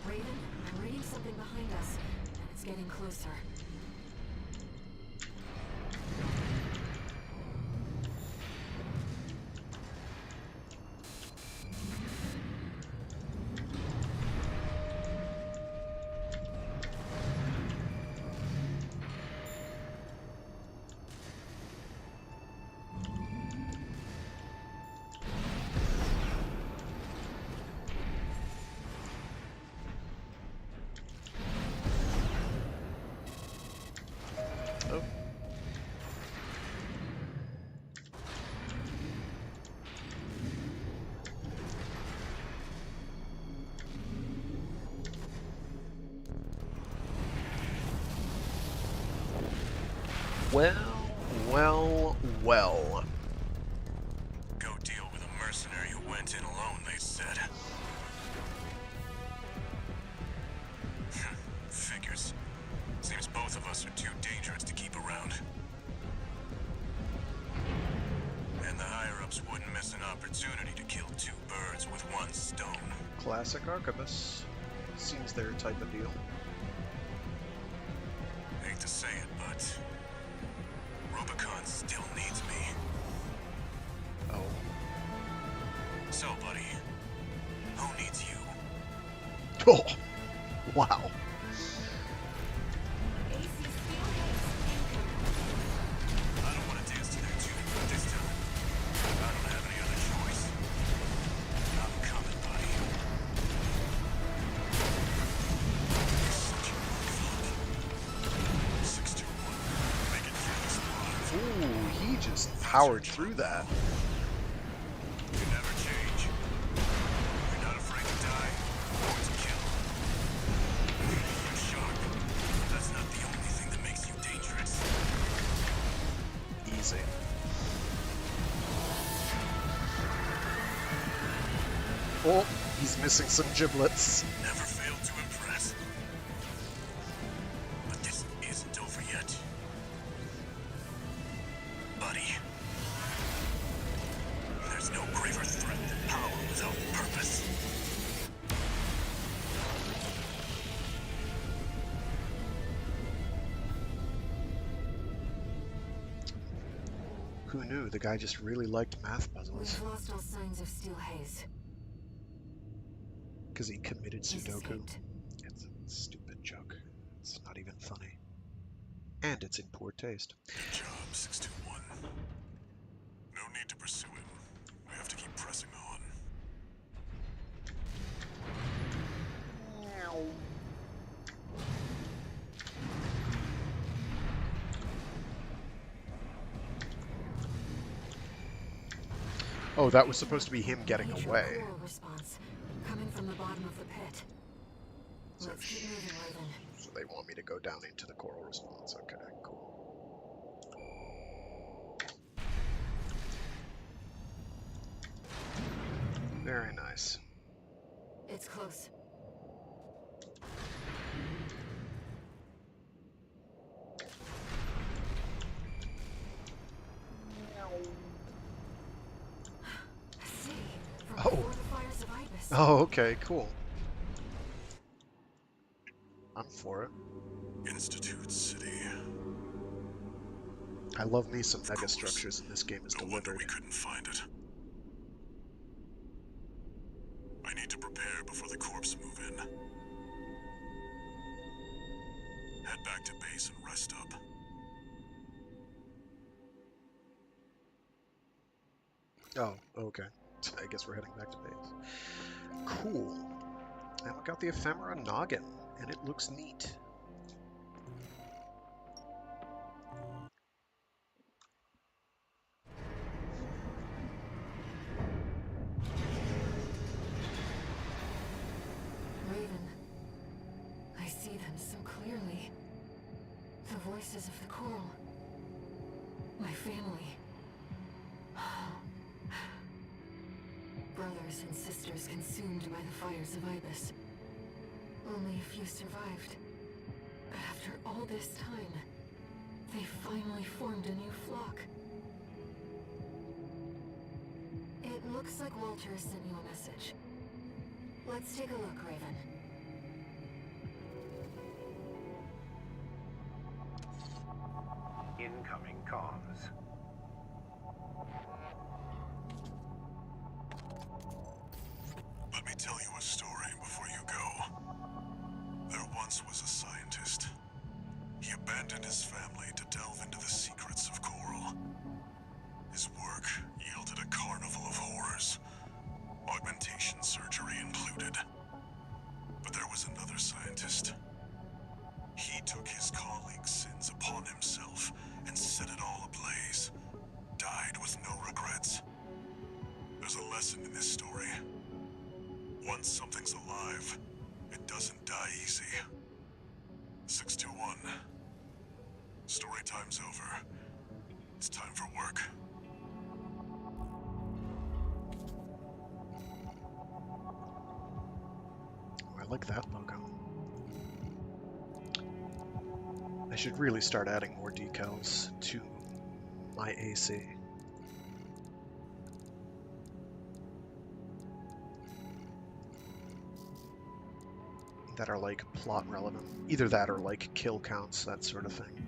Raven, I'm reading something behind us, and it's getting closer. Oh. Well. Go deal with a mercenary who went in alone, they said. Figures. Seems both of us are too dangerous to keep around. And the higher-ups wouldn't miss an opportunity to kill two birds with one stone. Classic Arquebus. Seems their type of deal. Hate to say it, but Rubicon still needs me. Oh. So, buddy, who needs you? Oh! Wow. just powered through that. You never change. You're not afraid to die or to kill. You're sharp. That's not the only thing that makes you dangerous. Easy. Oh, he's missing some giblets. Never failed to impress. But this isn't over yet. Buddy. There's no graver threat than power without purpose. Who knew? The guy just really liked math puzzles. We've lost all signs of Steel Haze. Because he committed He's Sudoku. escaped. It's a stupid joke. It's not even funny. And it's in poor taste. Good job, 621. No need to pursue him. We have to keep pressing on. Oh, that was supposed to be him getting Mutual away. coral response coming from the bottom of the pit. So, Let's keep moving, Raven. so they want me to go down into the coral response. Okay, cool. Very nice. It's close. See, from Oh. before the fires of Ibis. Oh, okay, cool. I'm for it. Institute City. I love me some Of mega course. structures, and this game is No wonder delivered. we couldn't find it. I need to prepare before the corps move in. Head back to base and rest up. Oh, okay. I guess we're heading back to base. Cool. And we got the ephemera noggin, and it looks neat. Raven, I see them so clearly. The voices of the coral. My family. Brothers and sisters consumed by the fires of Ibis. Only a few survived. But after all this time, they finally formed a new flock. It looks like Walter sent you a message. Let's take a look, Raven. Incoming comms. Let me tell you a story before you go. There once was a scientist. He abandoned his family to delve into the secrets of coral. His work yielded a carnival of horrors, augmentation surgery included. But there was another scientist. He took his colleagues' sins upon himself and set it all ablaze. Died with no regrets. There's a lesson in this story. Once something's alive, it doesn't die easy. 621. Story time's over. It's time for work. I like that logo. I should really start adding more decals to my AC. That are like plot relevant. Either that or like kill counts, that sort of thing.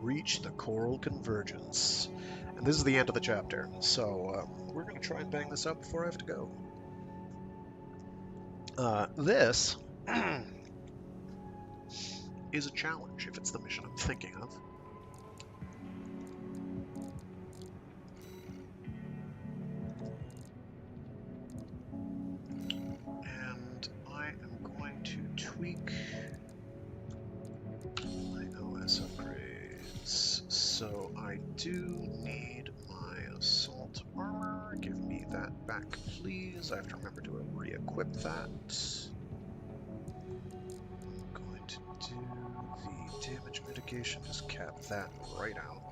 reach the coral convergence. And this is the end of the chapter, so we're going to try and bang this out before I have to go. This is a challenge, if it's the mission I'm thinking of. And I am going to tweak my OS upgrades. So I do need my assault armor. Give me that back, please. I have to remember to re-equip that. I'm going to do the damage mitigation, just cap that right out.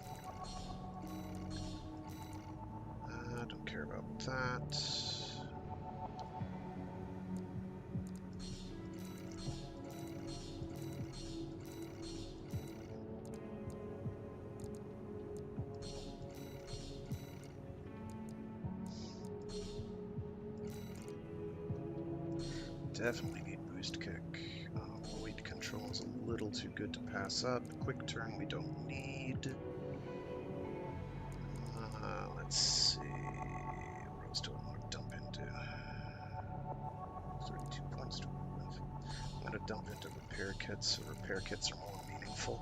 I don't care about that. Definitely need boost kick. Weight control is a little too good to pass up. Quick turn we don't need. Let's see. What else do I want to dump into? 32 points to work with. I'm going to dump into repair kits, so repair kits are more meaningful.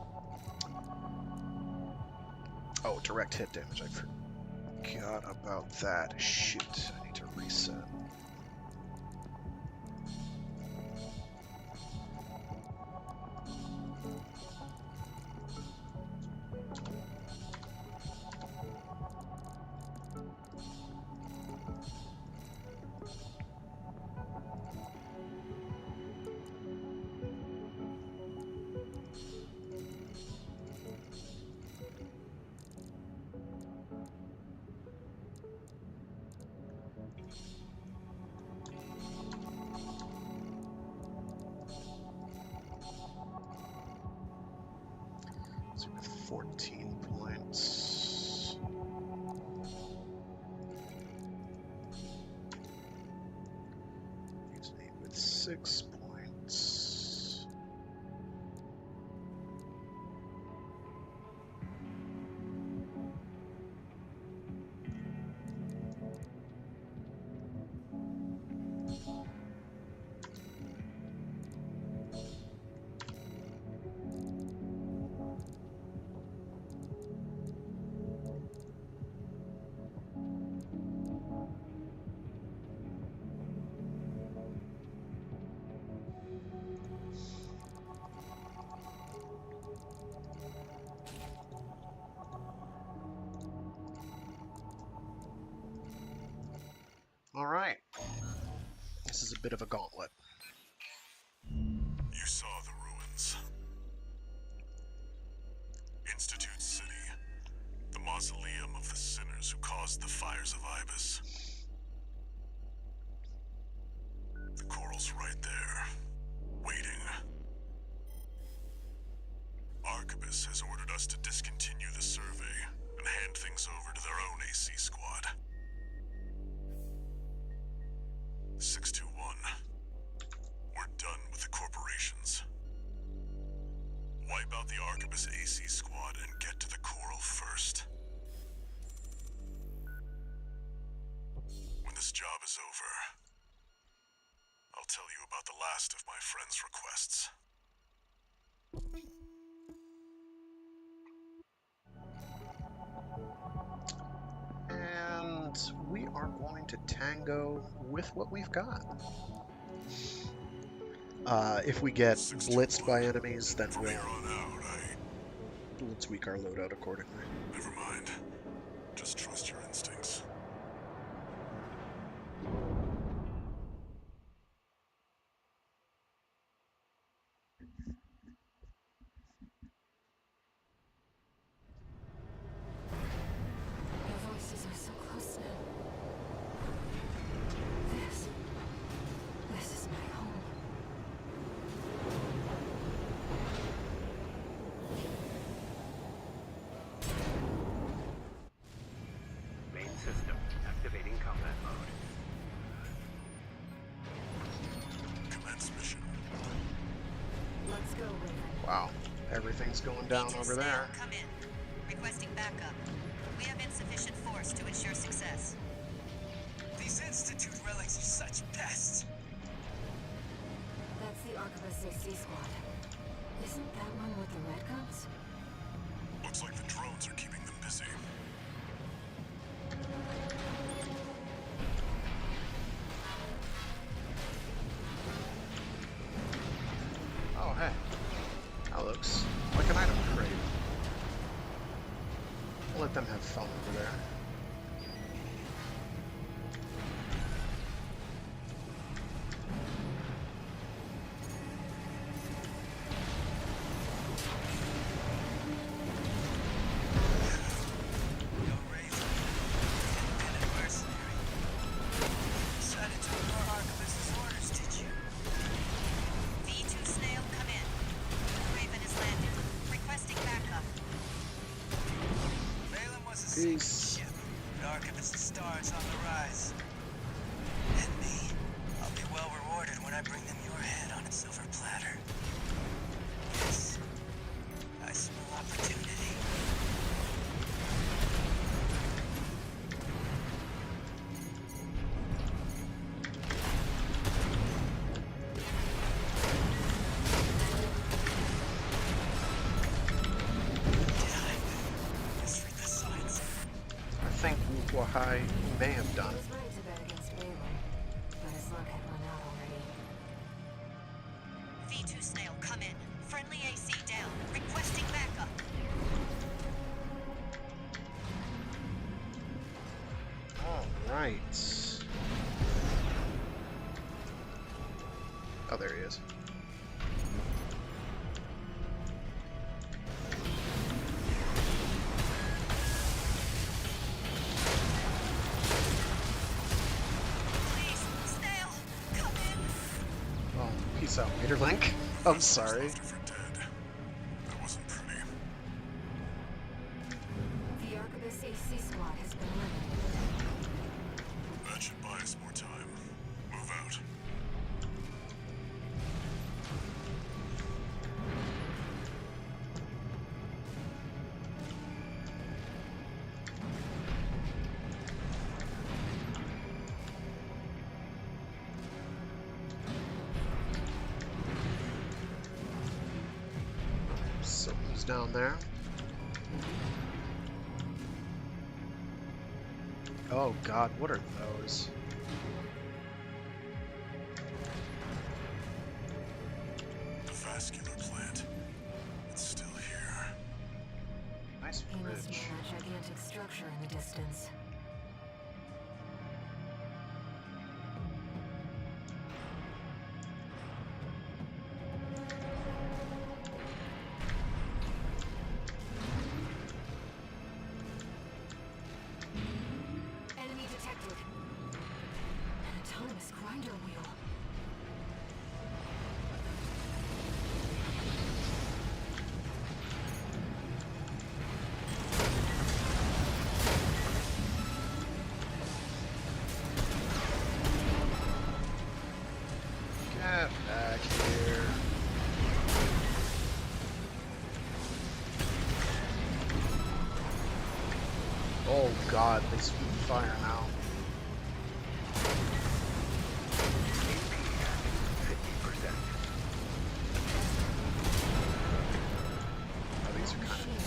Oh, direct hit damage. I forgot about that. Shoot, I need to reset. So with 14 points. Use 8 with 6 points. All right. This is a bit of a gauntlet. You saw the ruins. Institute City, the mausoleum of the sinners who caused the fires of Ibis. The coral's right there, waiting. Arquebus has ordered us to discontinue the survey and hand things over to their own AC squad. 621. We're done with the corporations. Wipe out the Arquebus AC squad and get to the coral first. When this job is over, I'll tell you about the last of my friend's requests. And we are going to tango with what we've got. If we get blitzed by enemies, then From we'll here on out, tweak our loadout accordingly. never mind. Just trust your instincts. Your voices are so close now. This is my home. Main system activating combat mode. Commence mission. Let's go, Raven. Wow. Everything's going down over there. Come in. Requesting backup. We have insufficient force to ensure success. These Institute relics are such pests. That's the Archivist AC squad. Isn't that one with the red guns? Looks like the drones are keeping them busy. Oh, hey. That looks like an item crate. We'll let them have fun over there. Peace. The Archivist stars on the rise. And me, I'll be well rewarded when I bring them your head on a silver platter. Yes, I smell opportunity. I think Wahai may have done. He was right to bet against Balin, but his luck had run out already. V2 Snail, come in. Friendly AC down. Requesting backup. Alright. Oh, there he is. Peace out, Meterlink. I'm sorry. For dead. That wasn't pretty. The Archivist AC squad has been eliminated. That should buy us more time. Move out. Something's down there. Oh god, what are those? The vascular plant. It's still here. Nice He must bridge. mean that gigantic structure in the distance. Enemy detected. An autonomous grinder wheel. Get back here. Oh god, they speak fire now. Oh, these are kind of...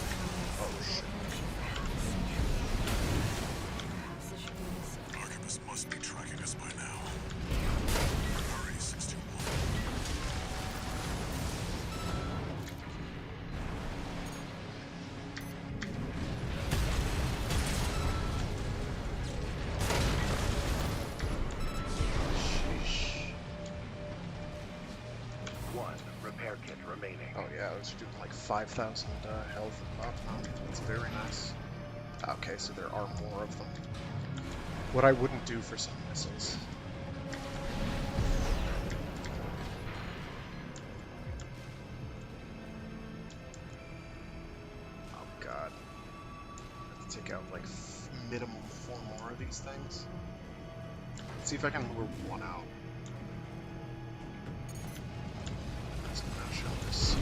Oh shit. Perhaps it should be this. Archivist must be tracking us by now. Hurry, 61. Sheesh. One repair kit remaining. Oh yeah, I was doing like 5,000 health and up now. That's very nice. Okay, so there are more of them. What I wouldn't do for some missiles. Oh god. I have to take out like minimum 4 more of these things. Let's see if I can lure one out. Let's not show this.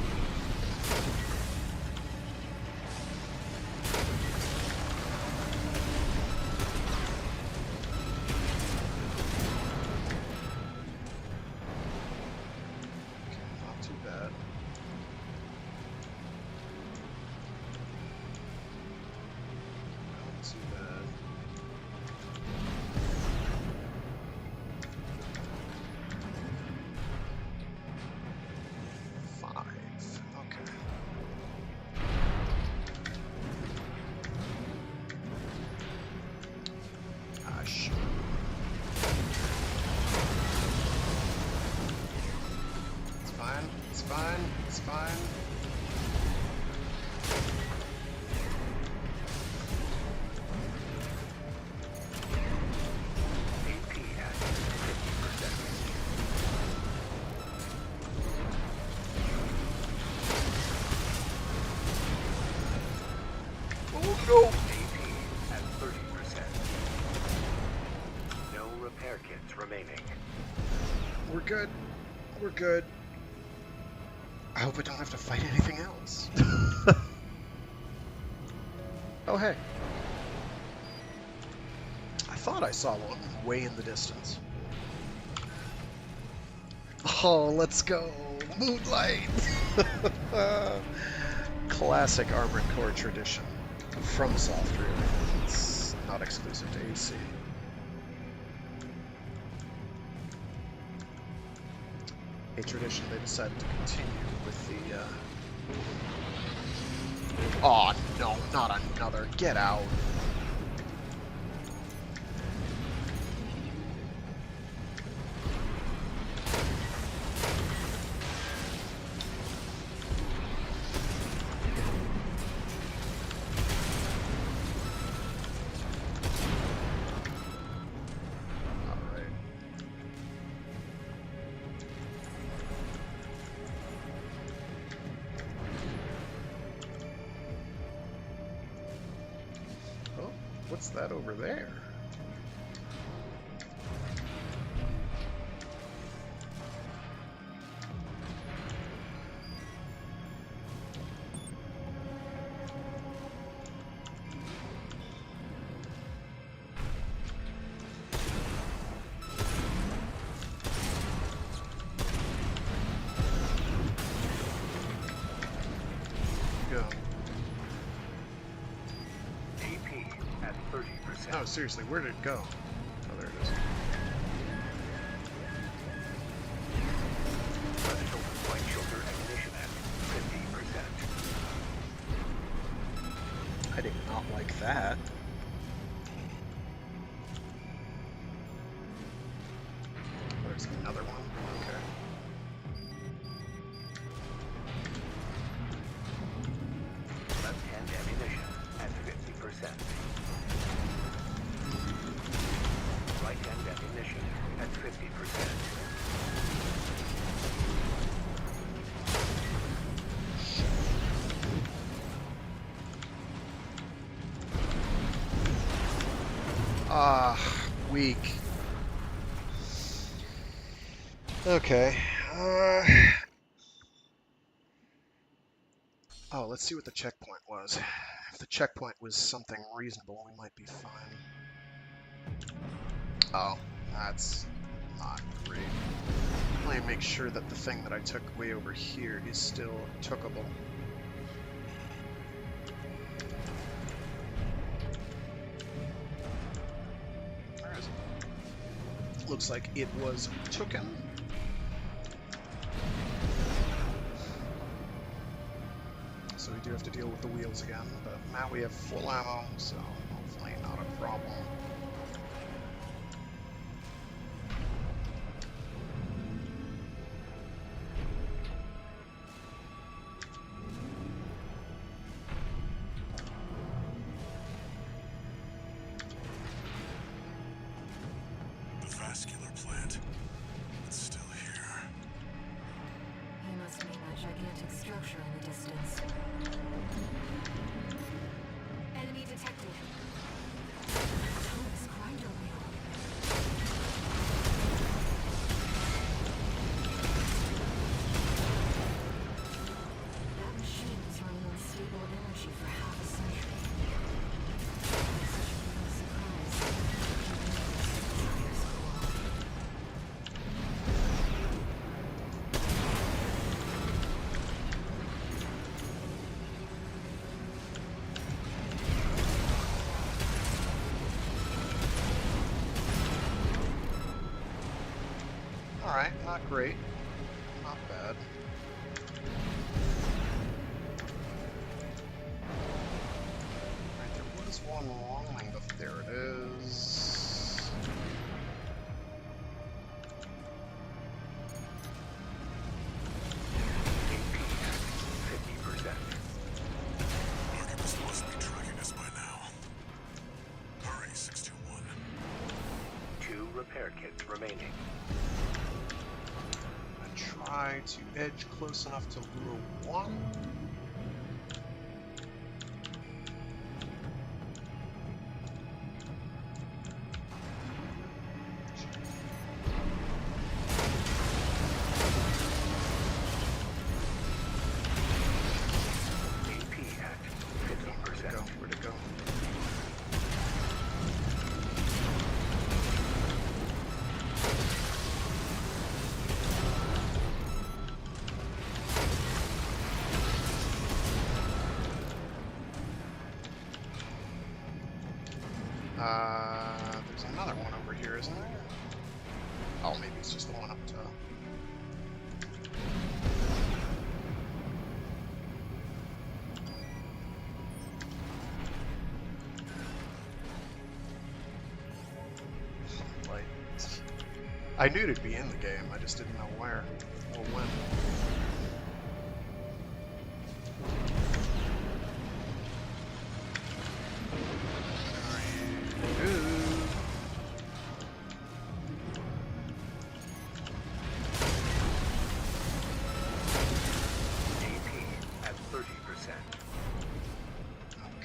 go! AP at 30%. No repair kits remaining. We're good. We're good. I hope I don't have to fight anything else. Oh, hey. I thought I saw one way in the distance. Oh, let's go. Moonlight! Classic Armored Core tradition. From software. It's not exclusive to AC. A tradition they decided to continue with the, Oh, no, not another. Get out. What's that over there? Go. No, seriously, where did it go? Oh, there it is. Flight shoulder ammunition at 50%. I did not like that. There's another one. Okay. Left-hand ammunition at 50%. Right-hand ammunition at 50%. Ah, weak. Okay. Oh, let's see what the checkpoint was. If the checkpoint was something reasonable, we might be fine. Oh, that's not great. Let me make sure that the thing that I took way over here is still tookable. Where is it? Looks like it was tooken. So we do have to deal with the wheels again, but now we have full ammo, so hopefully not a problem. Vascular plant. It's still here. You must mean that gigantic structure in the distance. Enemy detected. Thomas grinder wheel. That machine was running on stable energy for half a century. Such a real surprise. Tires go off. Alright, not great. Not bad. Alright, there was one rolling, but there it is. AP at 50%. Archivist must be tracking us by now. Hurry, 621. 2 repair kits remaining. Try to edge close enough to lure one. There's another one over here, isn't there? Oh, maybe it's just the one up top. Like, I knew it'd be in the game, I just didn't know where or when.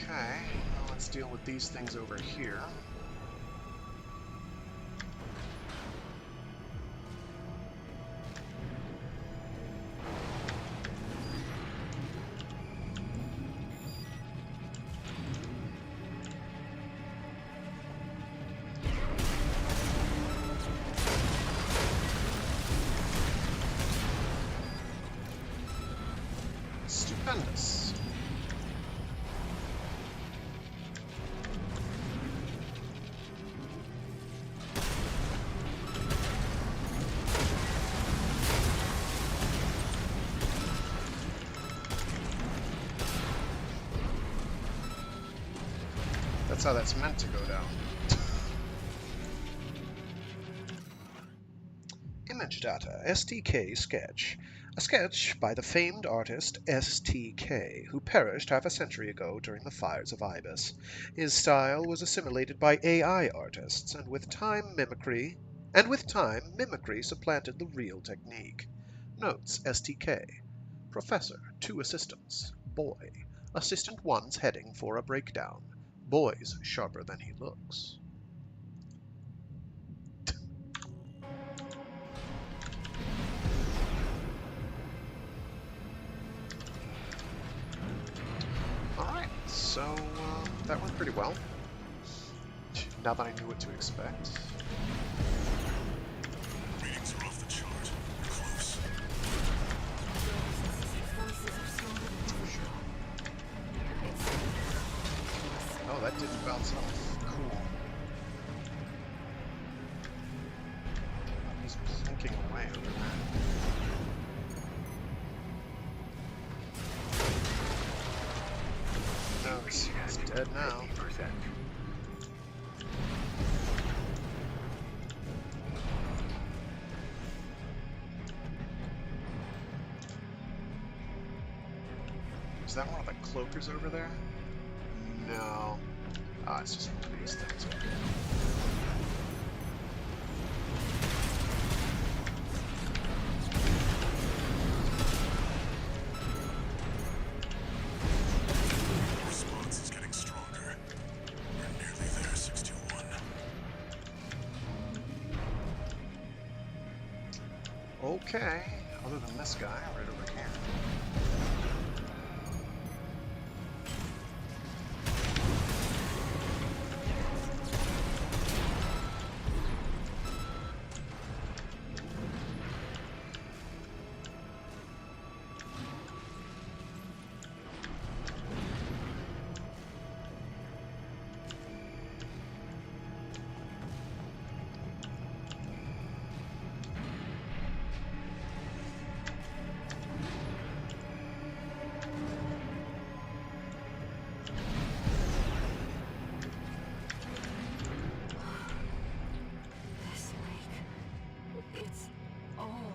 Okay, well, let's deal with these things over here. Stupendous. That's how that's meant to go down. Image data, STK sketch. A sketch by the famed artist STK, who perished half a century ago during the fires of Ibis. His style was assimilated by AI artists, and with time mimicry supplanted the real technique. Notes, STK. Professor, 2 assistants. Boy. Assistant 1's heading for a breakdown. Boy's sharper than he looks. Alright, so that went pretty well. Now that I knew what to expect. Readings are off the chart. Close. Oh, that didn't bounce off. Cool. He's blinking away over there. No, he's dead now. Is that one of the cloakers over there? No. Ah, it's just one of these things over here. Response is getting stronger. We're nearly there, 61. Okay, other than this guy right over here. This lake, it's all.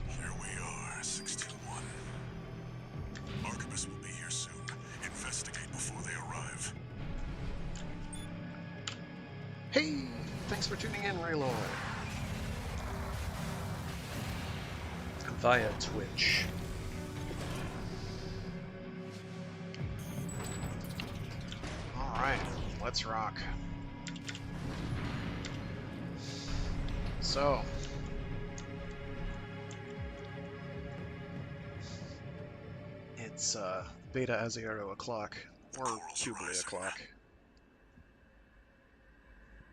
Here we are, 61. Archibus will be here soon. Investigate before they arrive. Hey, thanks for tuning in, Raylord. Via Twitch. Alright, let's rock. So, it's beta Aziero o'clock, or Jubilee o'clock.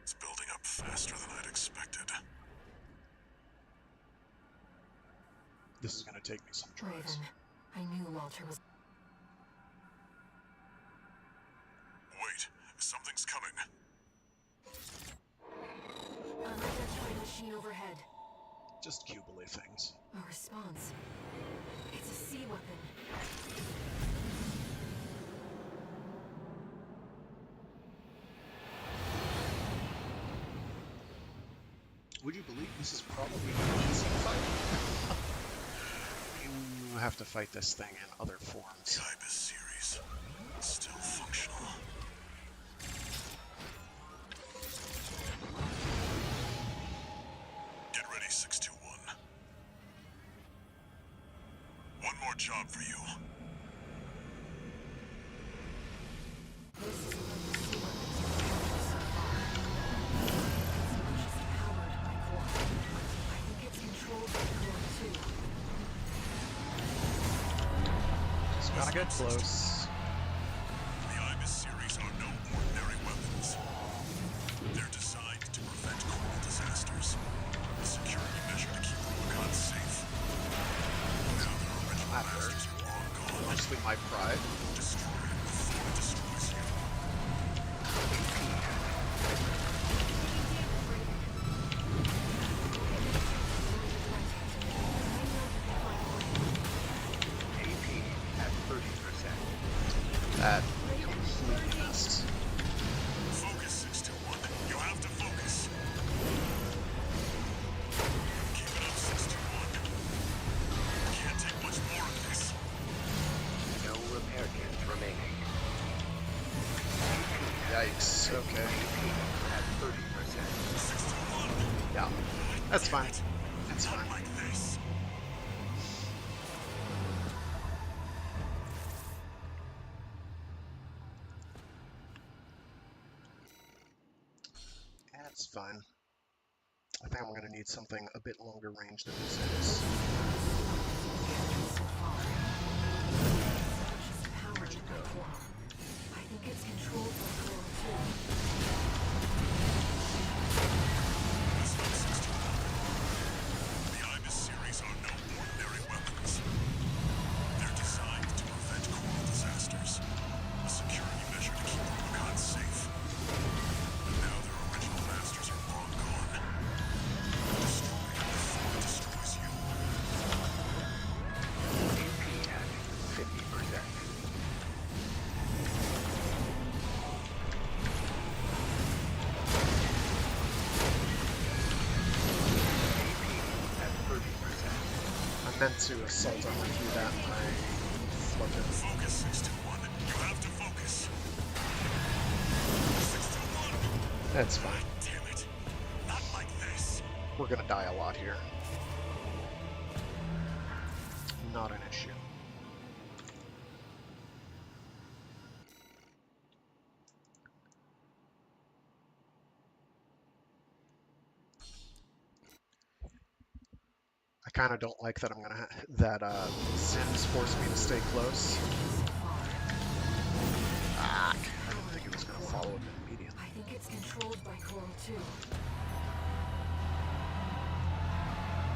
It's building up faster than I'd expected. This is going to take me some tries. Raven, I knew Walter was. Wait, something's coming. Unidentified machine overhead. Just cubily things. A response. It's a sea weapon. Would you believe this is probably an easy fight? You have to fight this thing in other forms. The Ibis series, still functional. Get ready, 621. One more job for you. This is one of the sea weapons we've encountered so far. It's consciously powered by core. I think it's controlled by core too. Just gotta get close. The Ibis series are no ordinary weapons. They're designed to prevent coral disasters. A security measure to keep Rubicon safe. Now their original masters are long gone. Mostly my pride. Destroyed before it destroys you. AP at 30%. That completely missed. Focus, 621. You have to focus. Keep it up, 621. Can't take much more of this. No repair kits remaining. Yikes. Okay. AP at 30%. 621. Yeah. That's fine. That's fine. Not like this. That's fine. I think I'm gonna need something a bit longer range than this is. Where'd you go? I think it's controlled by core too. Listen up, 621. The Ibis series are no ordinary weapons. They're designed to prevent coral disasters. A security measure to keep Rubicon safe. But now their original masters are long gone. Destroy it before it destroys you. AP at 50%. AP at 30%. I meant to assault him and do that, and I flubbed it. Focus, 621. You have to focus. 621. That's fine. Damn it. Not like this. We're gonna die a lot here. Not an issue. I kind of don't like that I'm gonna that Sims forced me to stay close. Ah, I didn't think it was gonna follow it immediately. I think it's controlled by core too.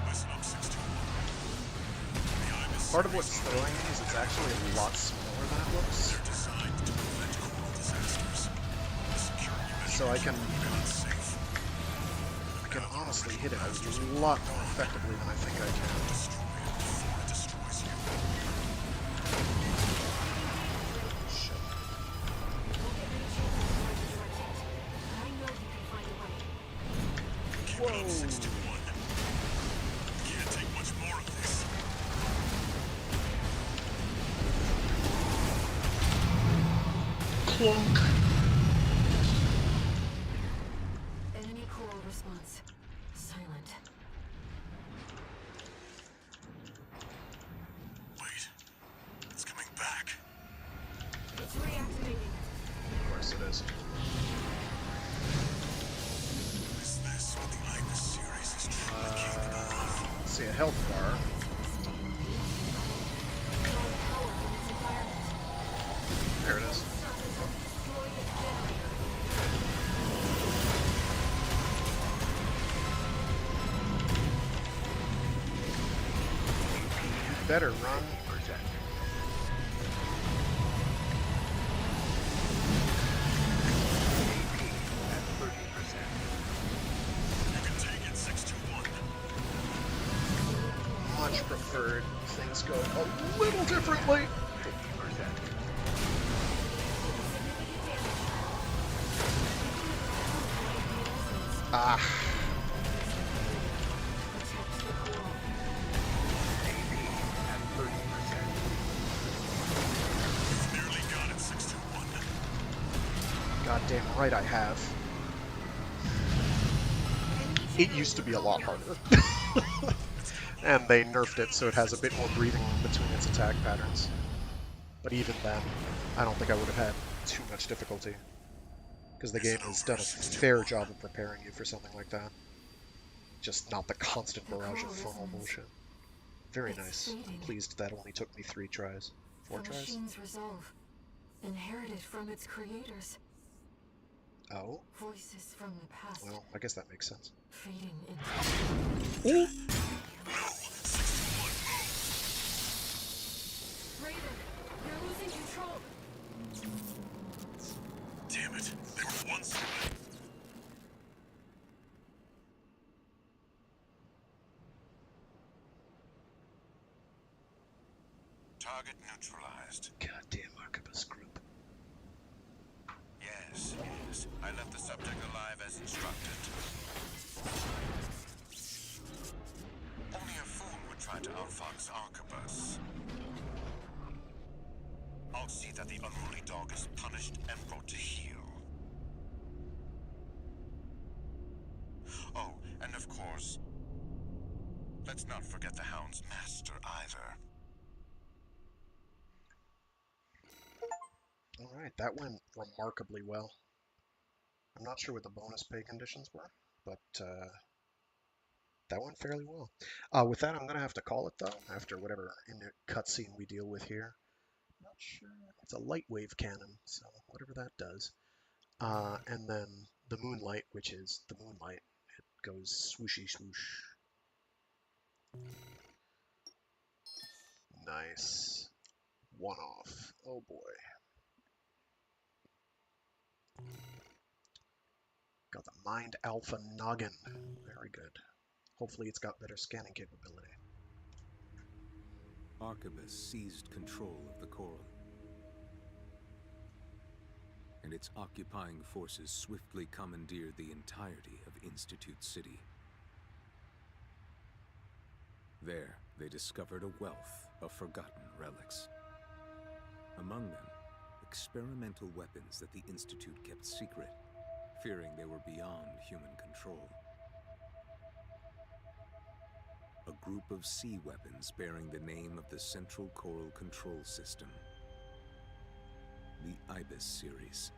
Listen up, 621. The Ibis Part of what's throwing me is it's actually a lot smaller than it looks. They're designed to prevent coral disasters. A security measure So I to can keep Rubicon safe. honestly hit it a lot more effectively than I think I can. Destroy it before it destroys you. Shit. We'll get rid of you before you direct it. I know you can find a way. Keep it up, 621. Can't take much more of this. Clunk. Enemy coral response. Silent. Wait. It's coming back. It's reactivating. Of course it is. Is this what the Ibis series is truly capable of? Let's see, a health bar. There it is. Better run. preferred things go a little differently. 50%. Ah. AC at 30%. You've nearly got it, 621. Goddamn right I have. It used to be a lot harder. And they nerfed it so it has a bit more breathing room between its attack patterns. But even then, I don't think I would have had too much difficulty. Because the game has done a fair job of preparing you for something like that. Just not the constant barrage of funnel bullshit. Very nice. I'm pleased that only took me 3 tries. 4 The tries? machine's resolve, inherited from its creators. Oh? Voices from the past, Well, I guess that makes sense. fading into... Raven, you're losing control. Damn it. They were once away. Target neutralized. Goddamn Arquebus group. Yes, yes. I left the subject alive as instructed. Only a fool would try to outfox Arquebus. I'll see that the unruly dog is punished and brought to heel. Oh, and of course, let's not forget the Hound's master either. Alright, that went remarkably well. I'm not sure what the bonus pay conditions were, but that went fairly well. With that, I'm going to have to call it, though, after whatever cutscene we deal with here. Not sure. It's a light wave cannon, so whatever that does. And then the moonlight, which is the moonlight. It goes swooshy swoosh. Nice. One off. Oh boy. Got the Mind Alpha Noggin. Very good. Hopefully it's got better scanning capability. Arquebus seized control of the coral, and its occupying forces swiftly commandeered the entirety of Institute City. There, they discovered a wealth of forgotten relics. Among them, experimental weapons that the Institute kept secret, fearing they were beyond human control. A group of sea weapons bearing the name of the Central Coral Control System, the IBIS series.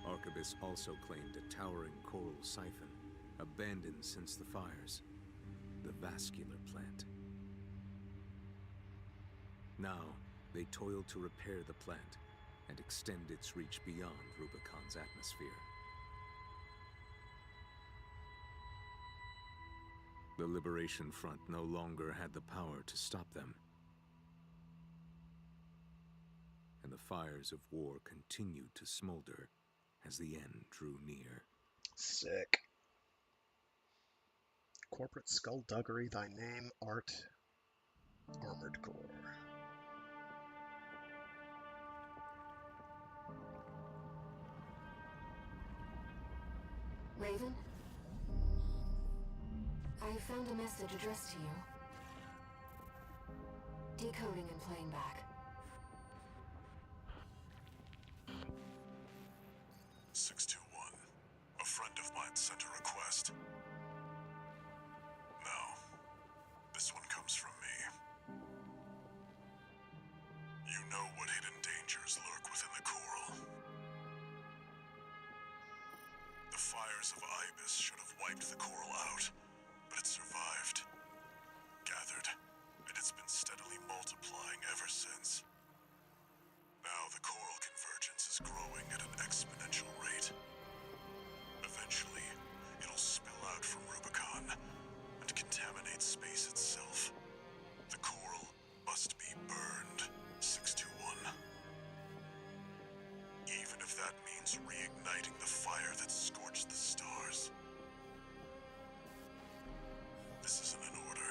Arquebus also claimed a towering coral siphon, abandoned since the fires, the vascular plant. Now, they toiled to repair the plant and extend its reach beyond Rubicon's atmosphere. The Liberation Front no longer had the power to stop them, and the fires of war continued to smolder as the end drew near. Sick. Corporate skullduggery, thy name, art, armored core. Raven? I found a message addressed to you. Decoding and playing back. 621. A friend of mine sent a request. Now, this one comes from me. You know what hidden dangers lurk within the coral. The fires of Ibis should have wiped the coral out, but it survived, gathered, and it's been steadily multiplying ever since. Now the coral convergence is growing at an exponential rate. Eventually, it'll spill out from Rubicon and contaminate space itself. The coral must be burned, 621. Even if that means reigniting the fire that scorched the stars. This isn't an order.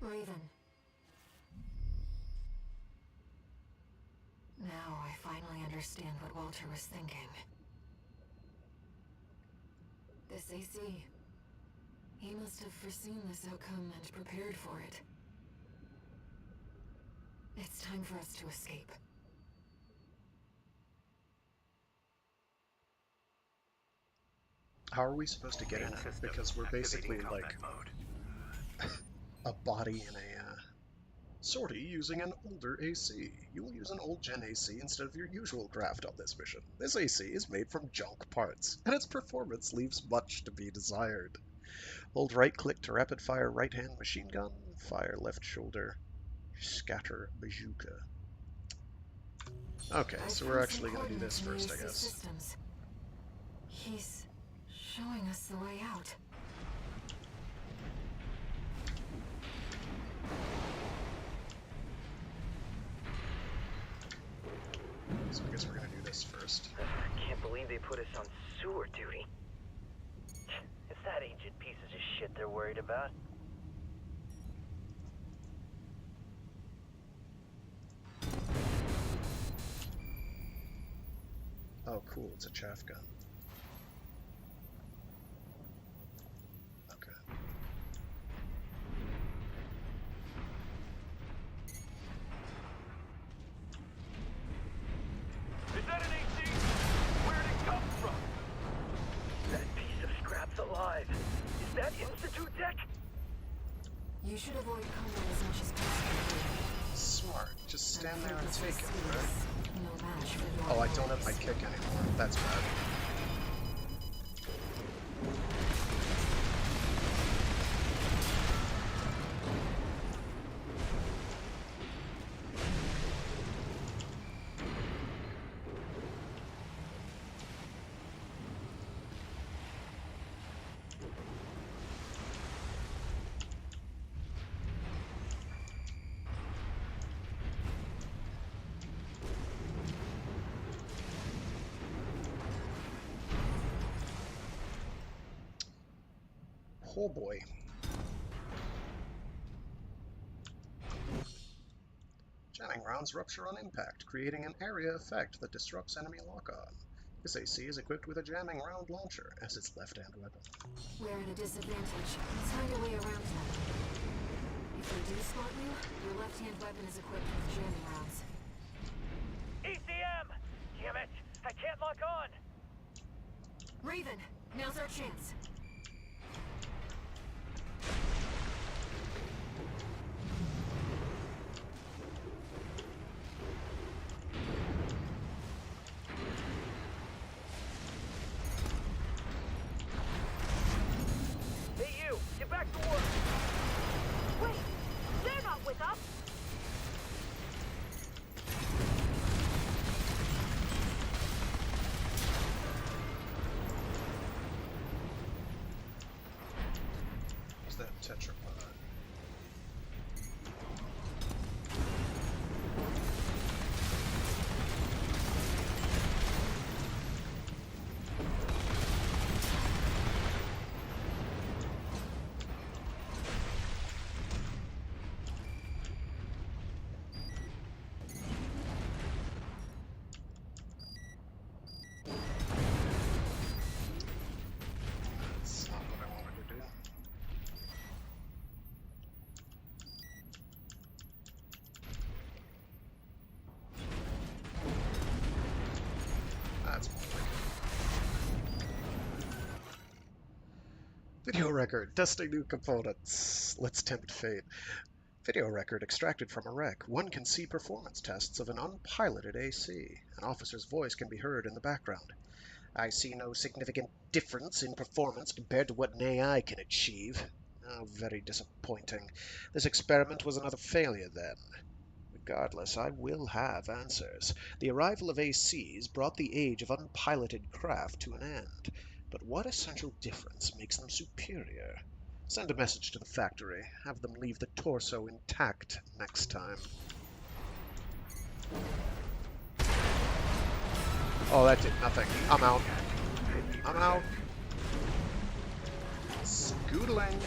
Raven. Now I finally understand what Walter was thinking. This AC. He must have foreseen this outcome and prepared for it. It's time for us to escape. How are we supposed to get in it? Because we're basically like a body in a sortie using an older AC. You will use an old gen AC instead of your usual craft on this mission. This AC is made from junk parts, and its performance leaves much to be desired. Hold right click to rapid fire right hand machine gun, fire left shoulder, scatter bazooka. Okay, so we're actually going to do this first, I guess. Systems. He's showing us the way out. So I guess we're going to do this first. I can't believe they put us on sewer duty. It's that ancient pieces of shit they're worried about. Oh, cool, it's a chaff gun. Okay. Is that an AC? Where'd it come from? That piece of scrap's alive. Is that Institute tech? You should avoid combat as much as possible. Smart. Just stand there and take it, right? No match for your Oh, I don't have my kick anymore. That's bad. Oh boy. Jamming rounds rupture on impact, creating an area effect that disrupts enemy lock-on. This AC is equipped with a jamming round launcher as its left-hand weapon. We're at a disadvantage. Let's find a way around them. If they do spot you, your left-hand weapon is equipped with jamming rounds. ECM! Damn it! I can't lock on! Raven, now's our chance. Hey you! Get back to work! Wait! They're not with us! What's that tetrapod? That's not what I wanted to do. That's more like it. Video record. Testing new components. Let's tempt fate. Video record extracted from a wreck. One can see performance tests of an unpiloted AC. An officer's voice can be heard in the background. I see no significant difference in performance compared to what an AI can achieve. Oh, very disappointing. This experiment was another failure then. Regardless, I will have answers. The arrival of ACs brought the age of unpiloted craft to an end. But what essential difference makes them superior? Send a message to the factory. Have them leave the torso intact next time. Oh, that did nothing. I'm out. I'm out. Scootling.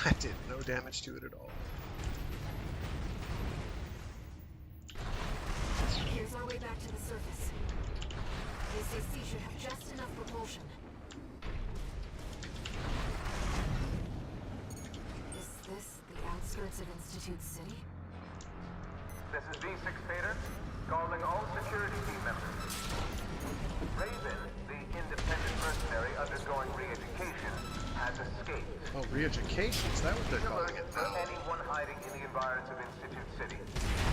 That did no damage to it at all. Here's our way back to the surface. AC6 should have just enough propulsion. Is this the outskirts of Institute City? This is D6 Vader, calling all security team members. Raven, the independent mercenary undergoing re-education, has escaped. Oh, re-education? Is that what they're calling it now? Anyone hiding in the environs of Institute City,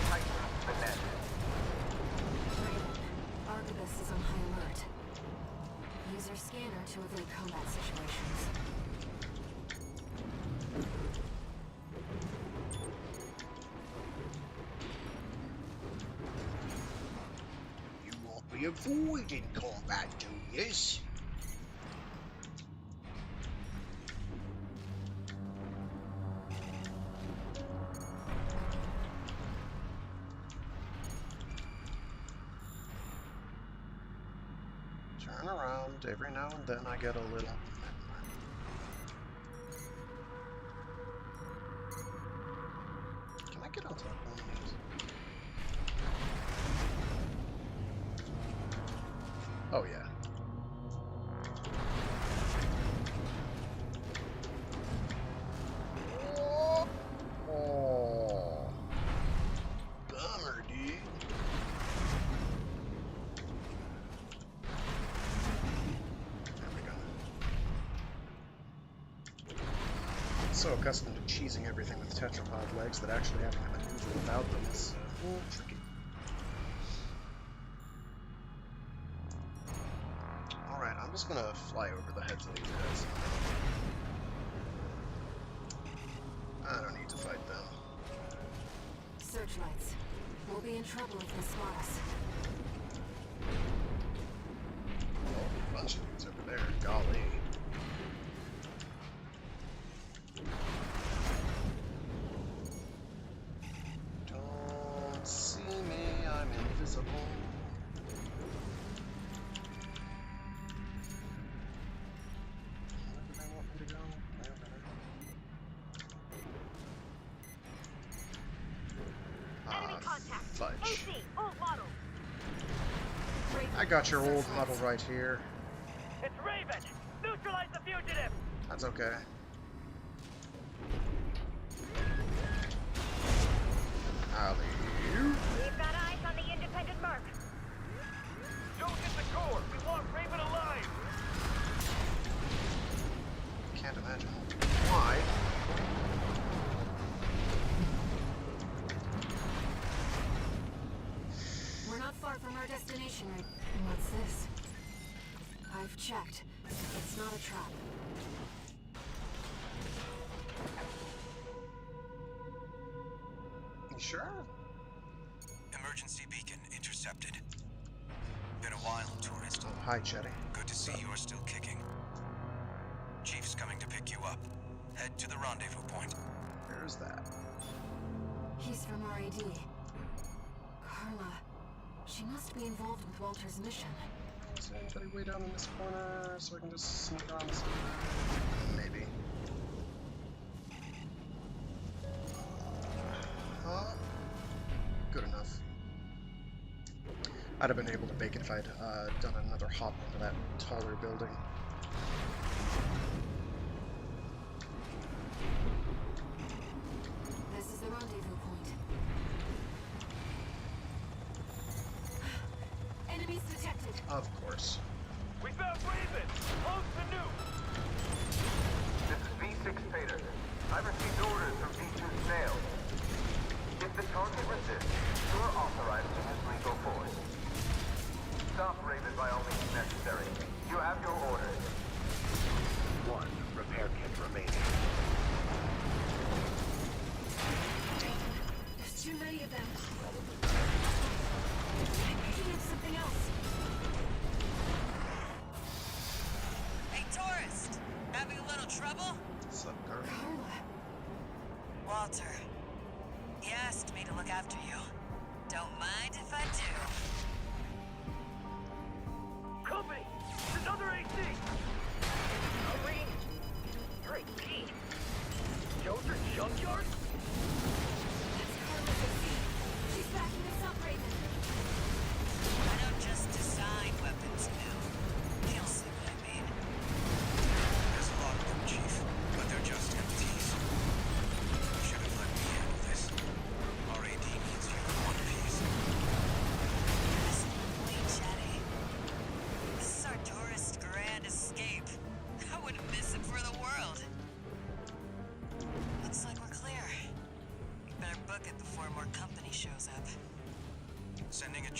tighten the net. Raven, Arquebus is on high alert. Use your scanner to evade combat situations. You won't be avoiding combat, do yes? Turn around. Every now and then I get a little... Can I get on top of one of these? Oh, yeah. Oh. Bummer, dude. So accustomed to cheesing everything with tetrapod legs that actually having to maneuver without them is tricky. Alright, I'm just gonna fly over the heads of these guys. I don't need to fight them. Searchlights. We'll be in trouble if they spot us. Oh, a bunch of dudes over there. Golly. Don't see me, I'm invisible. Where do they want me to go? There, Enemy contact. Fudge. AC, old model. I got your old model right here. It's Raven! Neutralize the fugitive! That's okay. Alley. We've got eyes on the independent merc. Don't get the core! We want Raven alive! Can't imagine why. We're not far from our destination, right? What's this? I've checked. It's not a trap. You sure? Emergency beacon intercepted. Been a while, tourist. Oh, hi, Chetty. Good to see you're still kicking. Chief's coming to pick you up. Head to the rendezvous point. Where's that? He's from RAD. Carla. She must be involved with Walter's mission. Is there anybody way down in this corner so I can just sneak around this? Maybe. Good enough. I'd have been able to bake it if I'd done another hop into that taller building. This is the rendezvous point. Enemies detected. Of course. We found Raven! Close to Noon! This is V6 Vader. I've received orders from V2 Snail. If the target resists, you are authorized to use lethal force. Stop Raven by all means necessary. You have your orders. One repair kit remaining. There's too many of them. I'm picking up something else. Hey, tourist! Having a little trouble? What's up, girl? Carla. Walter. He asked me to look after you. Don't mind if I do. Company! There's another AC! Irene! You're a G!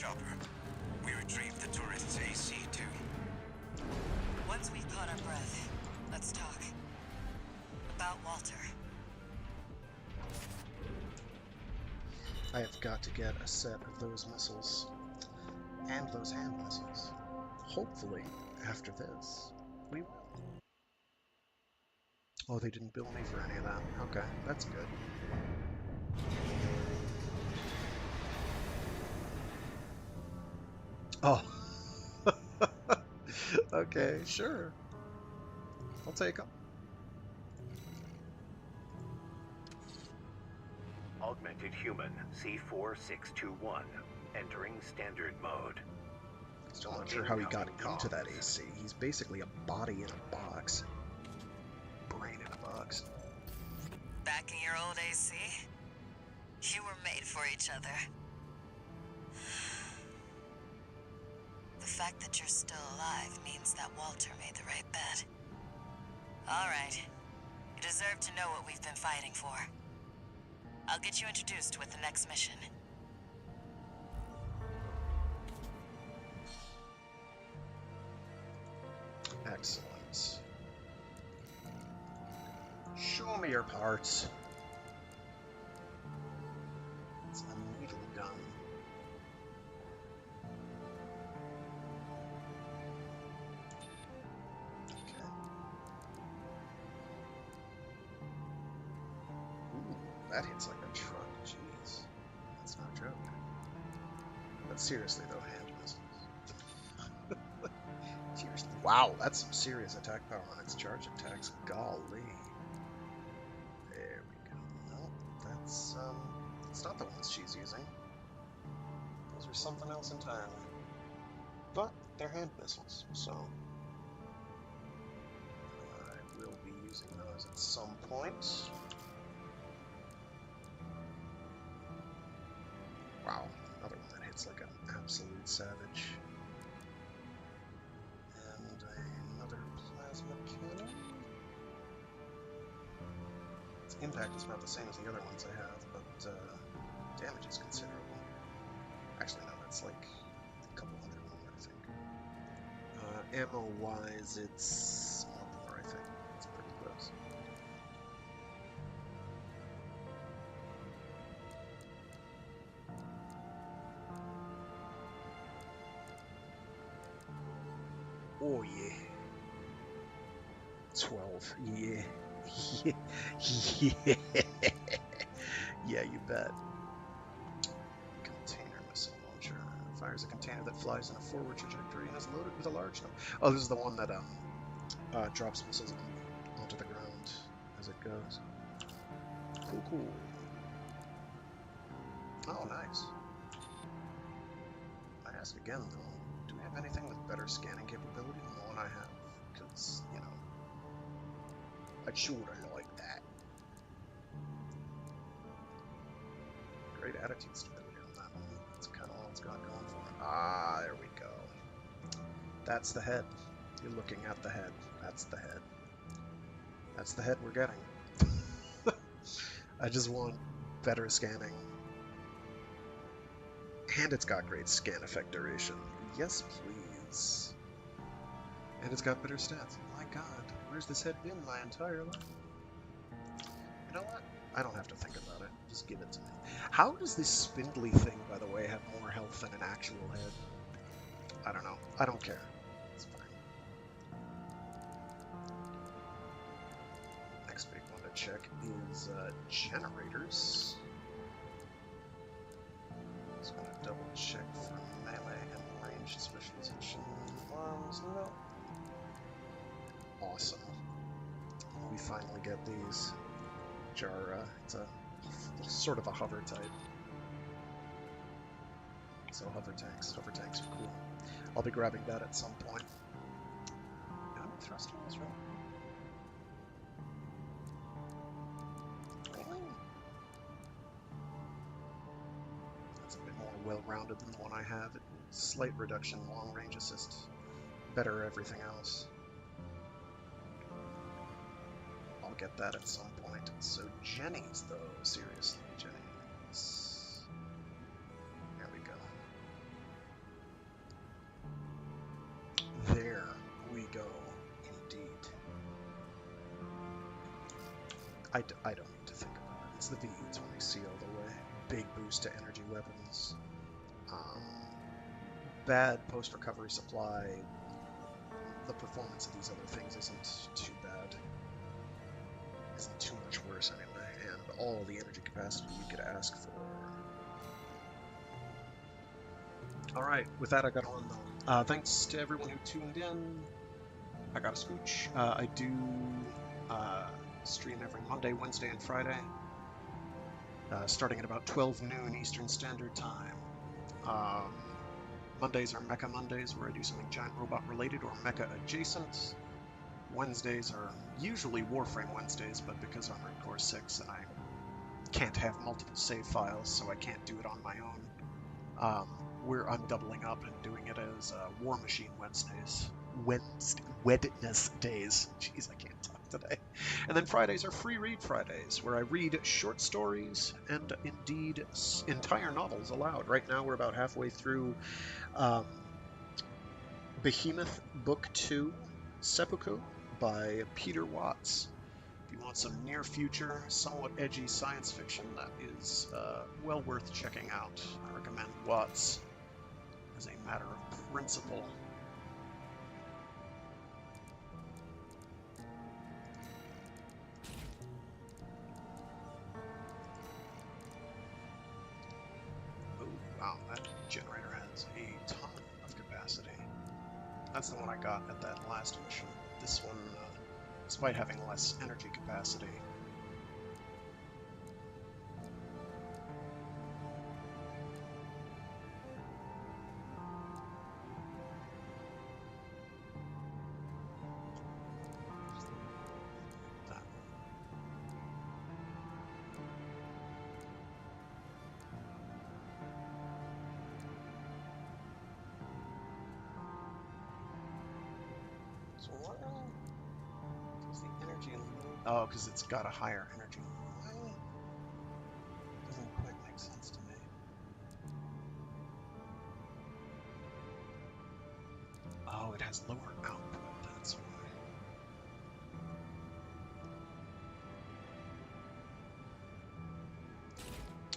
chopper. We retrieved the turret's AC too. Once we've caught our breath, let's talk. About Walter. I have got to get a set of those missiles. And those hand missiles. Hopefully, after this, we will. Oh, they didn't bill me for any of that. Okay, that's good. Oh. Okay, sure. I'll take them. Augmented human C4621 entering standard mode. Still not sure how he got into that AC. He's basically a body in a box. Brain in a box. Back in your old AC? You were made for each other. The fact that you're still alive means that Walter made the right bet. All right. You deserve to know what we've been fighting for. I'll get you introduced with the next mission. Excellent. Show me your parts. It's a needle gun. Okay. Ooh, that hits like a truck. Jeez. That's no joke. But seriously though, hand missiles. Seriously. Wow, that's some serious attack power on its charge attacks. Golly. There we go. No, that's not the ones she's using. Those are something else entirely. But they're hand missiles, so I will be using those at some point. Wow, another one that hits like an absolute savage. And another plasma cannon. Its impact is about the same as the other ones I have, but damage is considerable. Actually, no, that's like a couple hundred more, I think. Ammo-wise, it's more, I think. It's pretty close. Oh yeah. 12. Yeah. Yeah. Yeah. Yeah, you bet. Container missile launcher. Fires a container that flies in a forward trajectory and is loaded with a large number. Oh, this is the one that drops missiles onto the ground as it goes. Cool, cool. Oh, nice. I ask again, though. Do we have anything with better scanning capability than the one I have? Because, you know, I'd sure like that. Great attitude stability on that one. That's kind of all it's got going for it. Ah, there we go. That's the head. You're looking at the head. That's the head. That's the head we're getting. I just want better scanning. And it's got great scan effect duration. Yes, please. And it's got better stats. My god, where's this head been my entire life? You know what? I don't have to think about it. Just give it to me. How does this spindly thing, by the way, have more health than an actual head? I don't know. I don't care. It's fine. Next big one to check is generators. Just gonna double check for melee and ranged specialization. Arms, no. Awesome. We finally get these. Which are, it's a sort of a hover type. So hover tanks are cool. I'll be grabbing that at some point. Enemy thrusters, right? Really? That's a bit more well-rounded than the one I have. Slight reduction, long range assist. Better everything else. I'll get that at some point. So Jenny's, though, seriously, Jenny's. There we go. I don't need to think about it. It's the VE-20C all the way. Big boost to energy weapons. Bad post-recovery supply. The performance of these other things isn't too bad. Isn't too much worse anyway. And all the energy capacity you could ask for. Alright, with that I gotta run though. Thanks to everyone who tuned in. I got a scooch. I do stream every Monday, Wednesday, and Friday, starting at about 12 noon Eastern Standard Time. Mondays are Mecha Mondays, where I do something giant robot related or mecha adjacent. Wednesdays are usually Warframe Wednesdays, but because Armored Core 6 and I can't have multiple save files, so I can't do it on my own, I'm doubling up and doing it as Warmachine Wednesdays. Wednesdays. Jeez, I can't talk today. And then Fridays are Free Read Fridays, where I read short stories and indeed entire novels aloud. Right now we're about halfway through Behemoth Book 2, Seppuku by Peter Watts. If you want some near future, somewhat edgy science fiction, that is well worth checking out. I recommend Watts as a matter of principle. Oh, wow, that generator has a ton of capacity. That's the one I got at that last mission. This one, despite having less energy capacity, so what is the energy? Oh, because it's got a higher energy. Why? Doesn't quite make sense to me. Oh, it has lower output. That's why.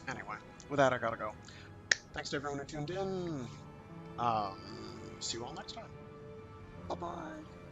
Anyway, with that, I gotta go. Thanks to everyone who tuned in. See you all next time. Bye-bye.